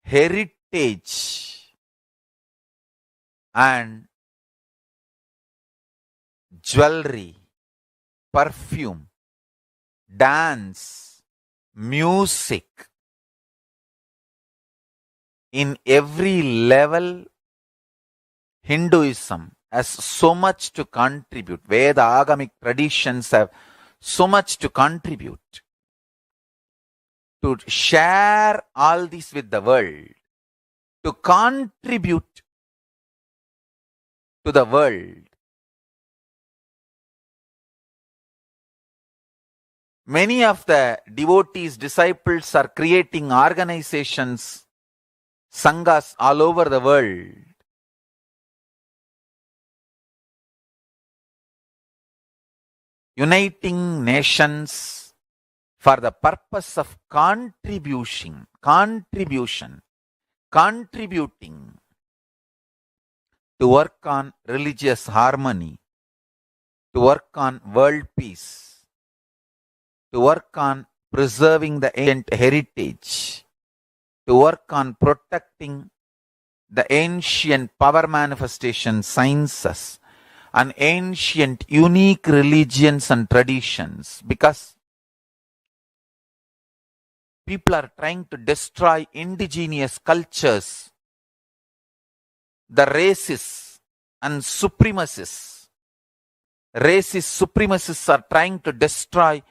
heritage and jewelry, perfume, dance, music. In every level, Hinduism has so much to contribute. Veda Agamic traditions have so much to contribute. To share all this with the world, to contribute to the world. Many of the devotees, disciples are creating organizations, sanghas all over the world. Uniting nations for the purpose of contributing to work on religious harmony, to work on world peace, to work on preserving the ancient heritage, to work on protecting the ancient power manifestation sciences and ancient unique religions and traditions, because people are trying to destroy indigenous cultures, the racists and supremacists. Racist supremacists are trying to destroy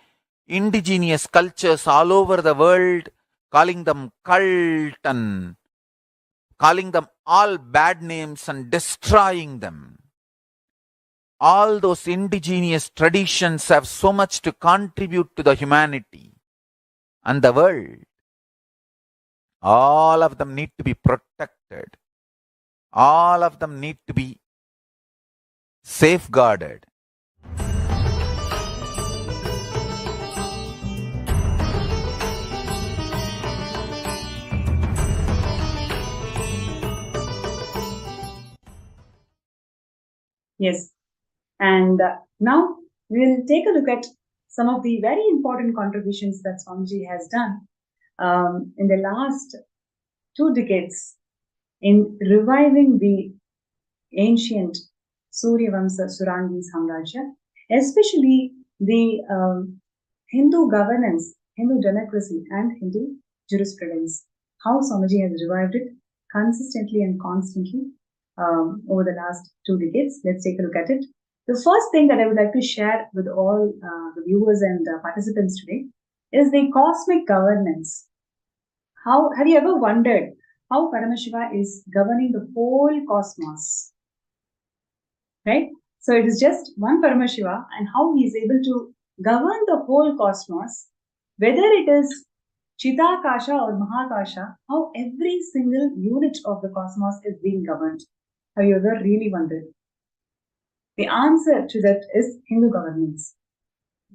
indigenous cultures all over the world, calling them cult and calling them all bad names and destroying them. all those indigenous traditions have so much to contribute to the humanity and the world. All of them need to be protected. All of them need to be safeguarded. Yes. And now we'll take a look at some of the very important contributions that Swamiji has done in the last 2 decades in reviving the ancient Suryavamsa Surangi Samrajya, especially the Hindu governance, Hindu democracy, and Hindu jurisprudence. How Swamiji has revived it consistently and constantly over the last 2 decades. Let's take a look at it. The first thing that I would like to share with all the viewers and participants today is the cosmic governance. How have you ever wondered how Paramashiva is governing the whole cosmos? Right? So it is just one Paramashiva, and how he is able to govern the whole cosmos, whether it is Chitakasha or Mahakasha, how every single unit of the cosmos is being governed. Have you ever really wondered? The answer to that is Hindu governance.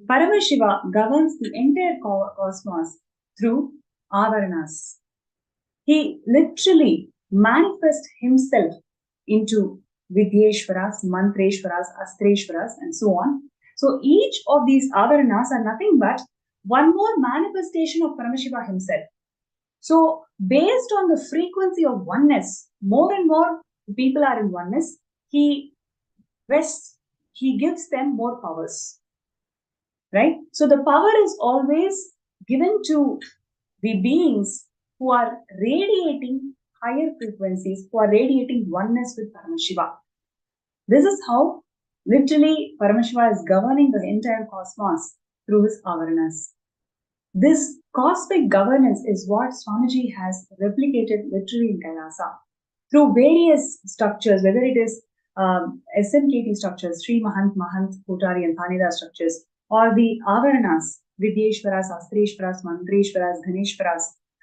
Paramashiva governs the entire cosmos through avaranas. He literally manifests himself into Vidyeshwaras, Mantreshwaras, Astreshwaras, and so on. So each of these avaranas are nothing but one more manifestation of Paramashiva himself. So based on the frequency of oneness, more and more people are in oneness, he gives them more powers. Right? So the power is always given to the beings who are radiating higher frequencies, who are radiating oneness with Paramashiva. This is how literally Paramashiva is governing the entire cosmos through his avaranas. This cosmic governance is what Swamiji has replicated literally in Kailasa through various structures, whether it is SMKT structures, Sri Mahant, Mahant, Kotari, and Thaneda structures, or the avaranas, Vidyeshwaras, Astreshwaras, Mantreshwaras, Ganeshwaras,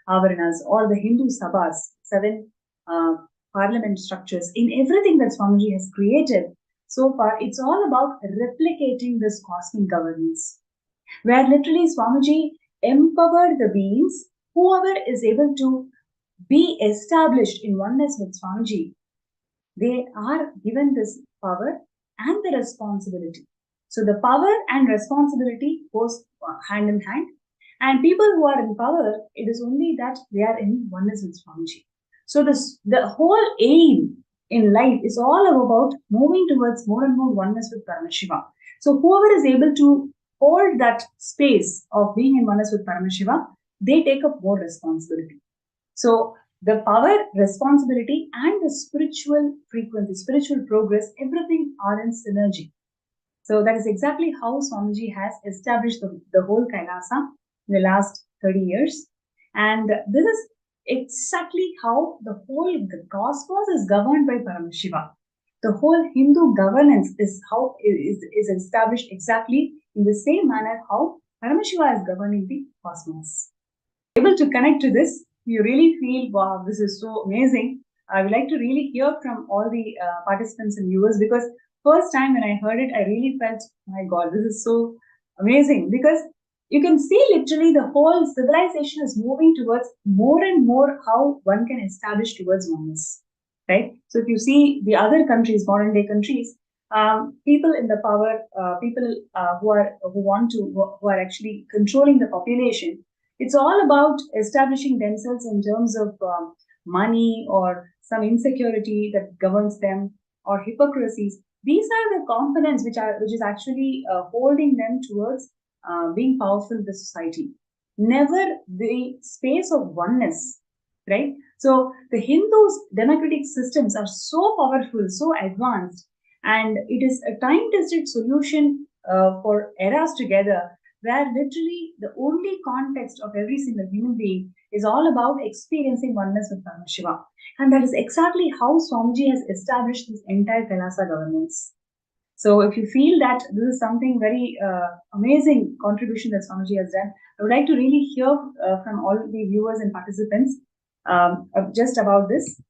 avaranas, or the Hindu sabhas, 7 parliament structures. In everything that Swamiji has created so far, it's all about replicating this cosmic governance, where literally Swamiji empowered the beings, whoever is able to be established in oneness with Swamiji, they are given this power and the responsibility. So the power and responsibility goes hand in hand. And people who are in power, it is only that they are in oneness with Swamiji. So the whole aim in life is all about moving towards more and more oneness with Paramashiva. So whoever is able to hold that space of being in oneness with Paramashiva, they take up more responsibility. So the power, responsibility, and the spiritual frequency, spiritual progress, everything are in synergy. So that is exactly how Swamiji has established the whole Kailasa in the last 30 years. And this is exactly how the cosmos is governed by Paramashiva. The whole Hindu governance is how is established exactly in the same manner how Paramashiva is governing the cosmos. Able to connect to this, you really feel, wow, this is so amazing. I would like to really hear from all the participants and viewers, because first time when I heard it, I really felt, my God, this is so amazing, because you can see literally the whole civilization is moving towards more and more how one can establish towards oneness, right? So if you see the other countries, modern day countries, people in the power, people who are actually controlling the population, it's all about establishing themselves in terms of money or some insecurity that governs them, or hypocrisies. These are the components which is actually holding them towards being powerful in the society. Never the space of oneness, right? So the Hindus' democratic systems are so powerful, so advanced, and it is a time-tested solution for eras together, where literally the only context of every single human being is all about experiencing oneness with Paramashiva. And that is exactly how Swamiji has established this entire Kailasa governance. So if you feel that this is something very amazing contribution that Swamiji has done, I would like to really hear from all the viewers and participants just about this.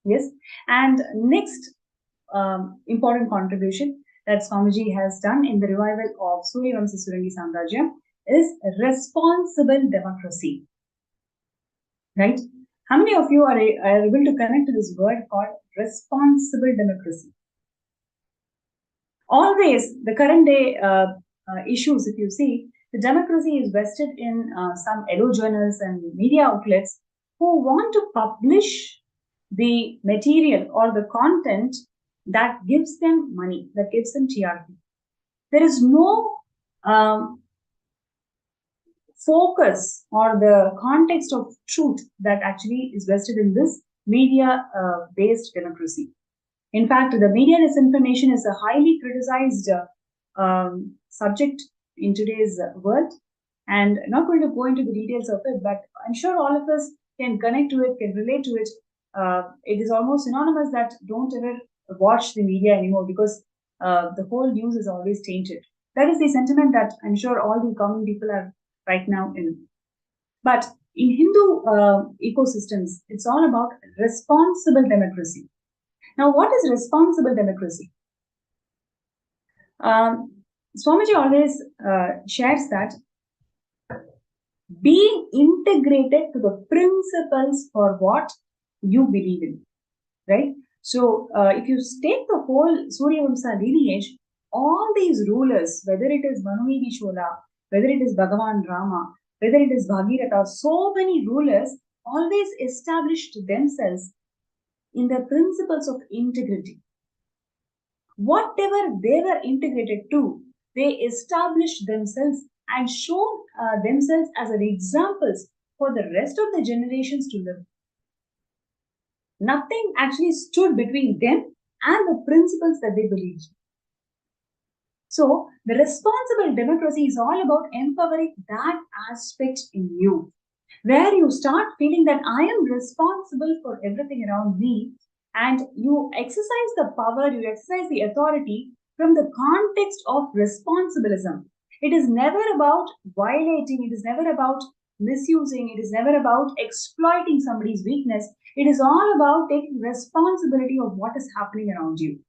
Yes, and next important contribution that Swamiji has done in the revival of Suryavamsa Surangi Samrajya is responsible democracy. Right? How many of you are able to connect to this word called responsible democracy? Always, the current day issues, if you see, the democracy is vested in some yellow journals and media outlets who want to publish the material or the content that gives them money, that gives them TRP. There is no focus or the context of truth that actually is vested in this media-based democracy. In fact, the media disinformation is a highly criticized subject in today's world, and I'm not going to go into the details of it, but I'm sure all of us can connect to it, can relate to it. It is almost synonymous that don't ever watch the media anymore because the whole news is always tainted. That is the sentiment that I'm sure all the common people are right now in. But in Hindu ecosystems, it's all about responsible democracy. Now, what is responsible democracy? Swamiji always shares that being integrated to the principles for what you believe in, right? So, if you take the whole Suryavamsa lineage, all these rulers, whether it is Manuvidi Chola, whether it is Bhagavan Rama, whether it is Bhagiratha, so many rulers always established themselves in the principles of integrity. Whatever they were integrated to, they established themselves and shown themselves as an examples for the rest of the generations to live. Nothing actually stood between them and the principles that they believed. So, the responsible democracy is all about empowering that aspect in you, where you start feeling that I am responsible for everything around me, and you exercise the power, you exercise the authority from the context of responsibilism. It is never about violating, it is never about misusing, it is never about exploiting somebody's weakness. It is all about taking responsibility of what is happening around you.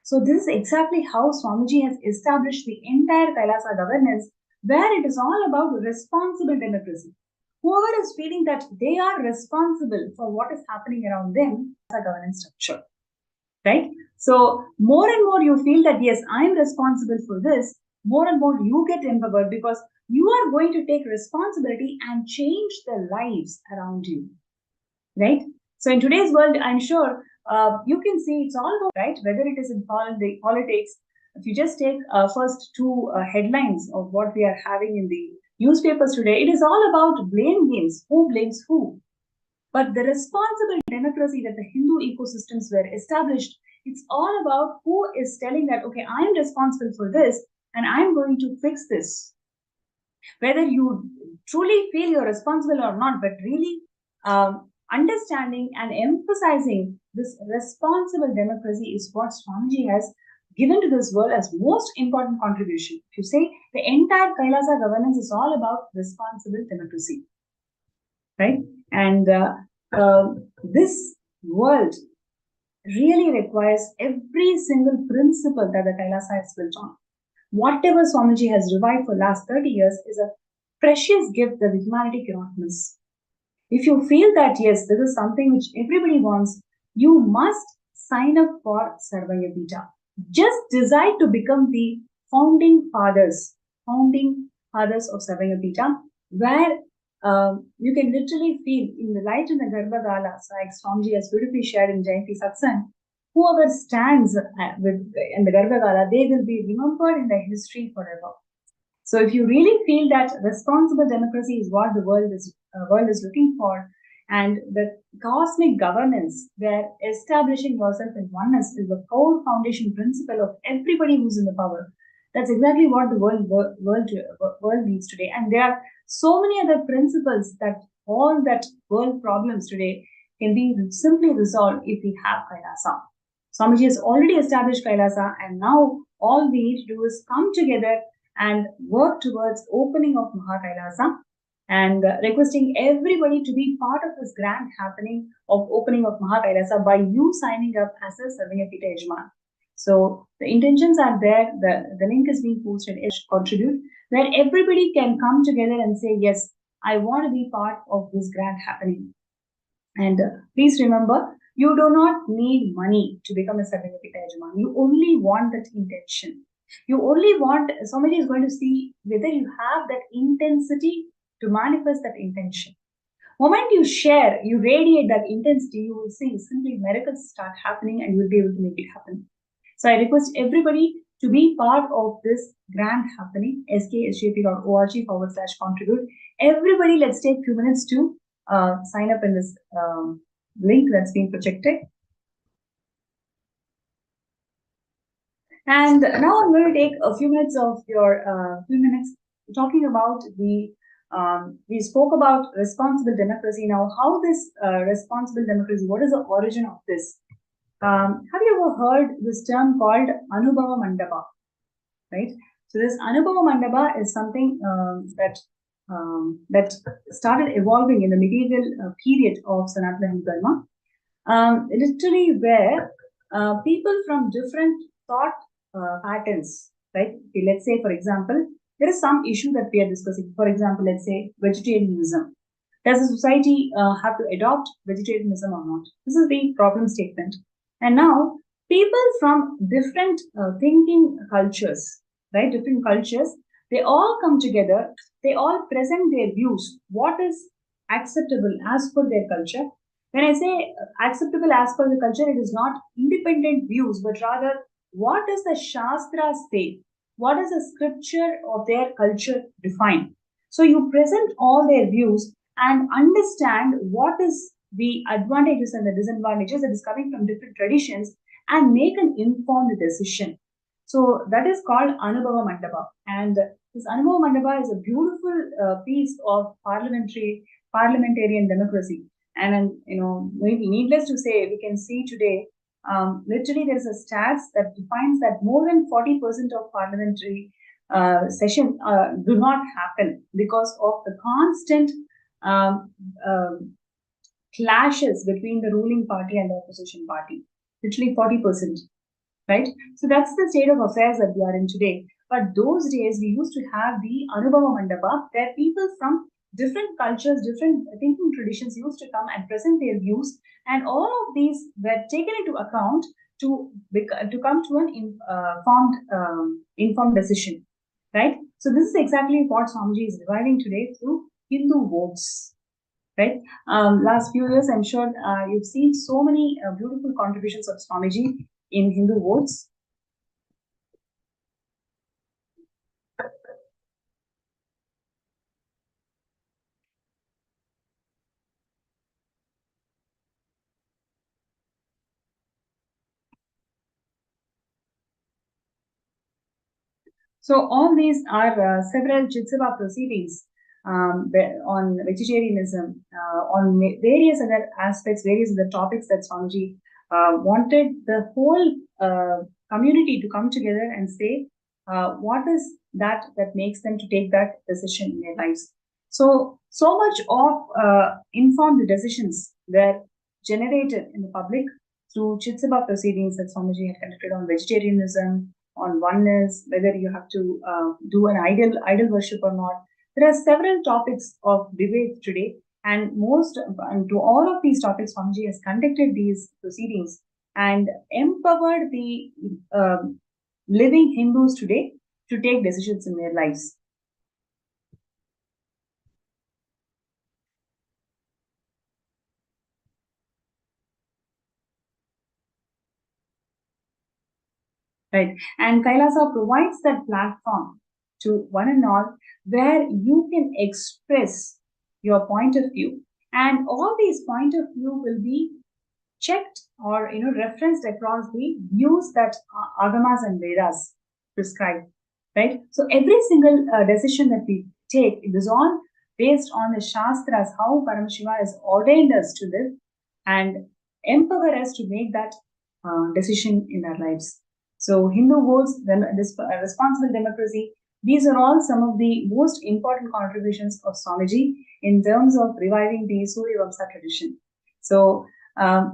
So this is exactly how Swamiji has established the entire Kailasa governance, where it is all about responsible democracy. Whoever is feeling that they are responsible for what is happening around them as a governance structure, right? So more and more you feel that yes, I am responsible for this, more and more you get empowered because you are going to take responsibility and change the lives around you, right? So in today's world, I'm sure you can see it's all about, right? Whether it is in politics, if you just take first two headlines of what we are having in the newspapers today, it is all about blame games. Who blames who? But the responsible democracy that the Hindu ecosystems were established, it's all about who is telling that, okay, I'm responsible for this and I'm going to fix this. Whether you truly feel you're responsible or not, but really understanding and emphasizing this responsible democracy is what Swamiji has given to this world as most important contribution. If you say the entire Kailasa governance is all about responsible democracy, right? And this world really requires every single principle that the Kailasa is built on. Whatever Swamiji has revived for last 30 years is a precious gift that the humanity cannot miss. If you feel that, yes, this is something which everybody wants, you must sign up for Sarvayapita. Just decide to become the founding fathers of Sarvayapita, where you can literally feel in the light in the Garbhagala, like Swamiji has beautifully shared in Jayanti Satsang, whoever stands in the Garbhagala, they will be remembered in the history forever. So if you really feel that responsible democracy is what the world is looking for, and the cosmic governance where establishing yourself in oneness is the core foundation principle of everybody who's in the power, That's exactly what the world needs today. And there are so many other principles that all that world problems today can be simply resolved if we have Kailasa. Swamiji has already established Kailasa, and now all we need to do is come together and work towards opening of Mahakailasa, and requesting everybody to be part of this grand happening of opening of Mahakailasa by you signing up as a Sarvanyapita Yajman. So the intentions are there, the link is being posted, contribute, where everybody can come together and say, yes, I want to be part of this grand happening. And please remember, you do not need money to become a Sarvanyapita Yajman. You only want that intention. You only want, somebody is going to see whether you have that intensity to manifest that intention. Moment you share, you radiate that intensity, you will see simply miracles start happening and you will be able to make it happen. So I request everybody to be part of this grand happening, sksjp.org/contribute. Everybody, let's take a few minutes to sign up in this link that's been projected. And now I'm going to take a few minutes of your talking about the we spoke about responsible democracy. Now, how this responsible democracy, what is the origin of this? Have you ever heard this term called Anubhava Mandapa? Right? So this Anubhava Mandapa is something that started evolving in the medieval period of Sanatana Hindu Dharma. Literally where people from different thought patterns, right? Okay, let's say, for example, there is some issue that we are discussing. For example, let's say vegetarianism. Does the society have to adopt vegetarianism or not? This is the problem statement. And now, people from different thinking cultures, right? Different cultures, they all come together. They all present their views. What is acceptable as per their culture? When I say acceptable as per the culture, it is not independent views, but rather what does the Shastra say? What does the scripture of their culture define? So you present all their views and understand what is the advantages and the disadvantages that is coming from different traditions and make an informed decision. So that is called Anubhava Mandapa. And this Anubhava Mandapa is a beautiful piece of parliamentarian democracy. And needless to say, we can see today, literally there is a stats that defines that more than 40% of parliamentary sessions do not happen because of the constant clashes between the ruling party and the opposition party. Literally 40%, right? So that's the state of affairs that we are in today. But those days we used to have the Anubhava Mandapa, where people from different cultures, different thinking traditions used to come and present their views, and all of these were taken into account to come to an informed decision, right? So this is exactly what Swamiji is reviving today through Hindu votes, right? Last few years, I'm sure you've seen so many beautiful contributions of Swamiji in Hindu votes. So all these are several Chitsava proceedings on vegetarianism, on various other aspects, various other topics that Swamiji wanted the whole community to come together and say what is that makes them to take that decision in their lives. So much of informed decisions were generated in the public through Chitsava proceedings that Swamiji had conducted on vegetarianism, on oneness, whether you have to do an idol worship or not. There are several topics of debate today, and to all of these topics, Swamiji has conducted these proceedings and empowered the living Hindus today to take decisions in their lives. Right. And Kailasa provides that platform to one and all where you can express your point of view. And all these point of view will be checked or referenced across the views that Agamas and Vedas prescribe. right? So every single decision that we take, it is all based on the Shastras, how Paramashiva has ordained us to live and empower us to make that decision in our lives. So Hindu votes, responsible democracy, these are all some of the most important contributions of Swamiji in terms of reviving the Surya Vamsa tradition. So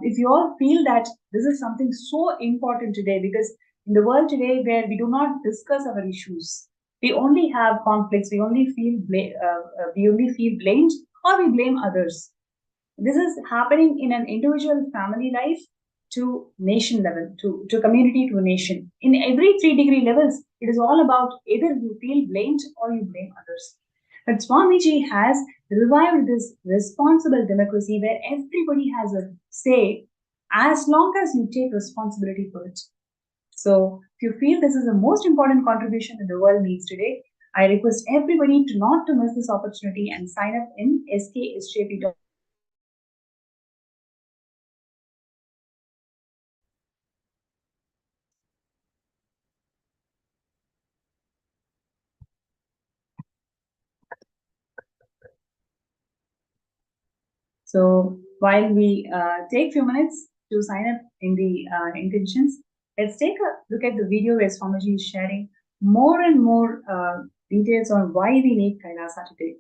if you all feel that this is something so important today, because in the world today where we do not discuss our issues, we only have conflicts, we only feel blamed, or we blame others. This is happening in an individual family life to nation level, to community, to a nation. In every 3-degree levels, it is all about either you feel blamed or you blame others. But Swamiji has revived this responsible democracy where everybody has a say as long as you take responsibility for it. So if you feel this is the most important contribution that the world needs today, I request everybody to not to miss this opportunity and sign up in sksjp.com. So while we take few minutes to sign up in the intentions, let's take a look at the video where Swamiji is sharing more and more details on why we need Kailasa today.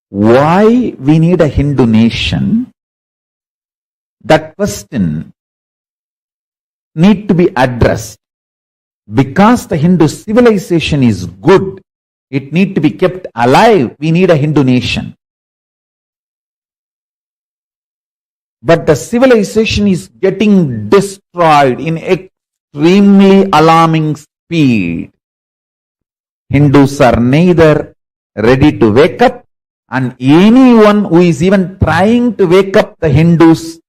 Why we need a Hindu nation? That question need to be addressed. Because the Hindu civilization is good, it need to be kept alive, we need a Hindu nation. But the civilization is getting destroyed in extremely alarming speed. Hindus are neither ready to wake up, and anyone who is even trying to wake up the Hindus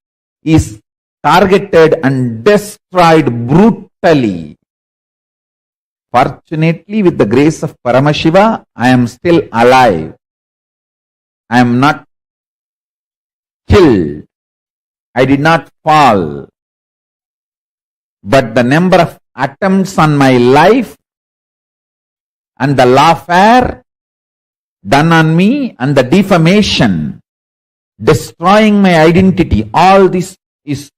is targeted and destroyed brutally. Fortunately, with the grace of Paramashiva, I am still alive. I am not killed. I did not fall. But the number of attempts on my life and the lawfare done on me and the defamation, destroying my identity, all this is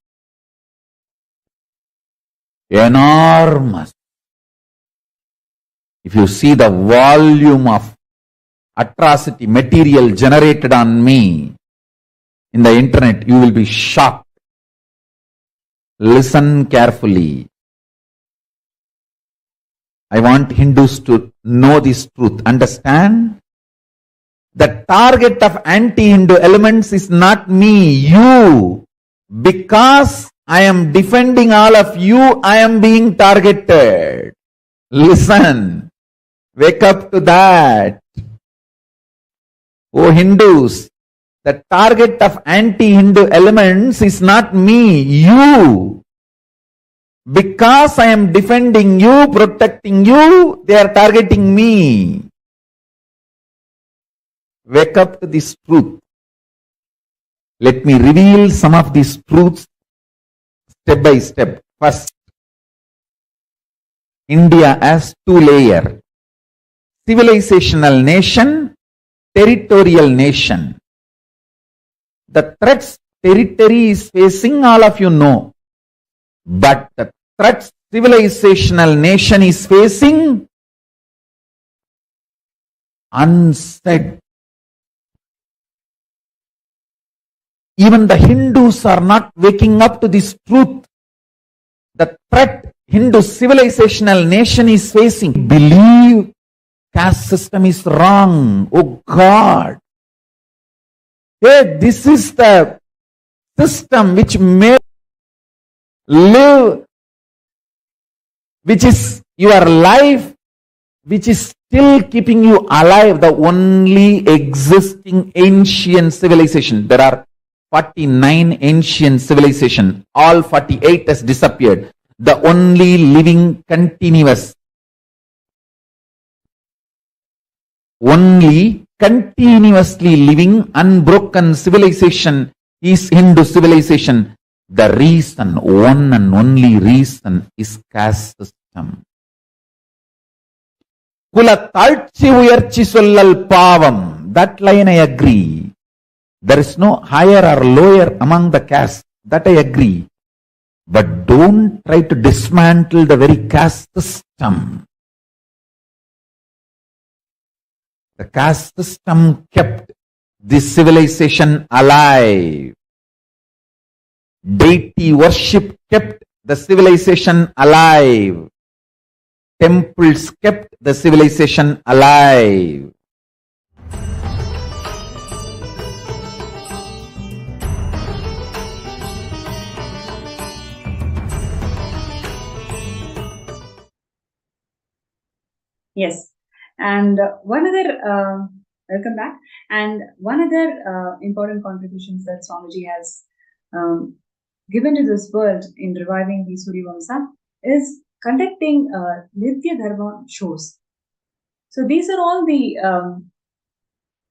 enormous. If you see the volume of atrocity material generated on me in the internet, you will be shocked. Listen carefully. I want Hindus to know this truth. Understand? The target of anti-Hindu elements is not me, you. Because I am defending all of you, I am being targeted. Listen. Wake up to that. Oh Hindus, the target of anti-Hindu elements is not me, you. Because I am defending you, protecting you, they are targeting me. Wake up to this truth. Let me reveal some of these truths step by step. First, India has two layers. Civilizational nation, territorial nation. The threats territory is facing, all of you know. But the threats civilizational nation is facing, unsaid. Even the Hindus are not waking up to this truth. The threat Hindu civilizational nation is facing. Believe caste system is wrong. Oh God. Hey, this is the system which may live, which is your life, which is still keeping you alive, the only existing ancient civilization. There are 49 ancient civilization. All 48 has disappeared. The only living continuous only continuously living unbroken civilization is Hindu civilization. The reason, one and only reason, is caste system. Kula talchi uyarchi sollal pavam. That line I agree. There is no higher or lower among the caste. That I agree. But don't try to dismantle the very caste system. The caste system kept this civilization alive. Deity worship kept the civilization alive. Temples kept the civilization alive. Yes. And welcome back. And one other important contributions that Swamiji has given to this world in reviving the Surya Vamsa is conducting Nitya Dharma shows. So these are all the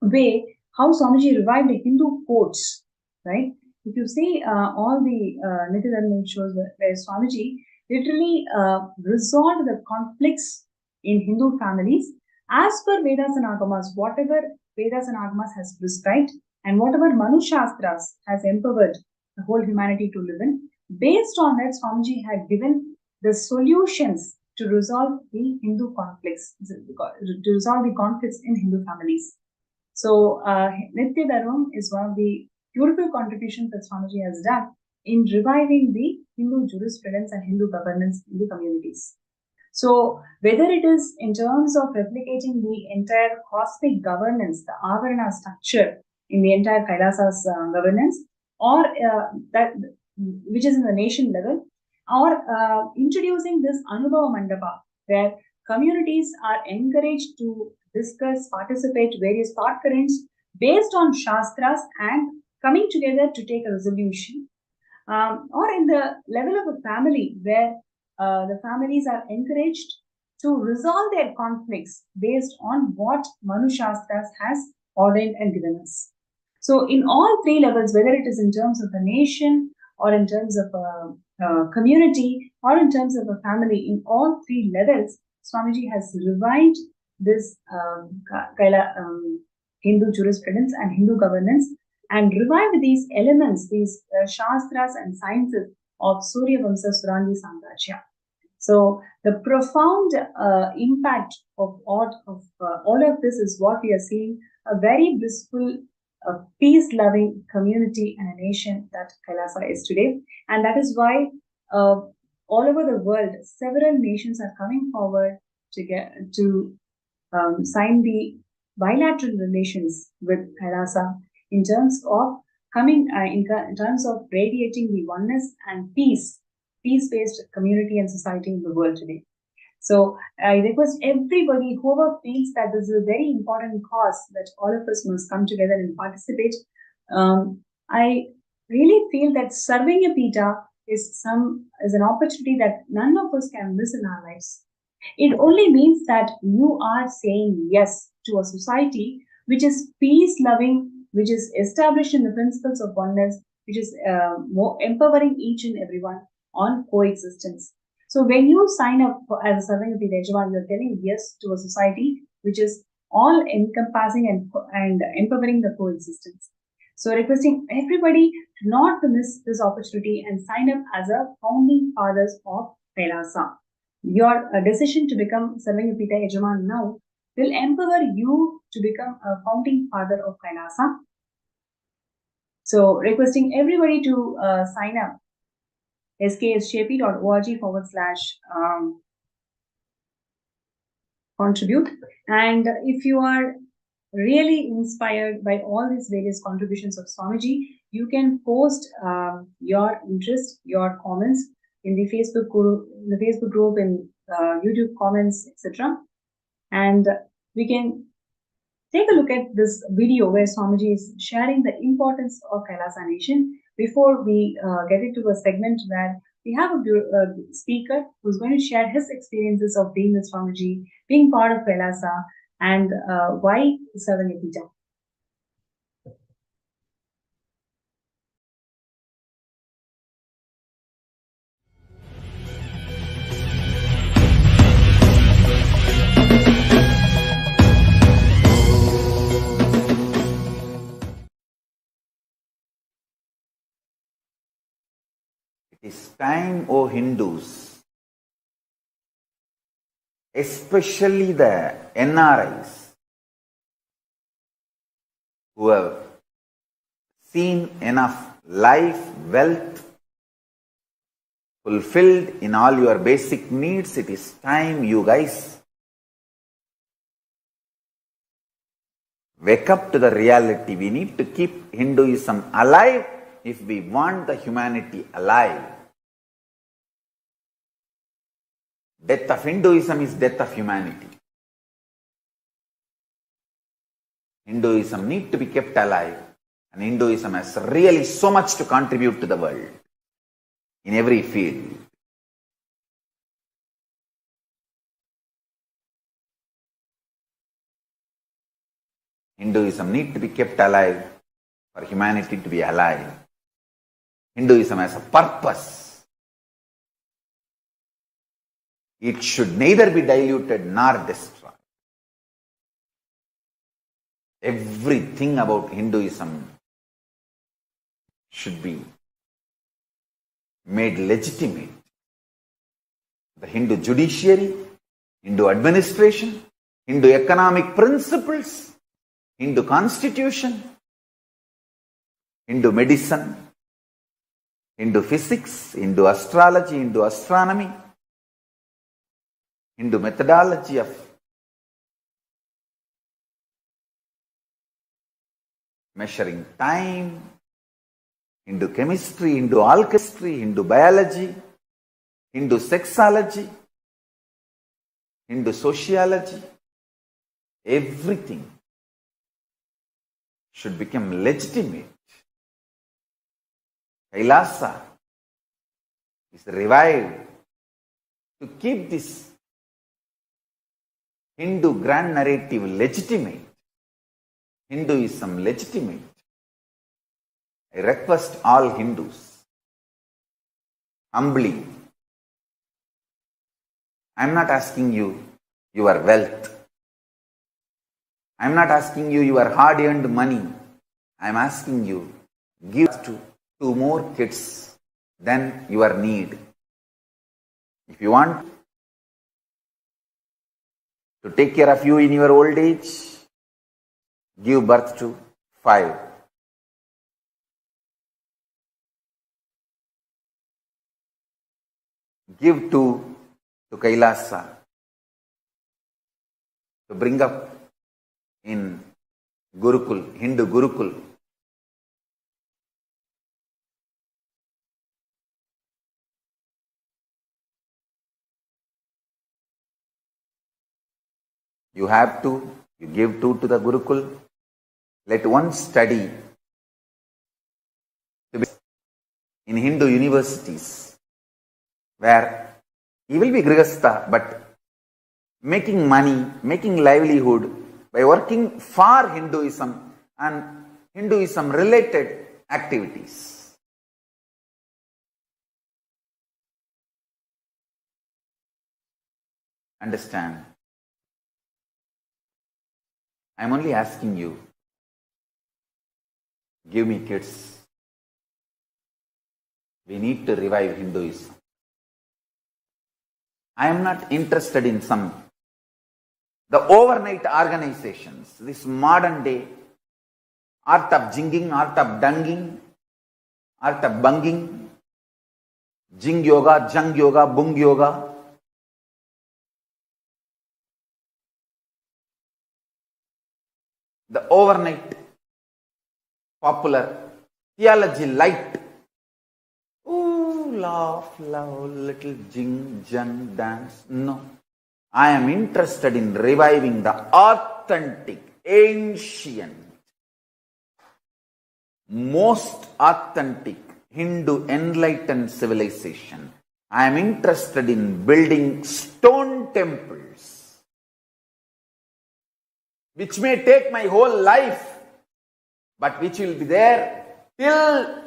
way how Swamiji revived the Hindu courts, right? If you see all the Nitya Dharma shows where Swamiji literally resolved the conflicts in Hindu families as per Vedas and Agamas, whatever Vedas and Agamas has prescribed and whatever Manu Shastras has empowered the whole humanity to live in. Based on that, Swamiji had given the solutions to resolve the Hindu conflicts, to resolve the conflicts in Hindu families. So, Nitya Dharma is one of the beautiful contributions that Swamiji has done in reviving the Hindu jurisprudence and Hindu governance in the communities. So, whether it is in terms of replicating the entire cosmic governance, the Avarana structure in the entire Kailasa's governance, or that which is in the nation level, or introducing this Anubhava Mandapa, where communities are encouraged to discuss, participate various thought currents based on Shastras and coming together to take a resolution, or in the level of a family where the families are encouraged to resolve their conflicts based on what Manu Shastras has ordained and given us. So, in all three levels, whether it is in terms of a nation or in terms of a community or in terms of a family, in all three levels, Swamiji has revived this Hindu jurisprudence and Hindu governance and revived these elements, these Shastras and sciences of Surya Vamsa Surandi Samrajya. So the profound impact of all of this is what we are seeing, a very blissful, peace-loving community and a nation that Kailasa is today. And that is why all over the world, several nations are coming forward to sign the bilateral relations with Kailasa in terms of in terms of radiating the oneness and peace-based community and society in the world today. So I request everybody, whoever feels that this is a very important cause that all of us must come together and participate. I really feel that serving a Pita is an opportunity that none of us can miss in our lives. It only means that you are saying yes to a society which is peace-loving, which is established in the principles of oneness, which is more empowering each and everyone on coexistence. So when you sign up as a Sarvanga Pita Yajaman, you're telling yes to a society which is all encompassing and empowering the coexistence. So requesting everybody not to miss this opportunity and sign up as a founding fathers of Kailasa. Your decision to become Sarvanga Pita Yajaman now will empower you to become a founding father of Kailasa. So requesting everybody to sign up skshp.org/contribute. And if you are really inspired by all these various contributions of Swamiji, you can post your interest, your comments in the Facebook group, in YouTube comments, etc. And we can take a look at this video where Swamiji is sharing the importance of Kailasa Nation. Before we get into a segment where we have a speaker who's going to share his experiences of being with Swamiji, being part of Kailasa, And why Savanitija? It is time, O Hindus, especially the NRIs, who have seen enough life, wealth, fulfilled in all your basic needs. It is time you guys wake up to the reality. We need to keep Hinduism alive if we want the humanity alive. Death of Hinduism is death of humanity. Hinduism needs to be kept alive, and Hinduism has really so much to contribute to the world in every field. Hinduism needs to be kept alive for humanity to be alive. Hinduism has a purpose. It should neither be diluted nor destroyed. Everything about Hinduism should be made legitimate. The Hindu judiciary, Hindu administration, Hindu economic principles, Hindu constitution, Hindu medicine, Hindu physics, Hindu astrology, Hindu astronomy, Hindu methodology of measuring time, Hindu chemistry, Hindu alchemy, Hindu biology, Hindu sexology, Hindu sociology, everything should become legitimate. Kailasa is revived to keep this Hindu grand narrative legitimate, Hinduism legitimate. I request all Hindus humbly. I am not asking you your wealth. I am not asking you your hard-earned money. I am asking you, give to 2 more kids than your need. If you want to take care of you in your old age, give birth to 5. Give 2 to Kailasa to bring up in Gurukul, Hindu Gurukul. You have to, you give 2 to the Gurukul. Let one study in Hindu universities where he will be Grihastha, but making money, making livelihood by working for Hinduism and Hinduism related activities. Understand? I am only asking you, give me kids. We need to revive Hinduism. I am not interested in the overnight organizations, this modern day art of jinging, art of dunging, art of bunging, jing yoga, jung yoga, bung yoga. The overnight popular theology light. Ooh, laugh, love, little jing, jung, dance. No. I am interested in reviving the authentic, ancient, most authentic Hindu enlightened civilization. I am interested in building stone temples which may take my whole life, but which will be there till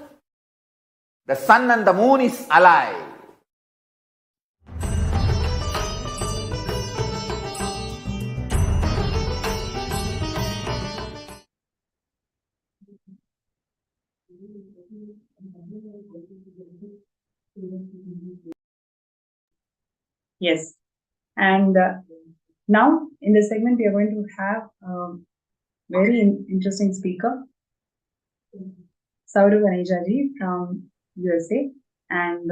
the sun and the moon is alive. Yes. And now in this segment, we are going to have a very interesting speaker, Saurav Ganejaji from USA, and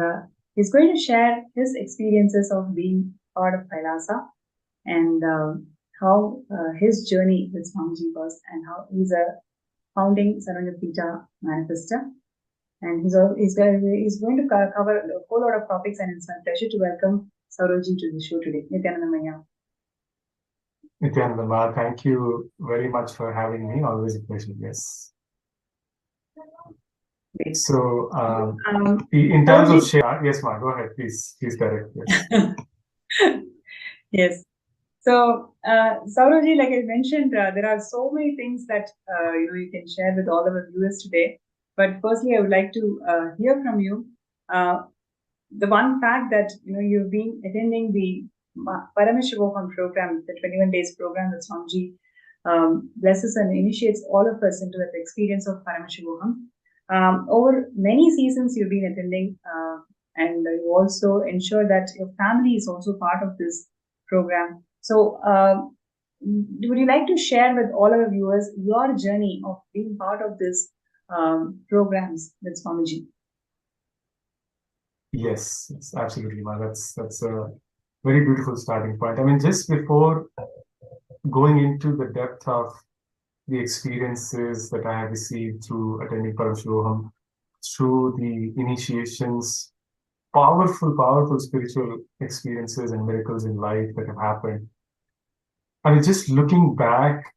he's going to share his experiences of being part of Kailasa and how his journey with Swamiji was, and how he's a founding Sarvanyapita manifester. And he's going to cover a whole lot of topics, and it's my pleasure to welcome Sauravji to the show today. Nithyananda Maya. Nithyananda, thank you very much for having me. Always a pleasure. Yes. Great. So, in terms of share, yes, Ma, go ahead, please direct. Yes. Yes. So, Sauravji, like I mentioned, there are so many things that you can share with all of our viewers today. But firstly, I would like to hear from you the one fact that you've been attending the Paramashivam program, the 21 days program that Swamiji blesses and initiates all of us into that experience of Paramashivam. Over many seasons, you've been attending, and you also ensure that your family is also part of this program. So, would you like to share with all our viewers your journey of being part of this programs with Swamiji? Yes, absolutely, Ma. That's a very beautiful starting point. I mean, just before going into the depth of the experiences that I have received through attending Paramashivam, through the initiations, powerful spiritual experiences and miracles in life that have happened. I mean, just looking back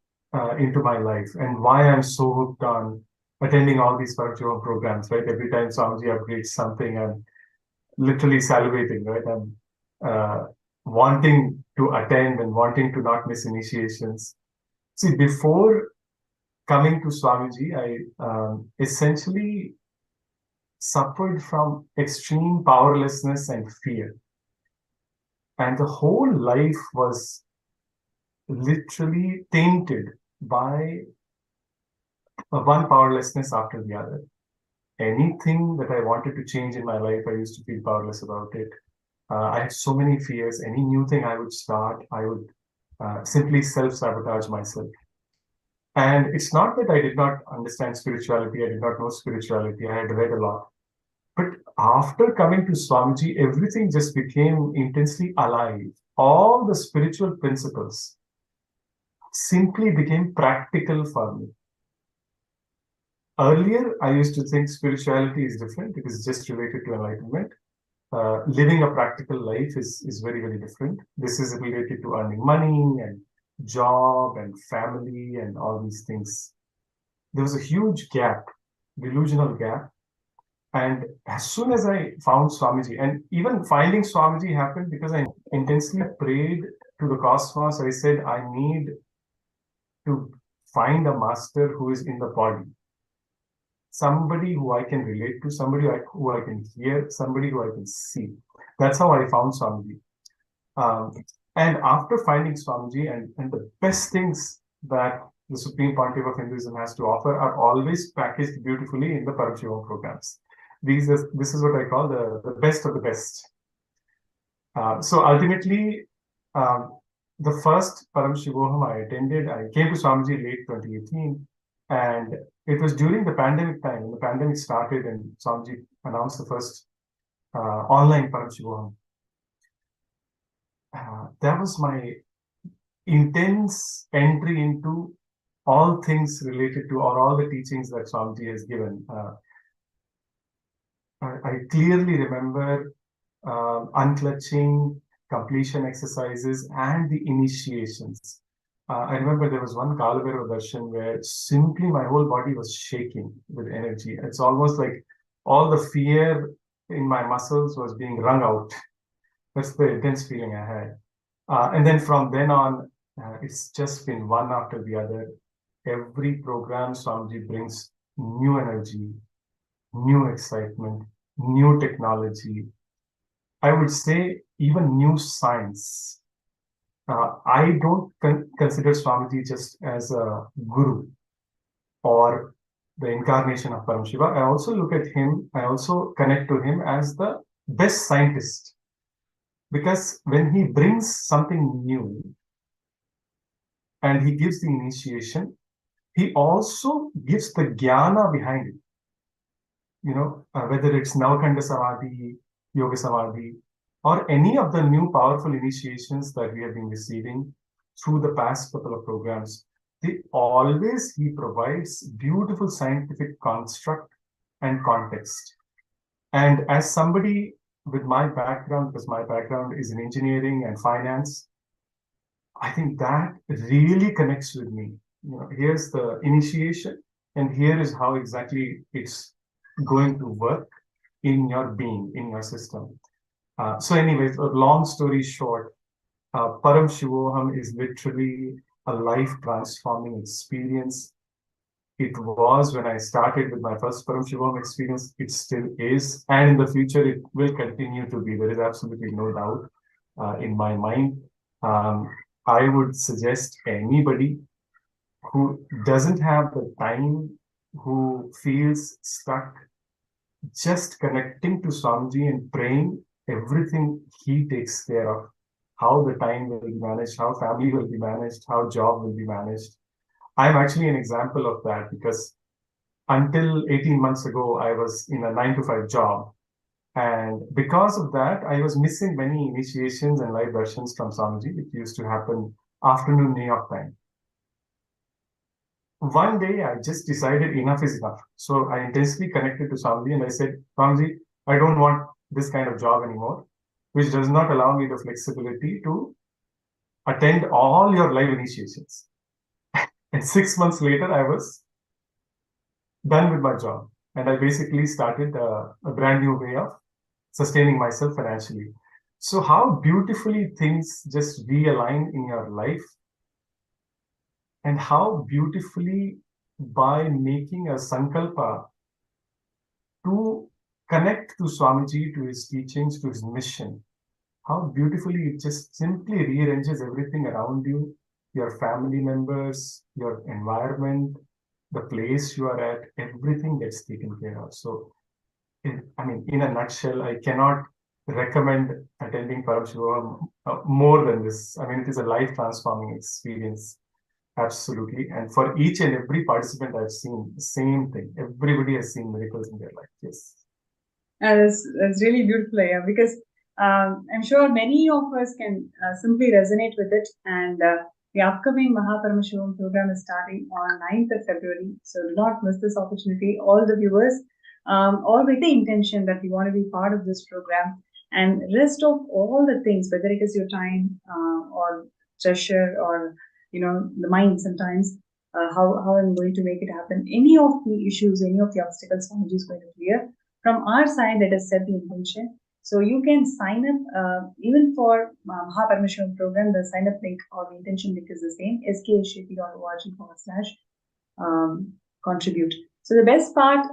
into my life and why I'm so hooked on attending all these Paramashivam programs, right? Every time Swamiji upgrades something, I'm literally salivating, right? I'm wanting to attend and wanting to not miss initiations. See, before coming to Swamiji, I essentially suffered from extreme powerlessness and fear. And the whole life was literally tainted by one powerlessness after the other. Anything that I wanted to change in my life, I used to feel powerless about it. I had so many fears. Any new thing I would start, I would simply self-sabotage myself. And it's not that I did not understand spirituality, I did not know spirituality, I had read a lot. But after coming to Swamiji, everything just became intensely alive. All the spiritual principles simply became practical for me. Earlier, I used to think spirituality is different. It is just related to enlightenment. Living a practical life is very, very different. This is related to earning money and job and family and all these things. There was a huge gap, delusional gap. And as soon as I found Swamiji, and even finding Swamiji happened because I intensely prayed to the cosmos. I said, I need to find a master who is in the body. Somebody who I can relate to, somebody who I can hear, somebody who I can see. That's how I found Swamiji. And after finding Swamiji, and the best things that the Supreme Pontiff of Hinduism has to offer are always packaged beautifully in the Paramashivam programs. This is what I call the best of the best. So ultimately, the first Paramashivam I attended, I came to Swamiji late 2018, and it was during the pandemic time. When the pandemic started and Swamiji announced the first online Paramashivam. That was my intense entry into all things related to, or all the teachings that Swamiji has given. I clearly remember unclutching, completion exercises, and the initiations. I remember there was one Kalabhairava Darshan where simply my whole body was shaking with energy. It's almost like all the fear in my muscles was being wrung out. That's the intense feeling I had. And then from then on, It's just been one after the other. Every program, Swamiji brings new energy, new excitement, new technology. I would say even new science. I don't consider Swamiji just as a guru or the incarnation of Paramashiva. I also look at him, I also connect to him as the best scientist. Because when he brings something new and he gives the initiation, he also gives the jnana behind it. Whether it's Navakanda Samadhi, Yoga Samadhi, or any of the new powerful initiations that we have been receiving through the past couple of programs, he provides beautiful scientific construct and context. And as somebody with my background, because my background is in engineering and finance, I think that really connects with me. Here's the initiation, and here is how exactly it's going to work in your being, in your system. So anyways, a long story short, Paramashivam is literally a life transforming experience. It was when I started with my first Paramashivam experience, it still is, and in the future it will continue to be. There is absolutely no doubt in my mind. I would suggest anybody who doesn't have the time, who feels stuck, just connecting to Swamiji and praying, everything he takes care of. How the time will be managed, how family will be managed, how job will be managed. I'm actually an example of that because until 18 months ago, I was in a 9 to 5 job. And because of that, I was missing many initiations and live darshans from Swamiji, which used to happen afternoon New York time. One day, I just decided enough is enough. So I intensely connected to Swamiji and I said, Swamiji, I don't want this kind of job anymore, which does not allow me the flexibility to attend all your live initiations. And 6 months later, I was done with my job. And I basically started a brand new way of sustaining myself financially. So how beautifully things just realign in your life, and how beautifully by making a sankalpa to connect to Swamiji, to his teachings, to his mission, how beautifully it just simply rearranges everything around you, your family members, your environment, the place you are at, everything gets taken care of. So, in a nutshell, I cannot recommend attending Paramashivam more than this. It is a life transforming experience. Absolutely. And for each and every participant I've seen, the same thing. Everybody has seen miracles in their life. Yes. That's really beautiful, yeah, because I'm sure many of us can simply resonate with it. And the upcoming Paramashivam program is starting on 9th of February. So do not miss this opportunity. All the viewers, all with the intention that you want to be part of this program, and rest of all the things, whether it is your time or treasure or the mind sometimes, how I'm going to make it happen. Any of the issues, any of the obstacles, Swamiji is going to clear. From our side, let us set the intention. So you can sign up even for Paramashivam program. The sign up link or the intention link is the same: skshp.org/contribute. So the best part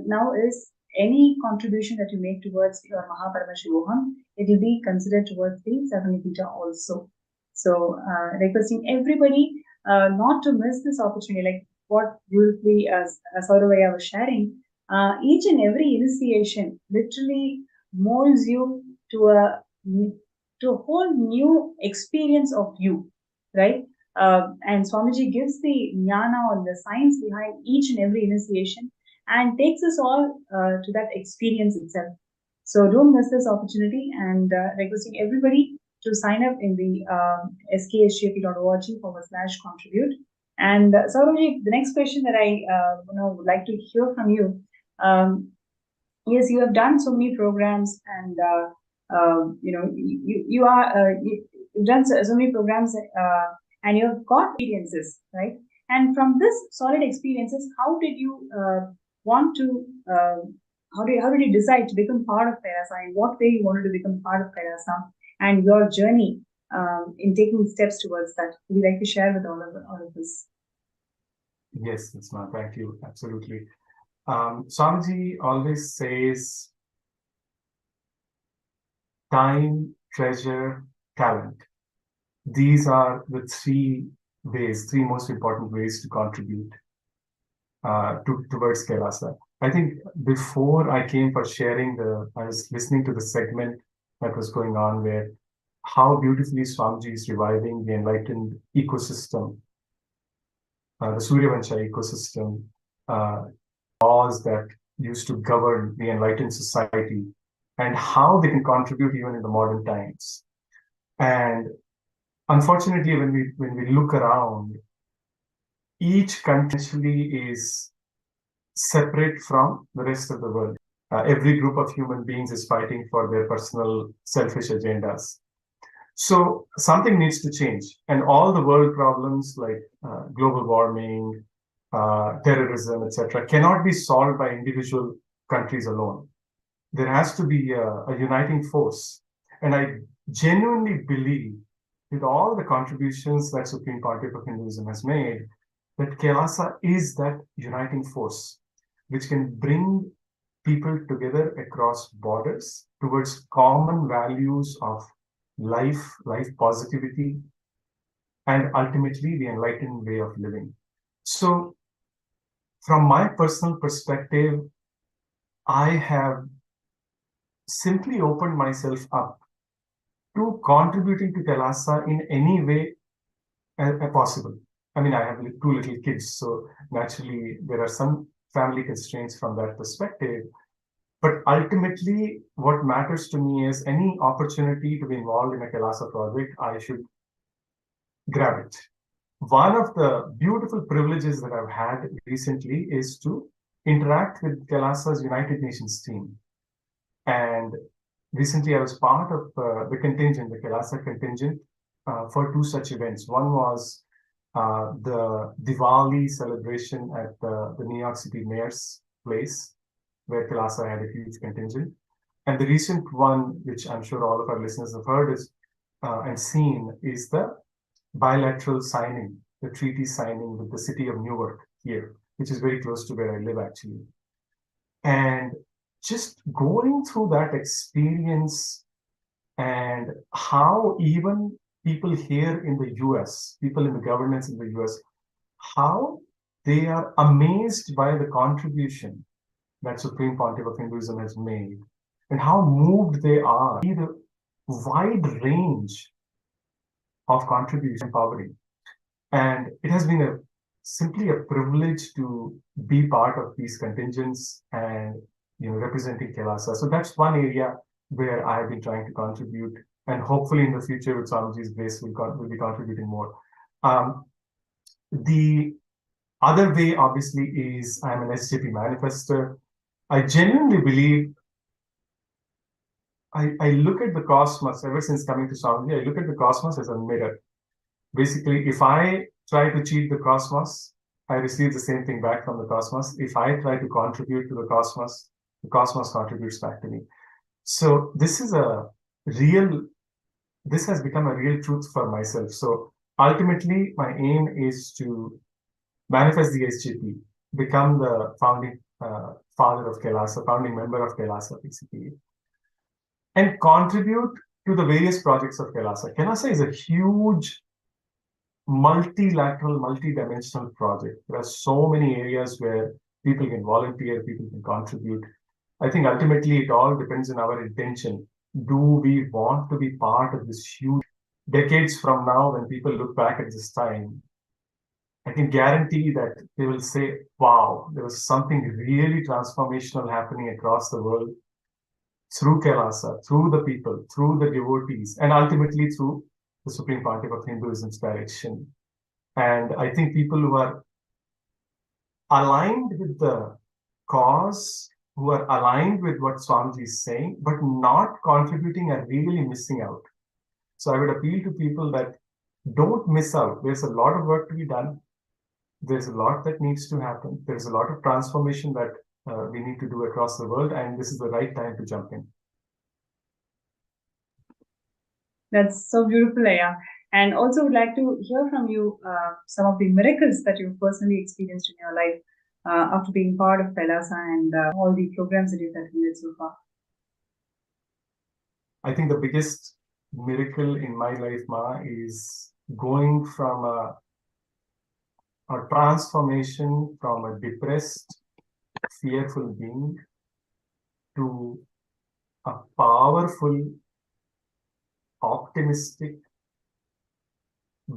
now is any contribution that you make towards your Paramashivam, it will be considered towards the Savanipita also. So requesting everybody not to miss this opportunity, like what beautifully as Sauravaya was sharing. Each and every initiation literally molds you to a whole new experience of you, right? And Swamiji gives the jnana or the science behind each and every initiation and takes us all to that experience itself. So don't miss this opportunity, and requesting everybody to sign up in the skshp.org/contribute. And Saurav, the next question that I would like to hear from you. Yes, you have done so many programs, and you've done so many programs, and you have got experiences, right? And from this solid experiences, how did you want to? How did you decide to become part of Kairasa? In what way you wanted to become part of Kairasa? And your journey in taking steps towards that. Would you like to share with all of us? Yes, Nisma, thank you. Absolutely. Swamiji always says time, treasure, talent. These are the three most important ways to contribute towards Kailasa. I think before I came for sharing I was listening to the segment that was going on where how beautifully Swamiji is reviving the enlightened ecosystem, the Suryavansha ecosystem, laws that used to govern the enlightened society, and how they can contribute even in the modern times. And unfortunately, when we look around, each country is separate from the rest of the world. Every group of human beings is fighting for their personal selfish agendas. So something needs to change. And all the world problems like global warming, terrorism, etc., cannot be solved by individual countries alone. There has to be a uniting force. And I genuinely believe, with all the contributions that Supreme Pontiff of Hinduism has made, that Kailasa is that uniting force which can bring people together across borders towards common values of life positivity, and ultimately the enlightened way of living. So from my personal perspective, I have simply opened myself up to contributing to Kailasa in any way possible. I mean, I have two little kids, so naturally there are some family constraints from that perspective. But ultimately, what matters to me is any opportunity to be involved in a Kailasa project, I should grab it. One of the beautiful privileges that I've had recently is to interact with Kailasa's United Nations team. And recently I was part of the contingent, the Kailasa contingent, for two such events. One was the Diwali celebration at the New York City Mayor's place, where Kailasa had a huge contingent. And the recent one, which I'm sure all of our listeners have heard and seen, is the bilateral signing, the treaty signing with the city of Newark here, which is very close to where I live actually. And just going through that experience and how even people here in the US, people in the governance in the US, how they are amazed by the contribution that Supreme Pontiff of Hinduism has made, and how moved they are by the wide range of contribution empowering. And it has been simply a privilege to be part of these contingents and representing Kailasa. So that's one area where I've been trying to contribute, and hopefully in the future with Swamiji's grace we'll be contributing more. The other way obviously is I'm an SJP manifester. I genuinely believe I look at the cosmos, ever since coming to Swamiji, I look at the cosmos as a mirror. Basically, if I try to cheat the cosmos, I receive the same thing back from the cosmos. If I try to contribute to the cosmos contributes back to me. So this has become a real truth for myself. So ultimately, my aim is to manifest the SJP, become the founding father of Kailasa, founding member of Kailasa, basically, and contribute to the various projects of Kailasa. Kailasa is a huge multilateral, multi-dimensional project. There are so many areas where people can volunteer, people can contribute. I think ultimately it all depends on our intention. Do we want to be part of this huge decades from now when people look back at this time? I can guarantee that they will say, wow, there was something really transformational happening across the world through Kailasa, through the people, through the devotees, and ultimately through the Supreme Pontiff of Hinduism's direction. And I think people who are aligned with the cause, who are aligned with what Swamiji is saying, but not contributing, are really missing out. So I would appeal to people that don't miss out. There's a lot of work to be done. There's a lot that needs to happen. There's a lot of transformation that we need to do across the world, and this is the right time to jump in. That's so beautiful, Aya. And also would like to hear from you some of the miracles that you've personally experienced in your life after being part of Kailasa and all the programs that you've attended so far. I think the biggest miracle in my life, Ma, is going from a transformation from a depressed, fearful being to a powerful, optimistic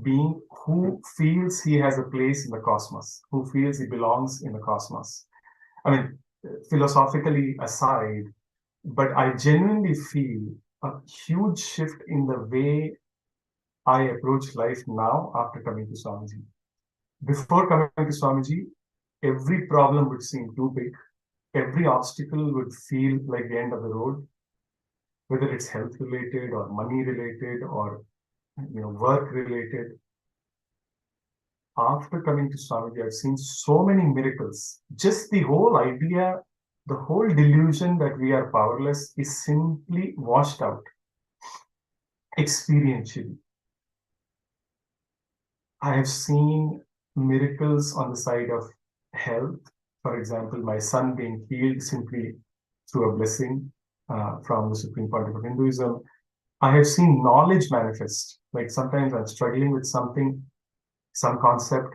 being who feels he has a place in the cosmos, who feels he belongs in the cosmos. I mean, philosophically aside, but I genuinely feel a huge shift in the way I approach life now after coming to Swamiji. Before coming to Swamiji, every problem would seem too big. Every obstacle would feel like the end of the road, whether it's health related or money related or work related. After coming to Swamiji, I've seen so many miracles. Just the whole idea, the whole delusion that we are powerless is simply washed out experientially. I have seen miracles on the side of health. For example, my son being healed simply through a blessing from the Supreme Pontiff of Hinduism. I have seen knowledge manifest. Like sometimes I'm struggling with something, some concept,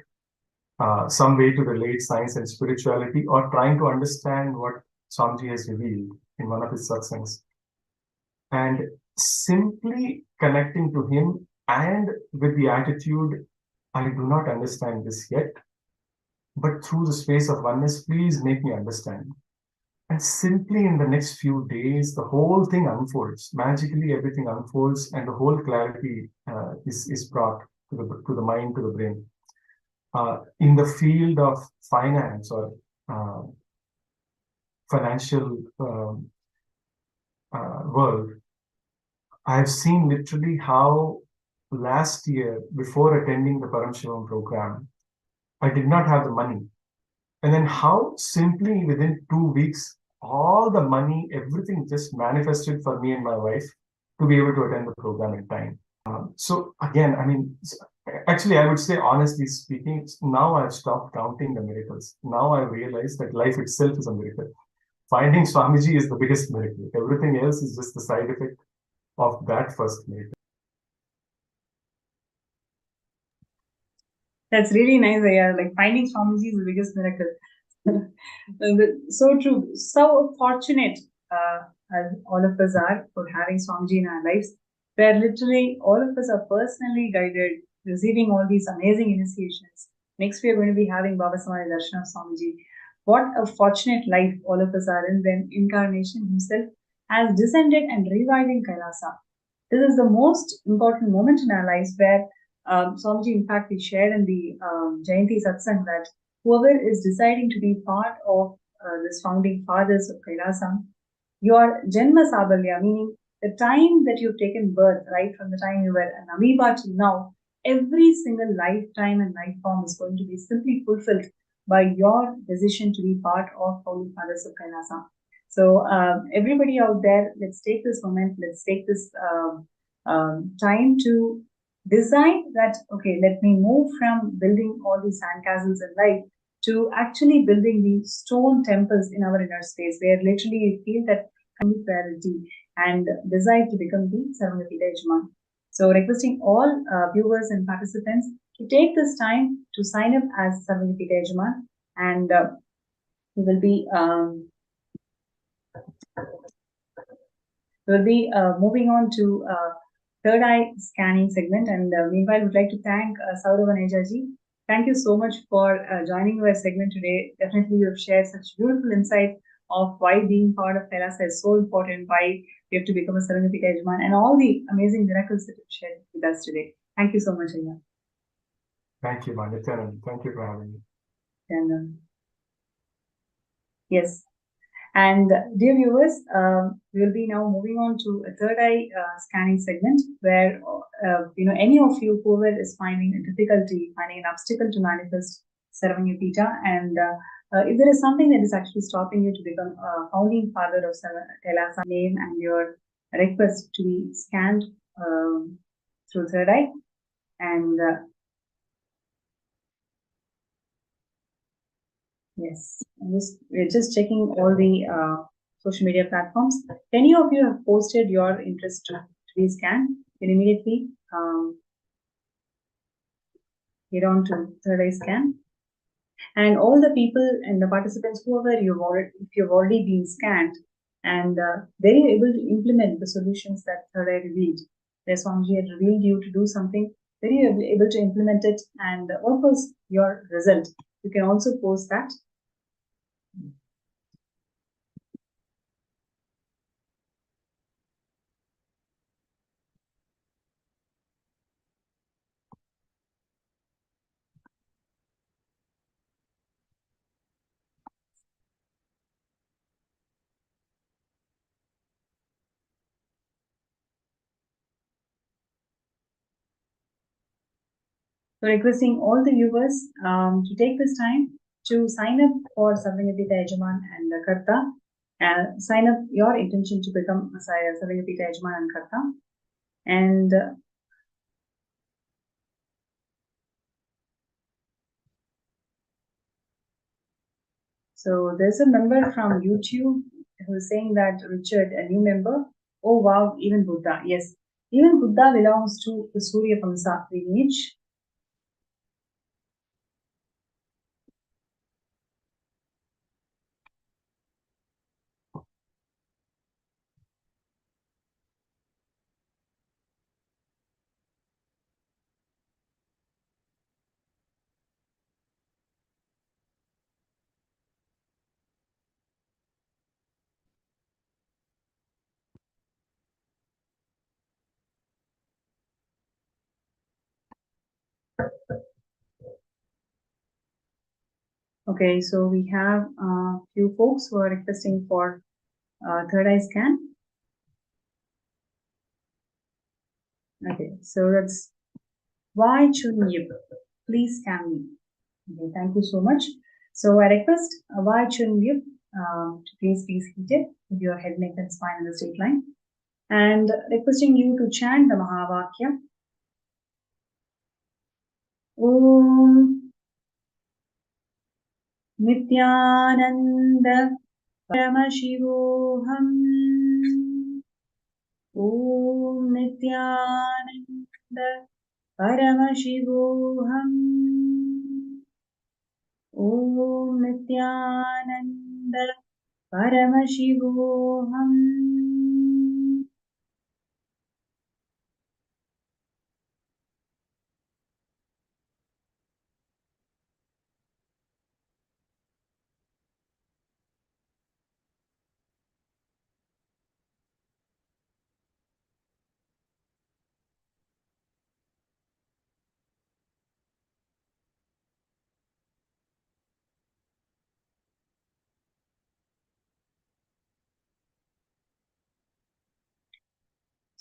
some way to relate science and spirituality, or trying to understand what Swamiji has revealed in one of his satsangs. And simply connecting to him and with the attitude, I do not understand this yet, but through the space of oneness, please make me understand. And simply in the next few days, the whole thing unfolds. Magically, everything unfolds, and the whole clarity is brought to the mind, to the brain. In the field of finance or financial world, I have seen literally how last year, before attending the Paramashivam program, I did not have the money. And then how simply within 2 weeks, all the money, everything just manifested for me and my wife to be able to attend the program in time. So again, I mean, actually, I would say, honestly speaking, now I've stopped counting the miracles. Now I realize that life itself is a miracle. Finding Swamiji is the biggest miracle. Everything else is just the side effect of that first miracle. That's really nice, Aya. Like finding Swamiji is the biggest miracle. So true. So fortunate as all of us are for having Swamiji in our lives, where literally all of us are personally guided, receiving all these amazing initiations. Next, we are going to be having Bhava Samadhi Darshan of Swamiji. What a fortunate life all of us are in when Incarnation himself has descended and revived in Kailasa. This is the most important moment in our lives where Swamiji, in fact, we shared in the Jayanti Satsang that whoever is deciding to be part of this founding fathers of Kailasa, your Janma Sabalya, meaning the time that you've taken birth, right from the time you were an amoeba till now, every single lifetime and life form is going to be simply fulfilled by your decision to be part of founding fathers of Kailasa. So everybody out there, let's take this moment, let's take this time to decide that, okay, let me move from building all these sandcastles in life to actually building the stone temples in our inner space, where literally we feel that clarity and decide to become the Sarvagapita Yajman. So requesting all viewers and participants to take this time to sign up as Sarvagapita Yajman, and we will be moving on to third eye scanning segment. And meanwhile, we'd like to thank Saurav and Ejaji. Thank you so much for joining our segment today. Definitely, you have shared such beautiful insight of why being part of Kailasa is so important, why you have to become a Sarvagapita Yajman, and all the amazing miracles that you've shared with us today. Thank you so much, Aya. Thank you, Nithyananda. Thank you for having me. And yes. And dear viewers, we will be now moving on to a third eye scanning segment where, any of you whoever is finding a difficulty, finding an obstacle to manifest Sarvagapita, and if there is something that is actually stopping you to become a founding father of Kailasa, name and your request to be scanned through third eye, and yes, we're just checking all the social media platforms. If any of you have posted your interest to the scan, you can immediately get on to third eye scan. And all the people and the participants, whoever if you've already been scanned, and they're able to implement the solutions that third eye revealed. Where Swamiji had revealed you to do something, very able to implement it. And what was your result? You can also post that. So requesting all the viewers to take this time to sign up for Sarvangapita Yajaman and Karta, and sign up your intention to become Sarvangapita Yajaman and Karta. And so there's a member from YouTube who's saying that, Richard, a new member. Oh wow, even Buddha. Yes, even Buddha belongs to the Surya Vamsa lineage. Okay, so we have a few folks who are requesting for third eye scan. Okay, so that's why Chun Yip. Please scan me. Okay, thank you so much. So I request why Chun Yip to please be seated with your head, neck, and spine in the straight line, and requesting you to chant the Mahavakya. Om Nithyananda Paramashivam. Om Nithyananda Paramashivam. Om Nithyananda Paramashivam.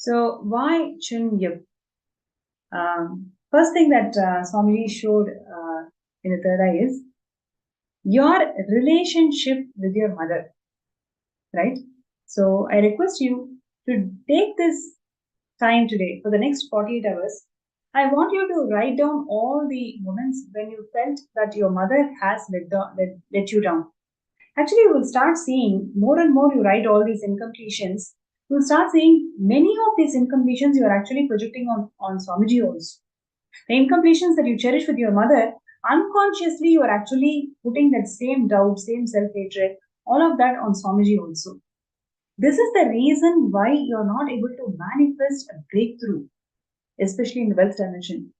So why Chun Yip? First thing that Swamiji showed in the third eye is your relationship with your mother, right? So I request you to take this time today for the next 48 hours. I want you to write down all the moments when you felt that your mother has let you down. Actually, you will start seeing more and more you write all these incompletions. You'll start seeing many of these incompletions you are actually projecting on Swamiji also. The incompletions that you cherish with your mother, unconsciously you are actually putting that same doubt, same self-hatred, all of that on Swamiji also. This is the reason why you're not able to manifest a breakthrough, especially in the wealth dimension.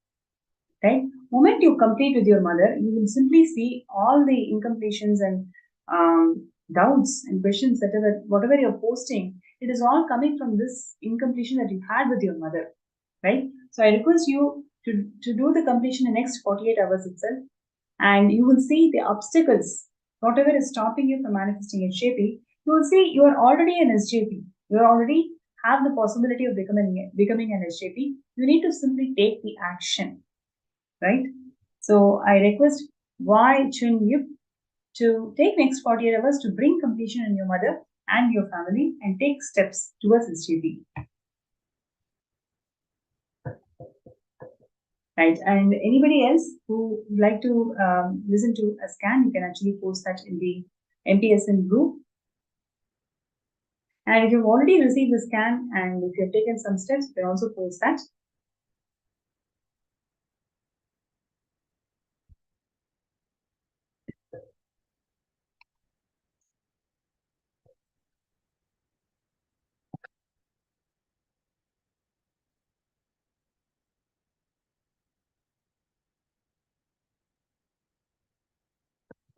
Right? Moment you complete with your mother, you will simply see all the incompletions and doubts and questions, whatever you're posting, it is all coming from this incompletion that you had with your mother. Right? So I request you to do the completion in the next 48 hours itself, and you will see the obstacles, whatever is stopping you from manifesting SJP, you will see you are already an SJP. You already have the possibility of becoming an SJP. You need to simply take the action, right? So I request Y Chun Yip to take next 48 hours to bring completion in your mother and your family and take steps towards SJP. right? And anybody else who would like to listen to a scan, you can actually post that in the MPSN group. And if you've already received the scan and if you've taken some steps, you can also post that.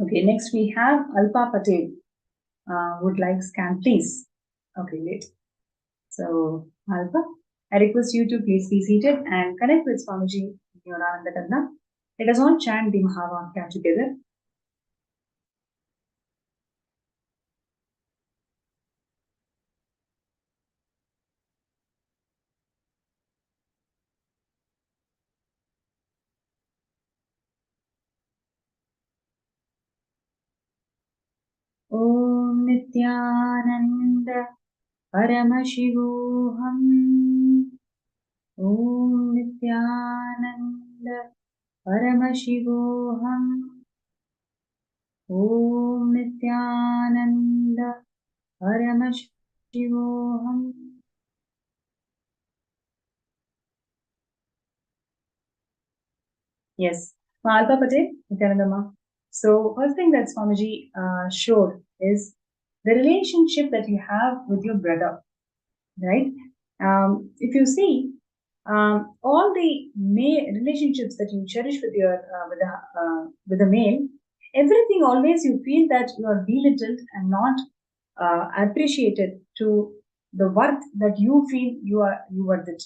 Okay, next we have Alpa Patel. Would like scan, please. Okay, great. So, Alpa, I request you to please be seated and connect with Swamiji Nithyananda Kadna. Let us all chant the Mahavakya together. Om Nithyananda Paramashivam. Om Nithyananda Paramashivoham. Om Nithyananda Paramashivoham. Yes, Alpa Patel, Nithyananda. So, first thing that Swamiji showed is the relationship that you have with your brother, right? If you see, all the male relationships that you cherish with your with the male, everything always you feel that you are belittled and not appreciated to the worth that you feel you worth it,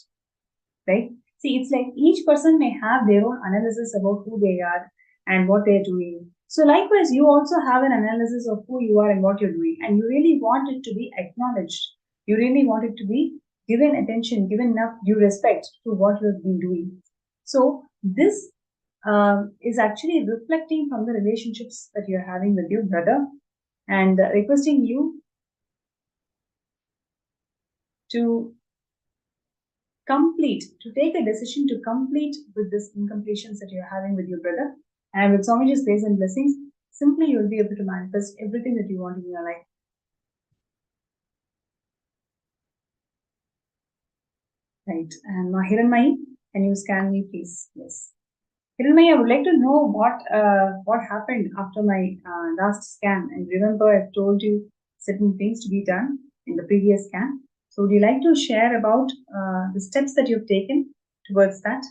right? See, it's like each person may have their own analysis about who they are and what they're doing. So likewise, you also have an analysis of who you are and what you're doing, and you really want it to be acknowledged. You really want it to be given attention, given enough due respect to what you've been doing. So this is actually reflecting from the relationships that you're having with your brother, and requesting you to take a decision to complete with this incompletions that you're having with your brother. And with Swamiji's grace and blessings, simply you'll be able to manifest everything that you want in your life. Right. And Hiranmai, can you scan me, please? Yes. Hiranmai, I would like to know what happened after my last scan. And remember, I've told you certain things to be done in the previous scan. So would you like to share about the steps that you've taken towards that?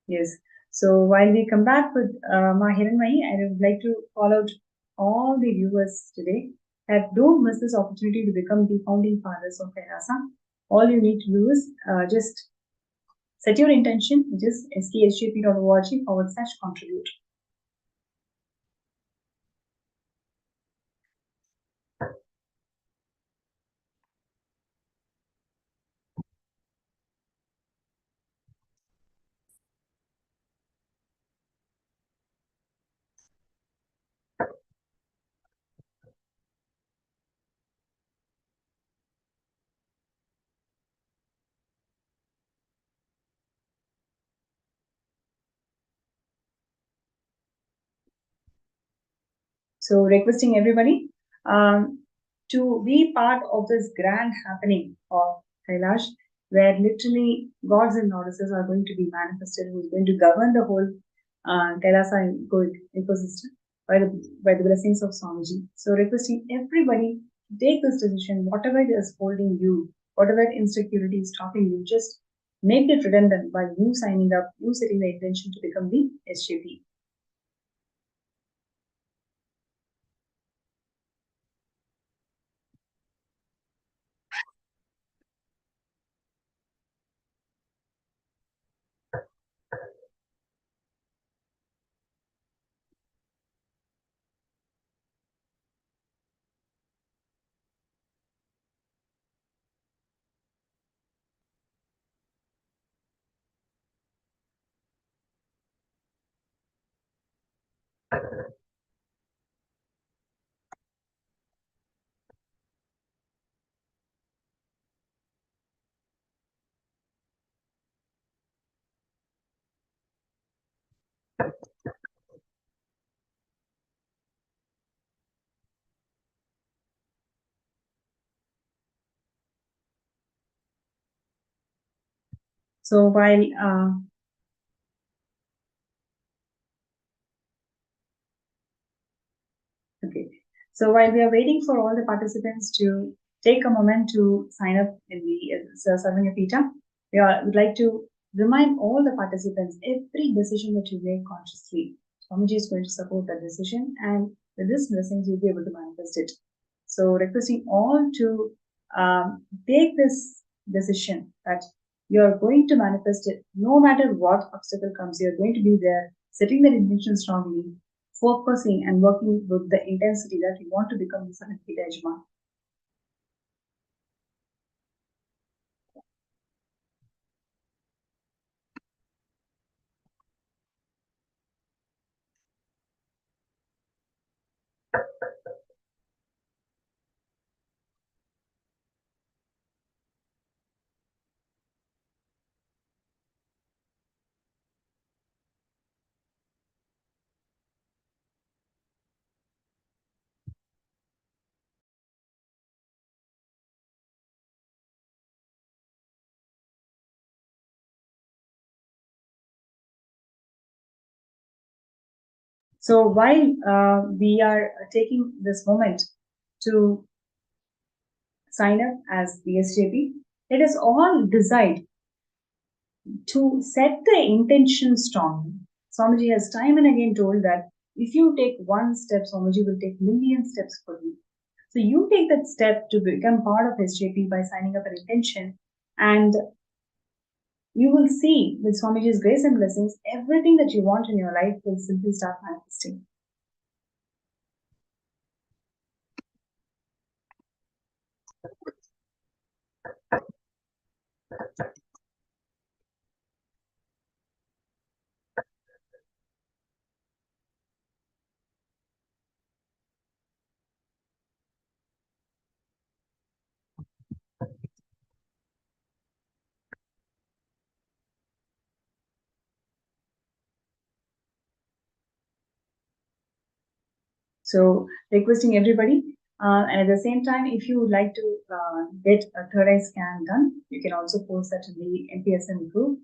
Yes. So while we come back with Hiranmai, I would like to call out all the viewers today that don't miss this opportunity to become the founding fathers of Kailasa. All you need to do is just set your intention, which is sksjp.org/contribute. So requesting everybody to be part of this grand happening of Kailash, where literally gods and goddesses are going to be manifested, who's going to govern the whole Kailasa ecosystem by the blessings of Swamiji. So requesting everybody to take this decision, whatever is holding you, whatever insecurity is stopping you, just make it redundant by you signing up, you setting the intention to become the SJP. So while So while we are waiting for all the participants to take a moment to sign up in the Sarvanyapita, would like to remind all the participants, every decision that you make consciously, Swamiji is going to support that decision, and with this blessings, you'll be able to manifest it. So requesting all to take this decision that you're going to manifest it, no matter what obstacle comes, you're going to be there, setting that intention strongly, focusing and working with the intensity that you want to become the seventh Pita Yajman. So while we are taking this moment to sign up as the SJP, let us all decide to set the intention strongly. Swamiji has time and again told that if you take one step, Swamiji will take million steps for you. So you take that step to become part of SJP by signing up an intention, and you will see with Swamiji's grace and blessings, everything that you want in your life will simply start manifesting. So requesting everybody, and at the same time, if you would like to get a third eye scan done, you can also post that in the MPSN group.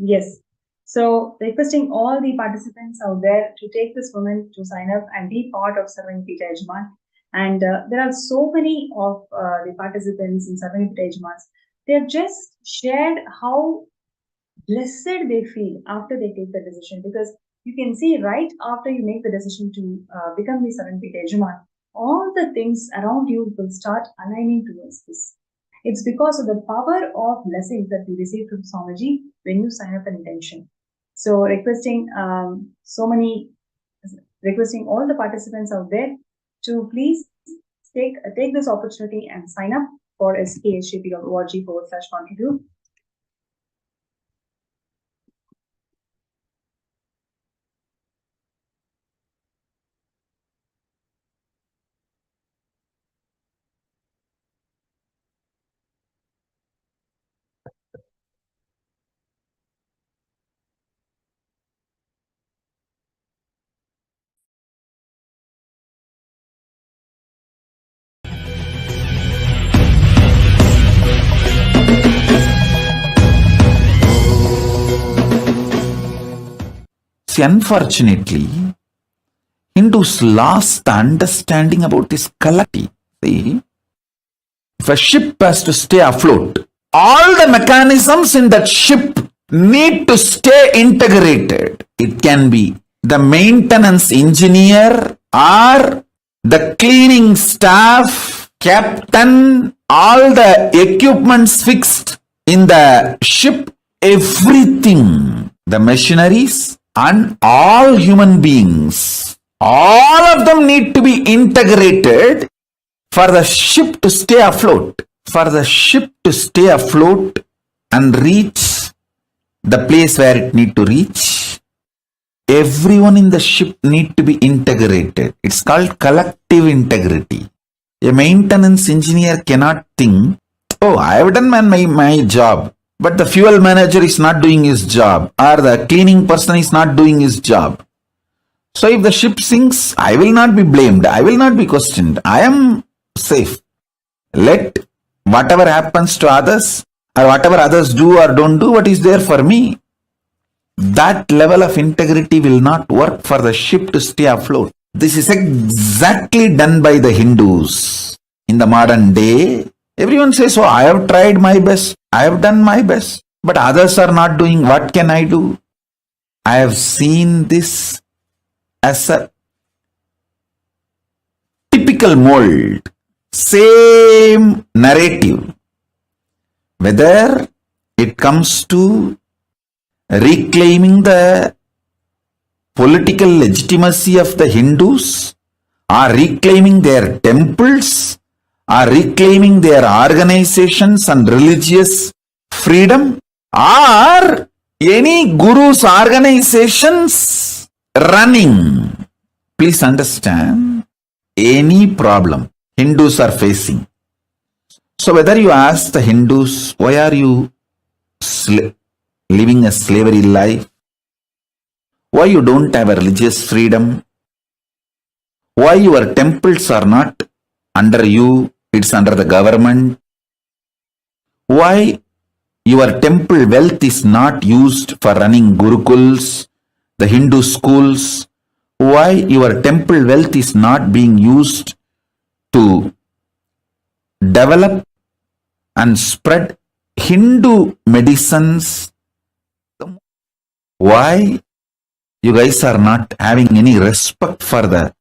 Yes. So requesting all the participants out there to take this moment to sign up and be part of Sarvanya Pita Yajman. And there are so many of the participants in Sarvanya Pita Yajmans. They have just shared how blessed they feel after they take the decision, because you can see right after you make the decision to become the Sarvanya Pita Yajman, all the things around you will start aligning towards this. It's because of the power of blessings that we receive from Swamiji when you sign up an intention. So requesting requesting all the participants out there to please take this opportunity and sign up for skshp.org/contribute. See, unfortunately, Hindus lost the understanding about this collective. See, if a ship has to stay afloat, all the mechanisms in that ship need to stay integrated. It can be the maintenance engineer or the cleaning staff, captain, all the equipments fixed in the ship, everything, the machineries and all human beings, all of them need to be integrated for the ship to stay afloat. For the ship to stay afloat and reach the place where it need to reach, everyone in the ship need to be integrated. It's called collective integrity. A maintenance engineer cannot think, oh, I have done my job, but the fuel manager is not doing his job, or the cleaning person is not doing his job. So if the ship sinks, I will not be blamed. I will not be questioned. I am safe. Let whatever happens to others, or whatever others do or don't do, what is there for me? That level of integrity will not work for the ship to stay afloat. This is exactly done by the Hindus. In the modern day, everyone says, oh, I have tried my best, I have done my best, but others are not doing. What can I do? I have seen this as a typical mold, same narrative. Whether it comes to reclaiming the political legitimacy of the Hindus, or reclaiming their temples, or reclaiming their organizations and religious freedom, or any guru's organizations running. Please understand, any problem Hindus are facing. So whether you ask the Hindus, why are you living a slavery life? Why you don't have a religious freedom? Why your temples are not under you, it's under the government? Why your temple wealth is not used for running gurukuls, the Hindu schools? Why your temple wealth is not being used to develop and spread Hindu medicines? Why you guys are not having any respect for the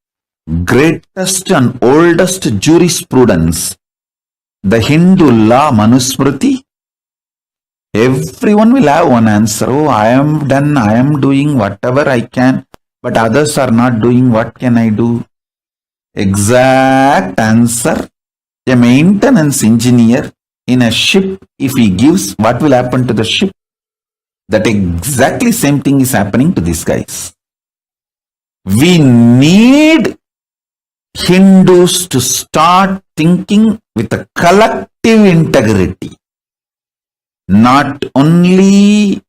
greatest and oldest jurisprudence, the Hindu law Manusmriti? Everyone will have one answer. Oh, I am done, I am doing whatever I can, but others are not doing. What can I do? Exact answer. A maintenance engineer in a ship, if he gives, what will happen to the ship? That exactly same thing is happening to these guys. We need Hindus to start thinking with a collective integrity, not only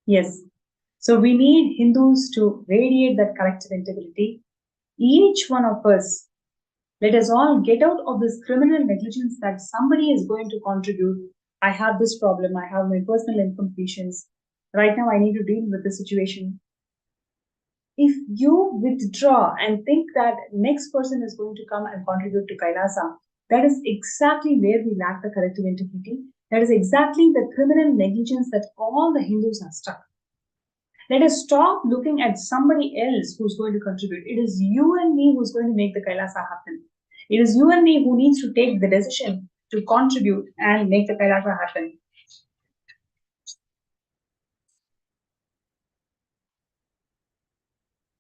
Yes. So we need Hindus to radiate that collective integrity. Each one of us, let us all get out of this criminal negligence that somebody is going to contribute. I have this problem, I have my personal incompletions. Right now, I need to deal with the situation. If you withdraw and think that next person is going to come and contribute to Kailasa, that is exactly where we lack the collective integrity. That is exactly the criminal negligence that all the Hindus are stuck. Let us stop looking at somebody else who's going to contribute. It is you and me who's going to make the Kailasa happen. It is you and me who needs to take the decision to contribute and make the Kailasa happen.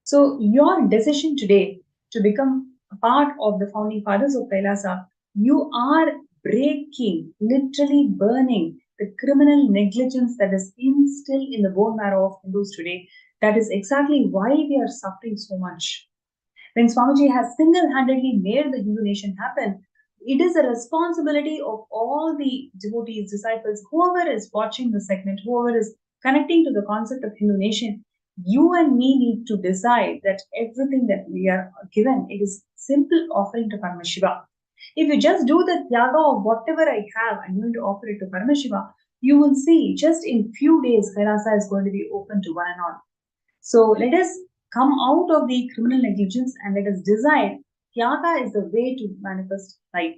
So your decision today to become a part of the founding fathers of Kailasa, you are breaking, literally burning the criminal negligence that is instilled in the bone marrow of Hindus today. That is exactly why we are suffering so much. When Swamiji has single-handedly made the Hindu nation happen, it is a responsibility of all the devotees, disciples, whoever is watching the segment, whoever is connecting to the concept of Hindu nation. You and me need to decide that everything that we are given, it is simple offering to Paramashiva. If you just do the tyaga of whatever I have, I'm going to offer it to Paramashiva, you will see just in few days Kailasa is going to be open to one and all. So let us come out of the criminal negligence and let us decide tyaga is the way to manifest life.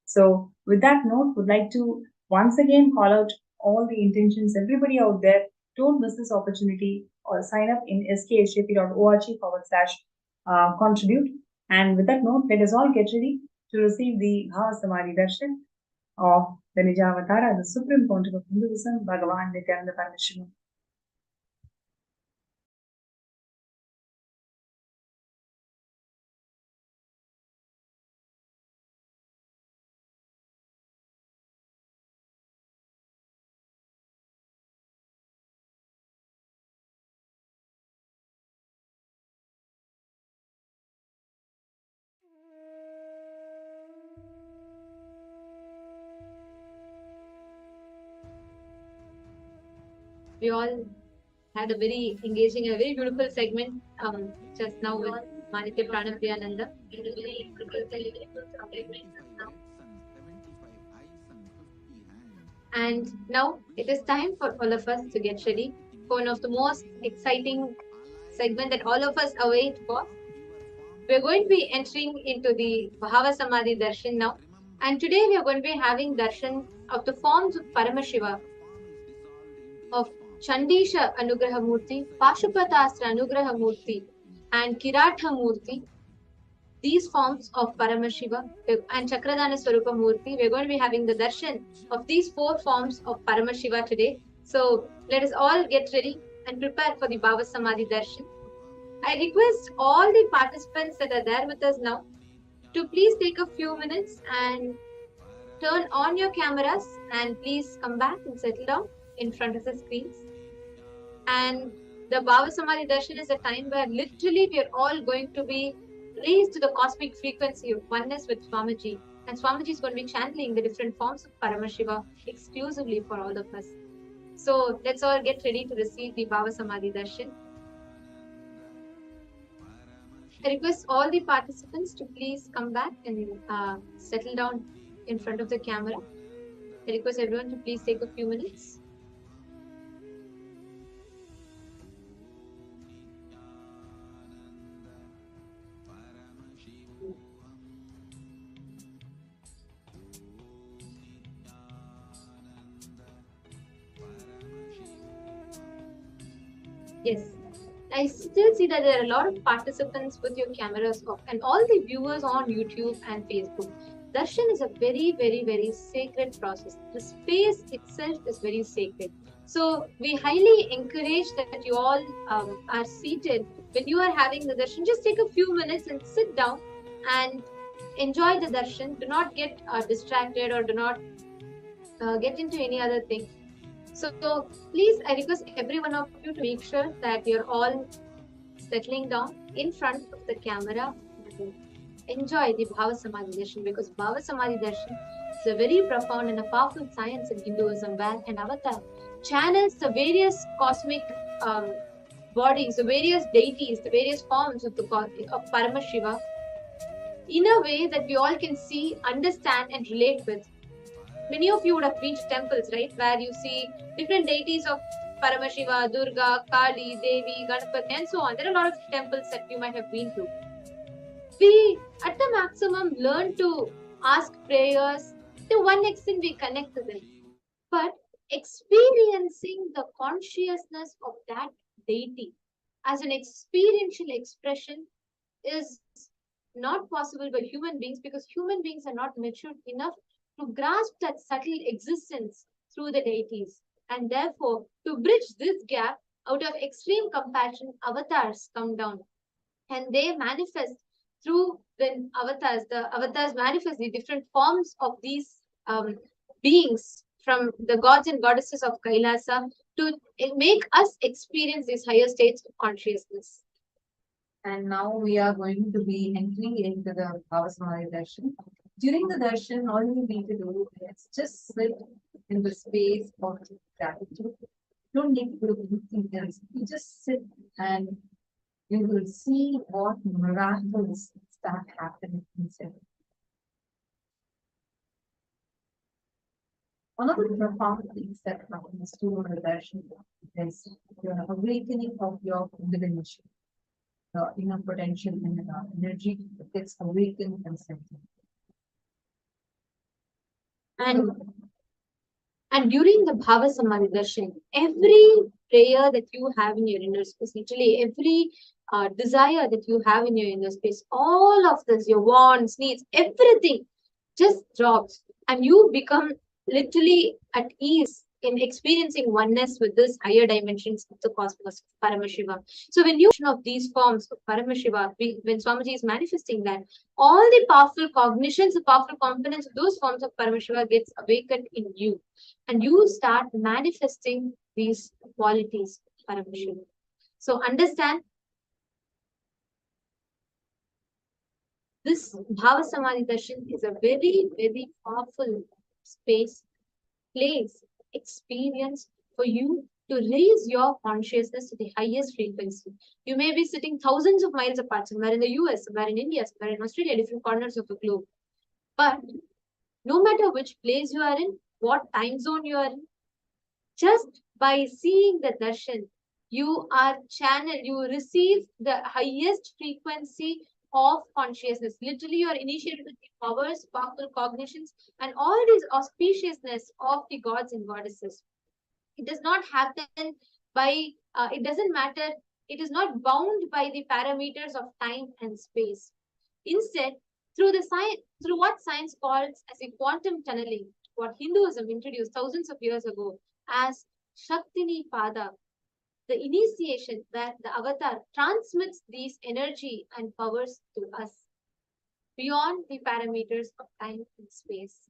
So with that note, would like to once again call out all the intentions, everybody out there, don't miss this opportunity or sign up in sksjp.org/contribute. And with that note, let us all get ready to receive the Bhava Samadhi Darshan of the Nijavatara, the Supreme Pontiff of Hinduism, Bhagavan Nithyananda Paramashivam. We all had a very engaging and very beautiful segment just now with Manitya Pranapriyananda. And now it is time for all of us to get ready for one of the most exciting segment that all of us await for. We're going to be entering into the Bhava Samadhi Darshan now. And today we are going to be having darshan of the forms of Paramashiva, of Chandisha Anugraha Murthy, Pashupatastra Anugraha Murthy, and Kiratha Murthy. These forms of Paramashiva and Chakradana Swarupa Murthy, we're going to be having the darshan of these four forms of Paramashiva today. So let us all get ready and prepare for the Bhava Samadhi darshan. I request all the participants that are there with us now to please take a few minutes and turn on your cameras and please come back and settle down in front of the screens. And the Bhava Samadhi Darshan is a time where literally we are all going to be raised to the cosmic frequency of oneness with Swamiji. And Swamiji is going to be channeling the different forms of Paramashiva exclusively for all of us. So let's all get ready to receive the Bhava Samadhi Darshan. I request all the participants to please come back and settle down in front of the camera. I request everyone to please take a few minutes. Yes. I still see that there are a lot of participants with your cameras off and all the viewers on YouTube and Facebook. Darshan is a very, very, very sacred process. The space itself is very sacred. So we highly encourage that you all are seated. When you are having the darshan, just take a few minutes and sit down and enjoy the darshan. Do not get distracted or do not get into any other thing. So please, I request every one of you to make sure that you're all settling down in front of the camera and enjoy the Bhava Samadhi Darshan, because Bhava Samadhi Darshan is a very profound and a powerful science in Hinduism where an avatar channels the various cosmic bodies, the various deities, the various forms of Paramashiva in a way that we all can see, understand and relate with. Many of you would have been to temples, right, where you see different deities of Paramashiva, Durga, Kali, Devi, Ganapati, and so on. There are a lot of temples that you might have been to. We, at the maximum, learn to ask prayers. To one extent, we connect to them. But experiencing the consciousness of that deity as an experiential expression is not possible by human beings, because human beings are not matured enough to grasp that subtle existence through the deities. And therefore, to bridge this gap, out of extreme compassion, avatars come down. And they manifest through the avatars manifest the different forms of these beings from the gods and goddesses of Kailasa to make us experience these higher states of consciousness. And now we are going to be entering into the Bhava Samadhi Darshan. During the darshan, all you need to do is just sit in the space of gratitude. Don't need to do anything else. You just sit and you will see what miracles start happening inside. One of the profound things that happens to the Darshan is the awakening of your divination, the inner potential and the energy that gets awakened and centered. And during the Bhava Samadhi Darshan, every prayer that you have in your inner space, literally every desire that you have in your inner space, all of this, your wants, needs, everything just drops, and you become literally at ease in experiencing oneness with this higher dimensions of the cosmos, Paramashiva. So when you of these forms of Paramashiva, when Swamiji is manifesting that, all the powerful cognitions, the powerful components of those forms of Paramashiva gets awakened in you, and you start manifesting these qualities, Paramashiva. So understand this Bhava Samadhi Darshan is a very, very powerful space, place, experience for you to raise your consciousness to the highest frequency. You may be sitting thousands of miles apart, somewhere in the US, somewhere in India, somewhere in Australia, different corners of the globe. But no matter which place you are in, what time zone you are in, just by seeing the darshan, you are channeled, you receive the highest frequency of consciousness. Literally, you are initiated with the powers, powerful cognitions, and all this auspiciousness of the gods and goddesses. It does not happen by, it doesn't matter, it is not bound by the parameters of time and space. Instead, through the science, through what science calls as a quantum tunneling, what Hinduism introduced thousands of years ago as Shaktini Pada, the initiation where the avatar transmits these energy and powers to us beyond the parameters of time and space.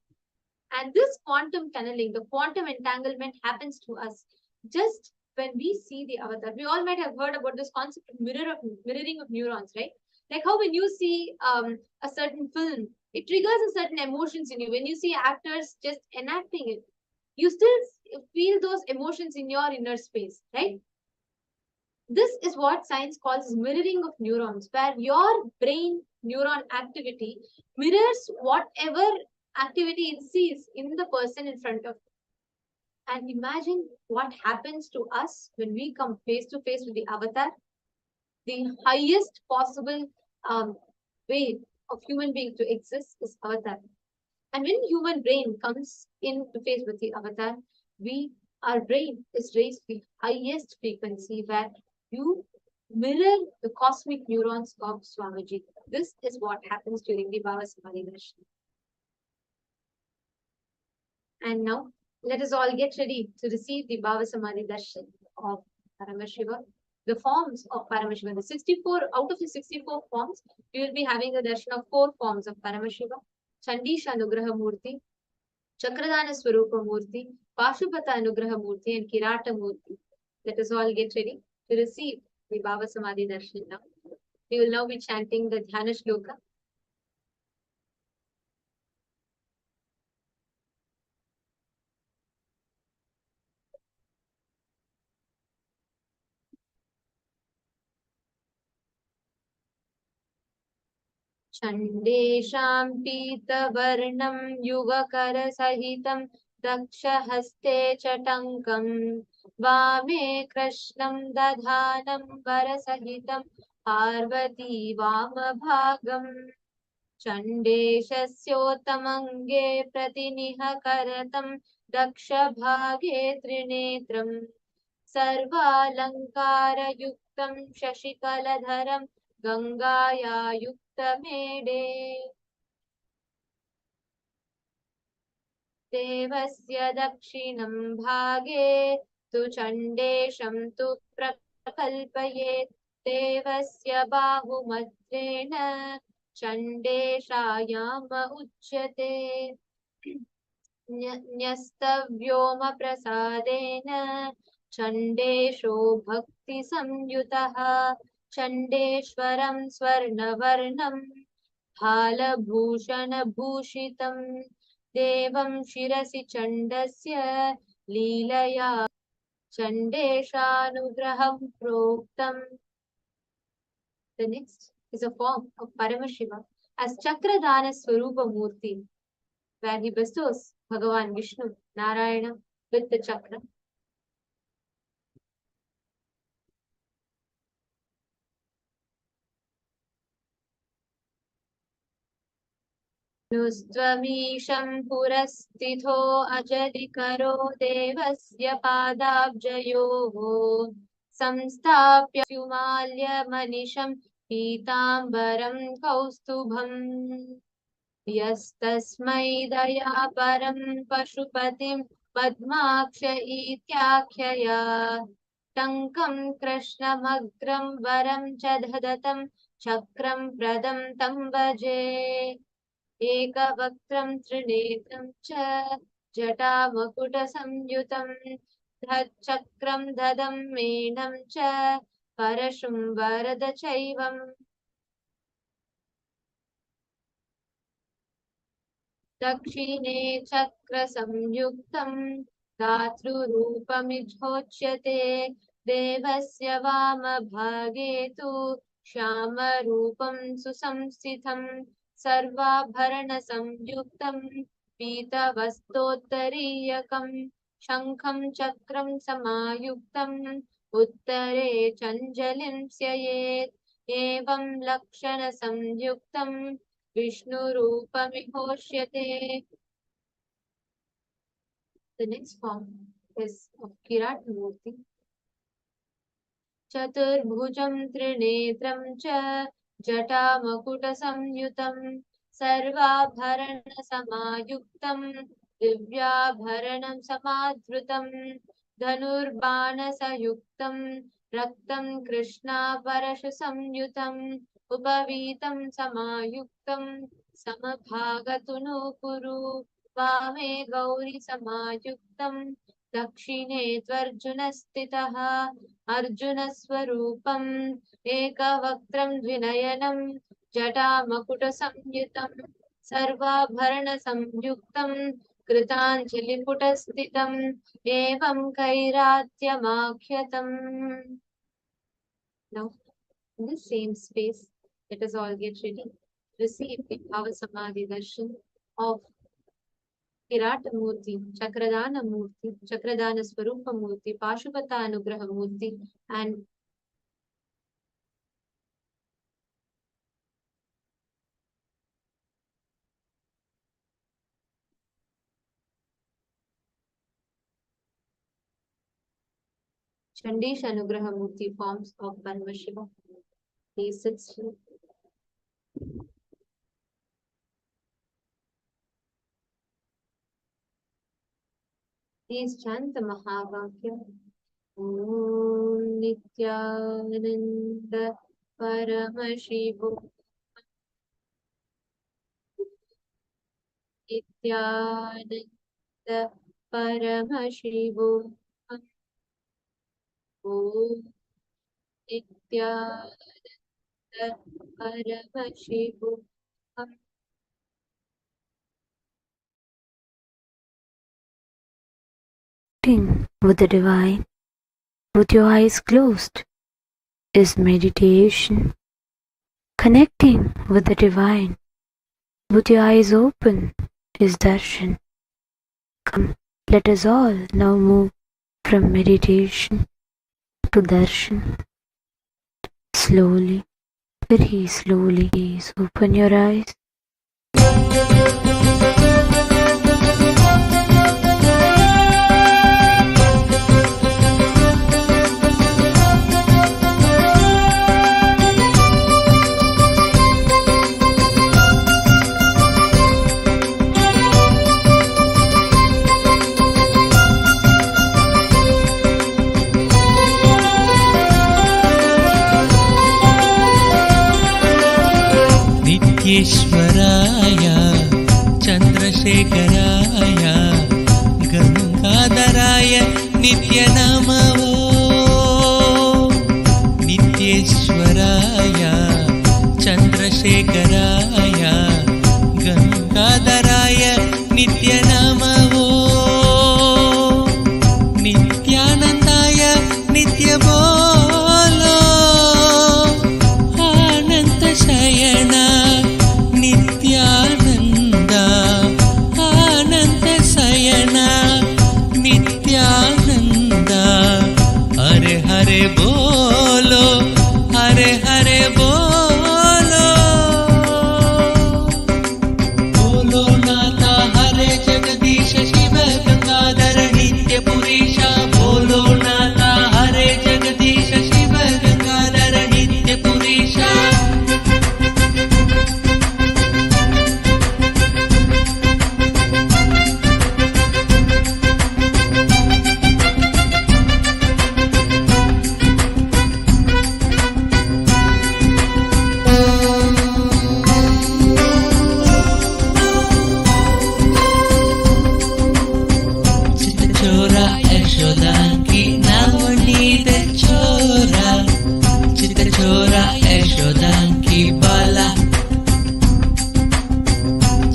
And this quantum tunneling, the quantum entanglement happens to us just when we see the avatar. We all might have heard about this concept of mirroring of neurons, right? Like how when you see a certain film, it triggers a certain emotions in you. When you see actors just enacting it, you still feel those emotions in your inner space, right? This is what science calls mirroring of neurons, where your brain neuron activity mirrors whatever activity it sees in the person in front of you. And imagine what happens to us when we come face to face with the avatar, the highest possible way of human being to exist is avatar. And when human brain comes into face with the avatar, our brain is raised to the highest frequency where you mirror the cosmic neurons of Swamiji. This is what happens during the Bhava Samadhi Darshan. And now let us all get ready to receive the Bhava Samadhi Darshan of Paramashiva. The forms of Paramashiva, the 64 out of the 64 forms, we will be having a darshan of 4 forms of Paramashiva: Chandisha Anugraha Murthy, Chakradana Swarupa Murthy, Pashupata Anugraha Murthy, and Kirata Murthy. Let us all get ready to receive the Bhava Samadhi Darshan now. We will now be chanting the Dhyana Shloka. Chandesham pitavarnam yuvakarasahitam dakshahαστε chatankam vame krishnam dadhanam varasahitam parvati vamabhagam Chandeshasyotamange pratinihakaratam dakshabhage trinetram सर्वालङ्कारयुक्तं शशिकलधरं गङ्गाया युक्तमेडे देवस्य दक्षिणं भागे तु चण्डेशं तु प्रकल्पयेत् देवस्य बाहुमद्रेण चण्डेशायाम उच्यते न्यस्तव्योमप्रसादेन चण्डेशो भक्तिसंयुतः चण्डेश्वरं स्वर्णवर्णं भालभूषणभूषितं देवं शिरसि चण्डस्य लीलया चण्डेशानुग्रहं प्रोक्तम्. The next is a form of Paramashiva as Chakradana Swarupa Murthy, where he bestows Bhagavan Vishnu, Narayana with the chakra. नुस्त्वमीशं पुरस्थितो अजलिकरो देवस्य पादाब्जयोः संस्थाप्युमाल्यमनिशं पीताम्बरं कौस्तुभम् यस्तस्मै दयापरं पशुपतिं पद्माक्ष इत्याख्यया टङ्कं कृष्णमग्रं वरं च दधतं चक्रं प्रदं तं भजे एकवक्त्रं त्रिनेत्रं च जटामकुटसंयुतं चक्रं ददं मेनं च परशुं वरदचैवम् दक्षिणे चक्रसंयुक्तं धातृरूपमिझोच्यते देवस्य वामभागे तु श्यामरूपं सुसंस्थितं सर्वाभरणसंयुक्तं पीतवस्त्रोत्तरीयकं शङ्खं चक्रं समायुक्तम् उत्तरे चञ्जलिं स्ययेत् एवं लक्षणसंयुक्तं विष्णुरूपमिहोष्यते. The next form is of Kirat Murthy. चतुर्भुजं त्रिनेत्रं च जटामकुटसंयुतं सर्वाभरणसमायुक्तं दिव्याभरणं समाधृतं धनुर्बाणसयुक्तं रक्तं कृष्णापरशुसंयुतम् उपवीतं समायुक्तं समभागतुनूपुरु वामे गौरीसमायुक्तं दक्षिणे त्वर्जुनस्थितः अर्जुनस्वरूपम् एकवक्त्रं द्विनयनं जटामकुटसंयुतं सर्वाभरणसंयुक्तं कृताञ्जलिपुटस्थितम् एवं कैरात्यमाख्यतम्. Now, in the same space, let us all get ready. Receive the Bhava Samadhi Darshan of Kirata Murthy, Chakradana Murthy, Chakradana Swarupa Murthy, Pashupata Anugraha Murthy, and Chandisha Anugraha Murthy forms of Paramashivam. He sits here. Please chant the Mahavakya. Om Nithyananda Paramashivam. Nithyananda Paramashivam. Om Nithyananda Paramashivam. With the divine, with your eyes closed, is meditation. Connecting with the divine, with your eyes open, is darshan. Come, let us all now move from meditation to darshan. Slowly, very slowly, please open your eyes. ईश्वराय चन्द्रशेखराय गङ्गाधराय नित्यनमो नित्येश्वराय चन्द्रशेखराय गङ्गाधराय नित्यनमो नित्यानन्दाय नित्यबोलो आनन्दशयन Nityanand आनन्द ಚಿತ್ತಚೋರ ಯಶೋದಾಂಗಿ ನವನೀತ ಚೋರ ಚಿತ್ತಚೋರ ಯಶೋದಾಂಗಿ ಬಾಲ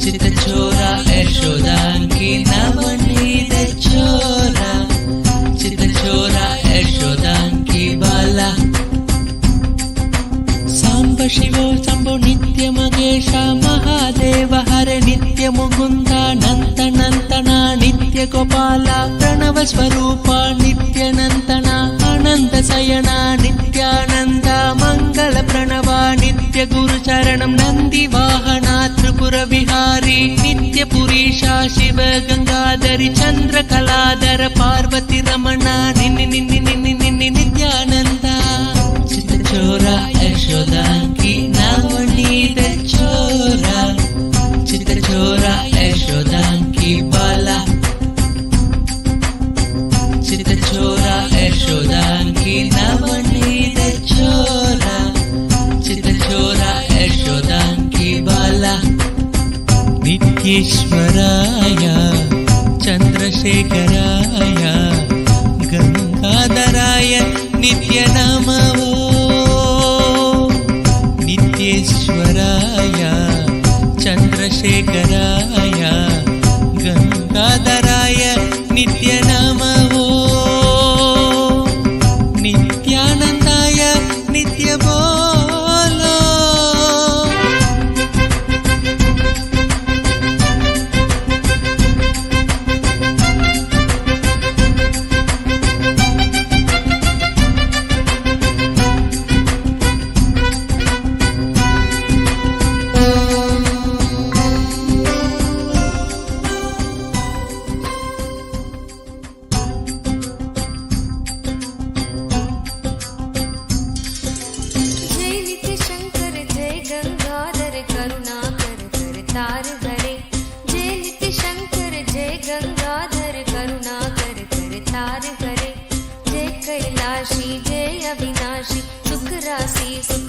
ಚಿತ್ತಚೋರ ಯಶೋದಾಂಗಿ ನವನೀತ ಚೋರ ಚಿತ್ತಚೋರ ಯಶೋದಾಂಗಿ ಬಾಲ ಸಾಂಬ ಶಿವೋ ಶಂಭೋ ನಿತ್ಯ ಮಗೇಶ ಮಹಾದೇವ ಹರೆ ನಿತ್ಯ ಮುಕುಂದ ನಂತ ನಂತನ ನಿತ್ಯ ಗೋಪಾಲ ಪ್ರಣವ ಸ್ವರೂಪ ನಿತ್ಯ ನಂತನ ಅನಂತ ಶಯನ ನಿತ್ಯಾನಂದ ಮಂಗಳ ಪ್ರಣವ ನಿತ್ಯ ಗುರು ಚರಣಂ ನಂದಿ ವಾಹನ ತ್ರಿಪುರ ವಿಹಾರಿ ನಿತ್ಯ ಪುರೀಶ ಶಿವ ಗಂಗಾಧರಿ ಚಂದ್ರ ಕಲಾಧರ ಪಾರ್ವತಿ ರಮಣ ನಿನ್ನಿ ನಿನ್ನಿ ನಿನ್ನಿ ನಿನ್ನಿ ನಿತ್ಯಾನಂದ ಚಿತ್ತಚೋರ ಯಶೋದಾಂಗಿ ನವನೀತ ಚೋರ ಚಿತ್ತಚೋರ ಯಶೋದಾಂಗಿ ಬಾಲ ಚಿತ್ತಚೋರ ಯಶೋದಾಂಗಿ ನವನೀತ ಚೋರ ಚಿತ್ತಚೋರ ಯಶೋದಾಂಗಿ ಬಾಲ ನಿತ್ಯೇಶ್ವರಾಯ ಚಂದ್ರಶೇಖರಾಯ ಗಂಗಾಧರಾಯ ನಿತ್ಯ ನಮೋ ನಿತ್ಯೇಶ್ವರಾಯ ಚಂದ್ರಶೇಖರಾಯ ಗಂಗಾಧರಾಯ ನಿತ್ಯ ನಮೋ ನಿತ್ಯಾನಂದಾಯ ನಿತ್ಯ ಬೋಲೋ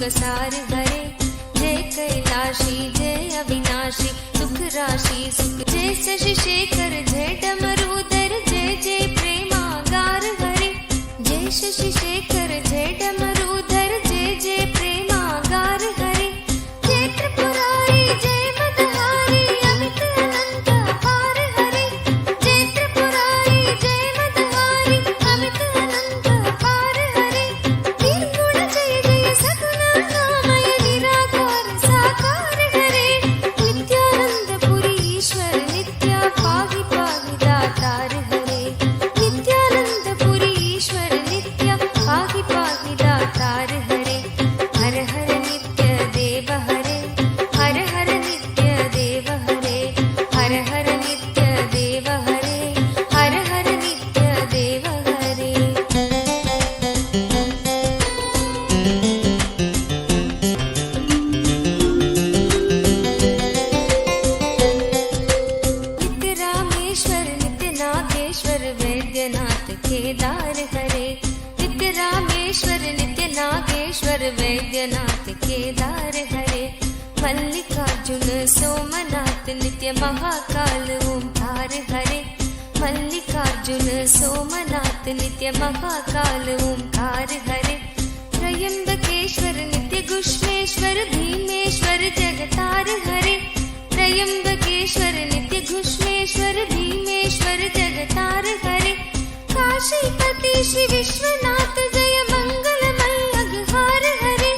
सार हरे जय कैलाशी जय अविनाशी सुख राशि सुख जय शशि शेखर जय डमरूधर जय जय प्रेमागार हरे जय शशि शेखर जय डमरूधर जय जय प्रेमागार हरे जय त्रिपुरारी जय मदहारी अमित अनंत अपार हरे जय त्रिपुरारी जय मदहारी अमित अनंत अपार हरे निर्गुण जय जय सगुण नामय निराकार साकार हरे नित्यानंद पुरी ईश्वर नित्य पाहि पाहि दातार हरे नित्यानंद पुरी ईश्वर नित्य पाहि पाहि दातार हरे हर हर नित्य देव हरे हर हर नित्य देव हरे हर हर नित्य देव हरे हर हर नित्य देव हरे नित्य रामेश्वर नित्य नागेश्वर वैद्यनाथ केदार हरे नित्य रामेश्वर नित्य नागेश्वर वैद्यनाथ केदार हरे मल्लिकार्जुन सोमनाथ नित्य महाकाल ओंकार हरे मल्लिकार्जुन सोमनाथ नित्य महाकाल ओंकार हरे त्रयंबकेश्वर नित्य घुष्मेश्वर भीमेश्वर जगतार हरे त्रयंबकेश्वर नित्य घुष्मेश्वर भीमेश्वर जगतार हरे काशीपति श्री विश्वनाथ जय मंगलमय अघहार हरे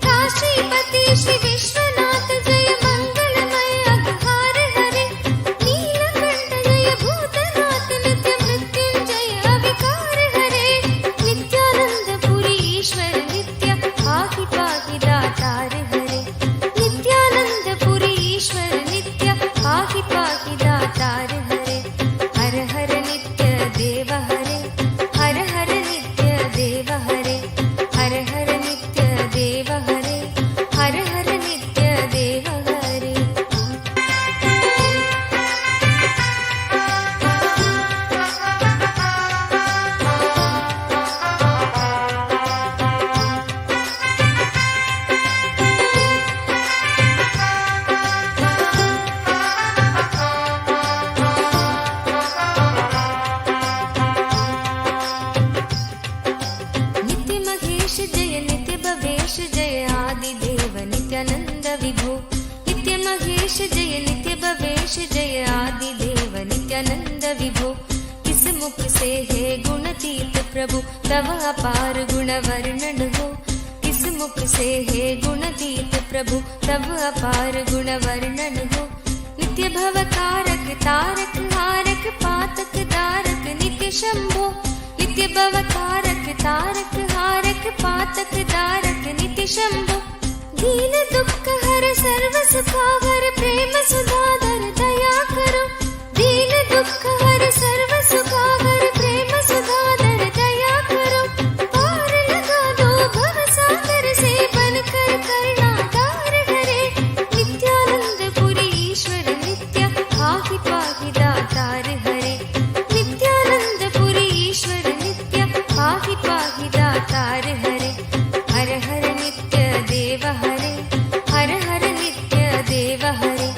काशीपति श्री विश्वनाथ जय मंगलमय अघहार हरे नीलकंठ जय भूतनाथ नित्य मृत्युंजय अविकार हरे नित्यानंद पुरी ईश्वर नित्य पाहि पाहि दातार हरे नित्यानंद पुरी ईश्वर नित्य पाहि पाहि दातार हरे हर हर नित्य से है गुणातीत प्रभु तव अपार गुण वर्णन हो। किस मुख से है गुणातीत प्रभु तव अपार गुण वर्णन हो। नित्य भव कारक तारक हारक पातक दारक नित्य शंभो। नित्य भव कारक तारक हारक पातक दारक नित्य शंभो। दीन दुख हर सर्व सुखावर प्रेम सुधाधर दया करो। दीन दुख हर सर्व सुखावर प्रेम सुधाधर दया करो। पार लगा दो भव सागर से बनकर करुणाधार हरे। नित्यानंद पुरी ईश्वर नित्य पाहि पाहि दातार हरे। नित्यानंद पुरी ईश्वर नित्य पाहि पाहि दातार हरे। हर हर नित्य देव हरे। हर हर नित्य देव हरे।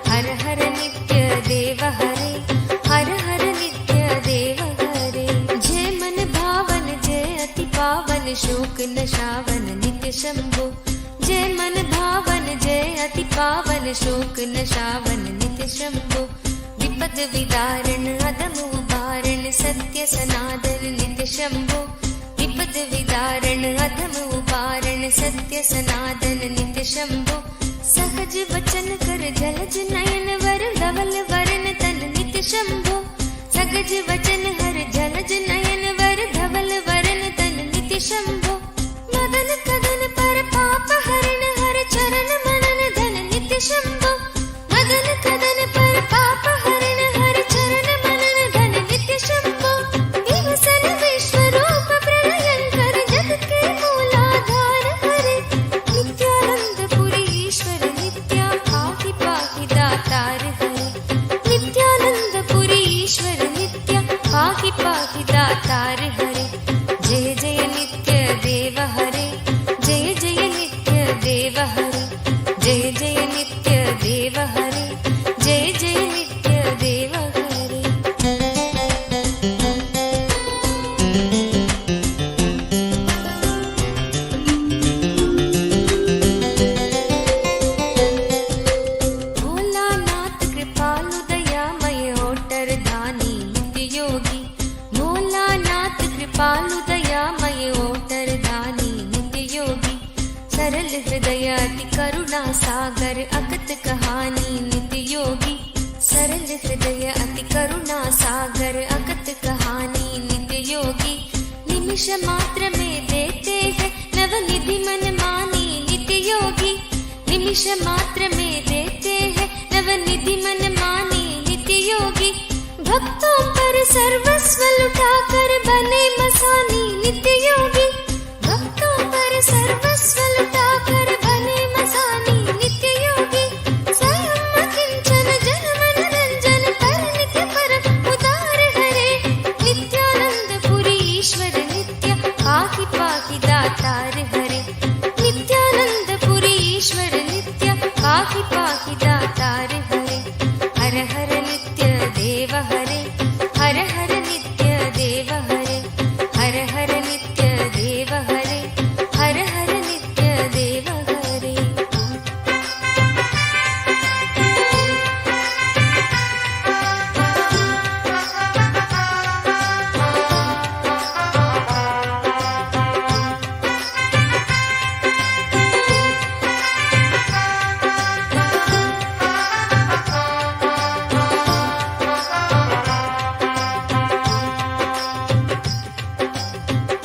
हर हर नित्य देव हरे। हर हर नित्य देव हरे। जय मन भावन जय अति पावन शोक नशावन नित्य शंभो। जय मन भावन जय अति पावन शोक नशावन नित्य शंभो। विपद विदारण अदम उबारण सत्य सनातन नित्य शंभो। विपद विदारण अधम उबारण सत्य सनातन नित्य शंभो। सहज वचन कर जलज नयन वर धवल वरण तन नित्य शंभो। सहज वचन हर जलज नयन वर धवल वरण तन नित्य शंभो। मदन कदन पर पाप हरण हर चरण मनन धन नित्य शंभो। मदन कदन पर पाप हरण हर चरण मनन धन नित्य शंभो। विवसन विश्व रूप प्रलयंकर जग के मूलाधार हरे। नित्यानंद पुरी ईश्वर नित्य पाहि पाहि दातार हरे। नित्यानंद पुरी ईश्वर नित्य पाहि पाहि दातार हरे। जय जय नित्य देव हरे। जय जय नित्य देव हरे। जय जय नित्य देव हरे। जय जय नित्य देव हरे। भोलानाथ कृपालु दयामय होटर धानी नित्य योगी। भोलानाथ कृपालु दयामय होटर धानी नित्य योगी। सरल हृदय अति करुणा सागर अगत कहानी नित्य योगी। सरल हृदय अति करुणा सागर अगत कहानी नित्य योगी। निमिष मात्र में देते हैं नवनिधि मन मानी नित्य योगी। निमिष मात्र में देते हैं नवनिधि मन मानी नित्य योगी। भक्तों पर सर्वस्व लुटाकर बने मसानी नित्य योगी। भक्तों पर सर्वस्व लुटाकर बने मसानी नित्य योगी। स्वयं अकिंचन जन मन रंजन पर नित्य परम उदार हरे। नित्यानंद पुरी ईश्वर नित्य पाहि पाहि दातार हरे। नित्यानंद पुरी ईश्वर नित्य पाहि पाहि दातार हरे। हर हर नित्य देव हरे। हर हर नित्य देव हरे। हर हर नित्य देव हरे। हर हर नित्य देव हरे।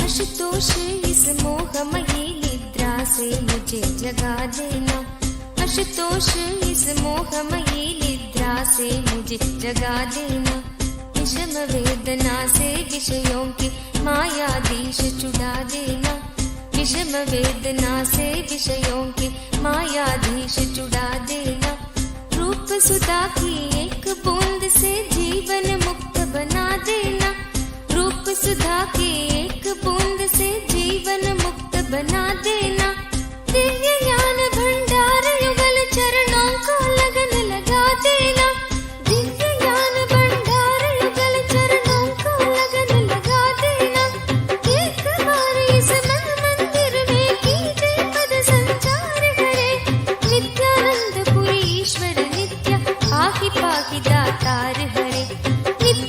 आशुतोष इस मोहमयी निद्रा से मुझे जगा देना। आशुतोष इस मोहमयी निद्रा से मुझे जगा देना। विषम वेदना से विषयों की मायाधीश छुड़ा देना। विषम वेदना से विषयों की मायाधीश छुड़ा देना। रूप सुधा की एक बूंद से जीवन मुक्त बना देना। रूप सुधा की एक बूंद से जीवन मुक्त बना देना। दिव्य ज्ञान भंडार युगल चरणों को लगन लगा देना। दिव्य ज्ञान भंडार युगल चरणों को लगन लगा देना। एक बार इस मन मंदिर में कीजिए पद संचार हरे। नित्यानंद पुरी ईश्वर नित्य पाहि पाहि दातार हरे। नित्य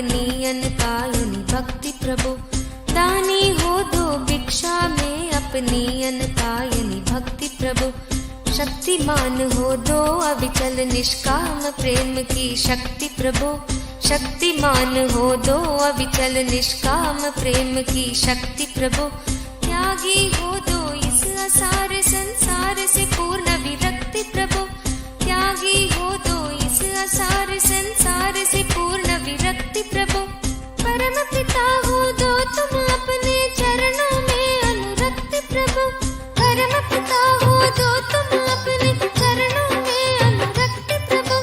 अपनी अनकायनी भक्ति प्रभु, दानी हो दो भिक्षा में अपनी अनकायनी भक्ति प्रभु, शक्तिमान हो दो अविचल निष्काम प्रेम की शक्ति प्रभु, शक्तिमान हो दो अविचल निष्काम प्रेम की शक्ति प्रभु, त्यागी हो दो इस असार संसार से पूर्ण विरक्ति प्रभु, त्यागी हो दो इस असार संसार से पूर्ण विरक्ति प्रभु, परम पिता हो दो तुम अपने चरणों में अनुरक्ति प्रभु, परम पिता हो दो तुम अपने चरणों में अनुरक्ति प्रभु,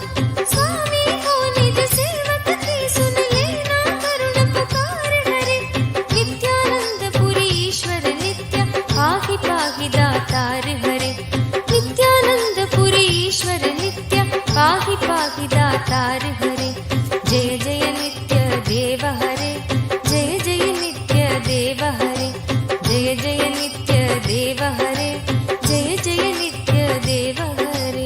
स्वामी हो निज सेवक की सुन लेना करुण पुकार हरे, नित्यानंद पुरी ईश्वर नित्य पाहि पाहि दातार हरे, नित्यानंद पुरी ईश्वर नित्य पाहि पाहि दातार हरे, जय जय नित्य देव हरे, जय जय नित्य देव हरे, जय जय नित्य देव हरे, जय जय नित्य देव हरे।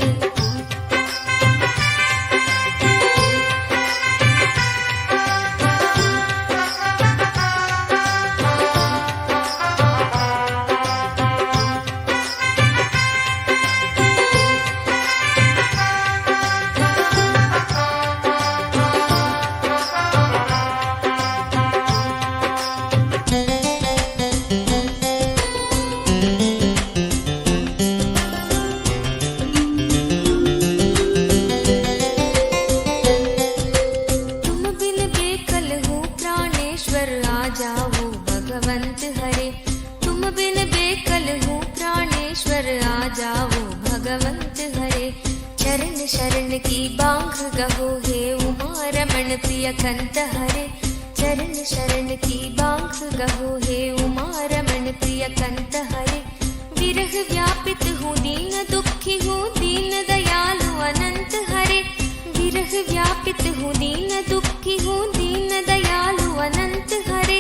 तुम बिन बेकल हूँ प्राणेश्वर आ जाओ भगवंत हरे, तुम बिन बेकल हूँ प्राणेश्वर आ जाओ भगवंत हरे, चरण शरण की बांग गहो हे उमा रमण प्रिय कंत हरे, चरण शरण की बांग गहो हे उमा रमण प्रिय कंत हरे, विरह व्यापित हूँ दीन दुखी हूँ दीन दयालु अनंत हरे, विरह व्यापित हूँ दीन दुखी हूँ दीन दयालु अनंत हरे,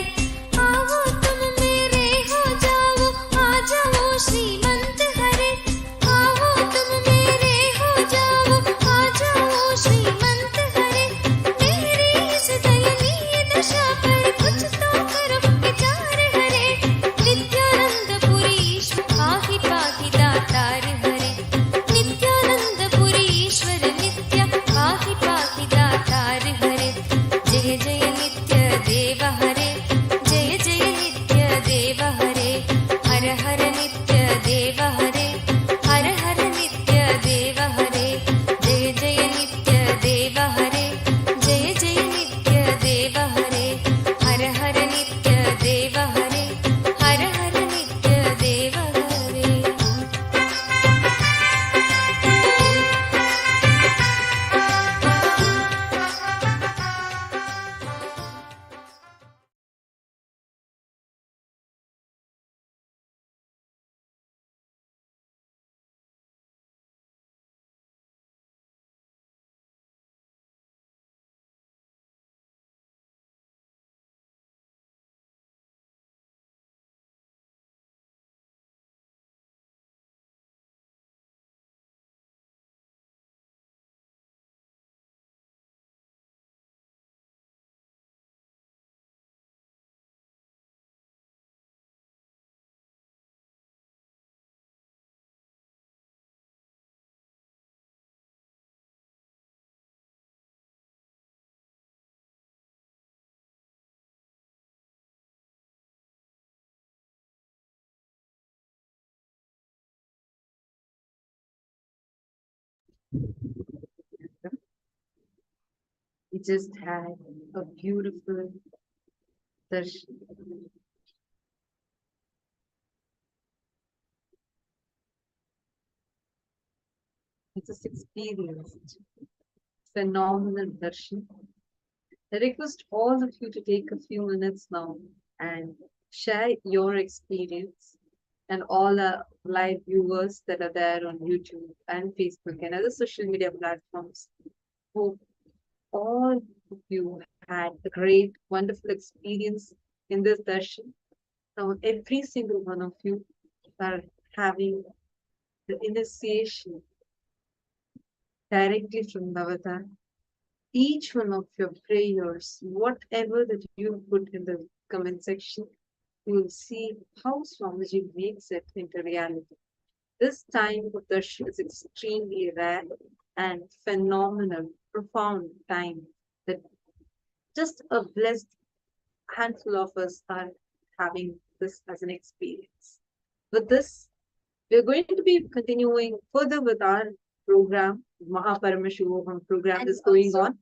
आओ तुम मेरे हो जाओ आ जाओ श्रीमंत हरे, आओ तुम मेरे हो जाओ आ जाओ श्रीमंत हरे, मेरी इस दयनीय दशा पर कुछ तो करो विचार हरे, नित्यानंद पुरी ईश्वर पाहि पाहि दातार हरे, नित्यानंद पुरी ईश्वर नित्य पाहि पाहि दातार हरे, जय जय नित्य देव हरे, जय जय नित्य देव हरे, हर हर नित्य देव हरे, हर हर नित्य देव हरे, जय जय नित्य देव हरे, जय जय नित्य देव हरे, हर हर नित्य देव हरे, हर हर नित्य देव हरे। We just had a beautiful darshan. It's just experienced phenomenal darshan. I request all of you to take a few minutes now and share your experience, and all our live viewers that are there on YouTube and Facebook and other social media platforms. Hope all of you had a great, wonderful experience in this darshan. Now, every single one of you are having the initiation directly from Bhava. each one of your prayers, whatever that you put in the comment section, you will see how Swamiji makes it into reality. This time of darshan is extremely rare and phenomenal, profound time that just a blessed handful of us are having this as an experience. With this, we're going to be continuing further with our program. Mahaparamashivam program And is going also- on.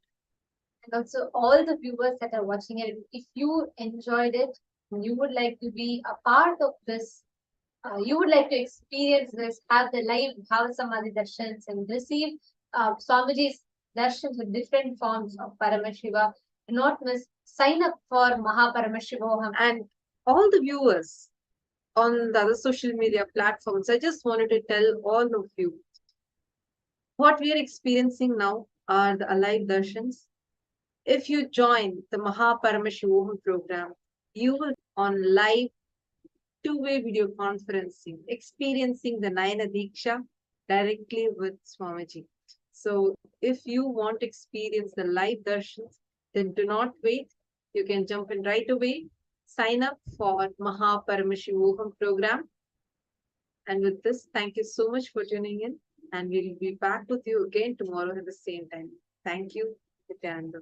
And also, all the viewers that are watching it, if you enjoyed it, you would like to be a part of this, you would like to experience this, have the live Bhava Samadhi darshans and receive Swamiji's darshans with different forms of Paramashiva, do not miss, sign up for Mahaparamashivam. And all the viewers on the other social media platforms, I just wanted to tell all of you what we are experiencing now are the alive darshans. If you join the Mahaparamashivam program, you will on live two-way video conferencing, experiencing the Nayana Diksha directly with Swamiji. So if you want to experience the live darshans, then do not wait. You can jump in right away. Sign up for Mahaparamashivam program. And with this, thank you so much for tuning in. And we'll be back with you again tomorrow at the same time. Thank you, Nithyananda.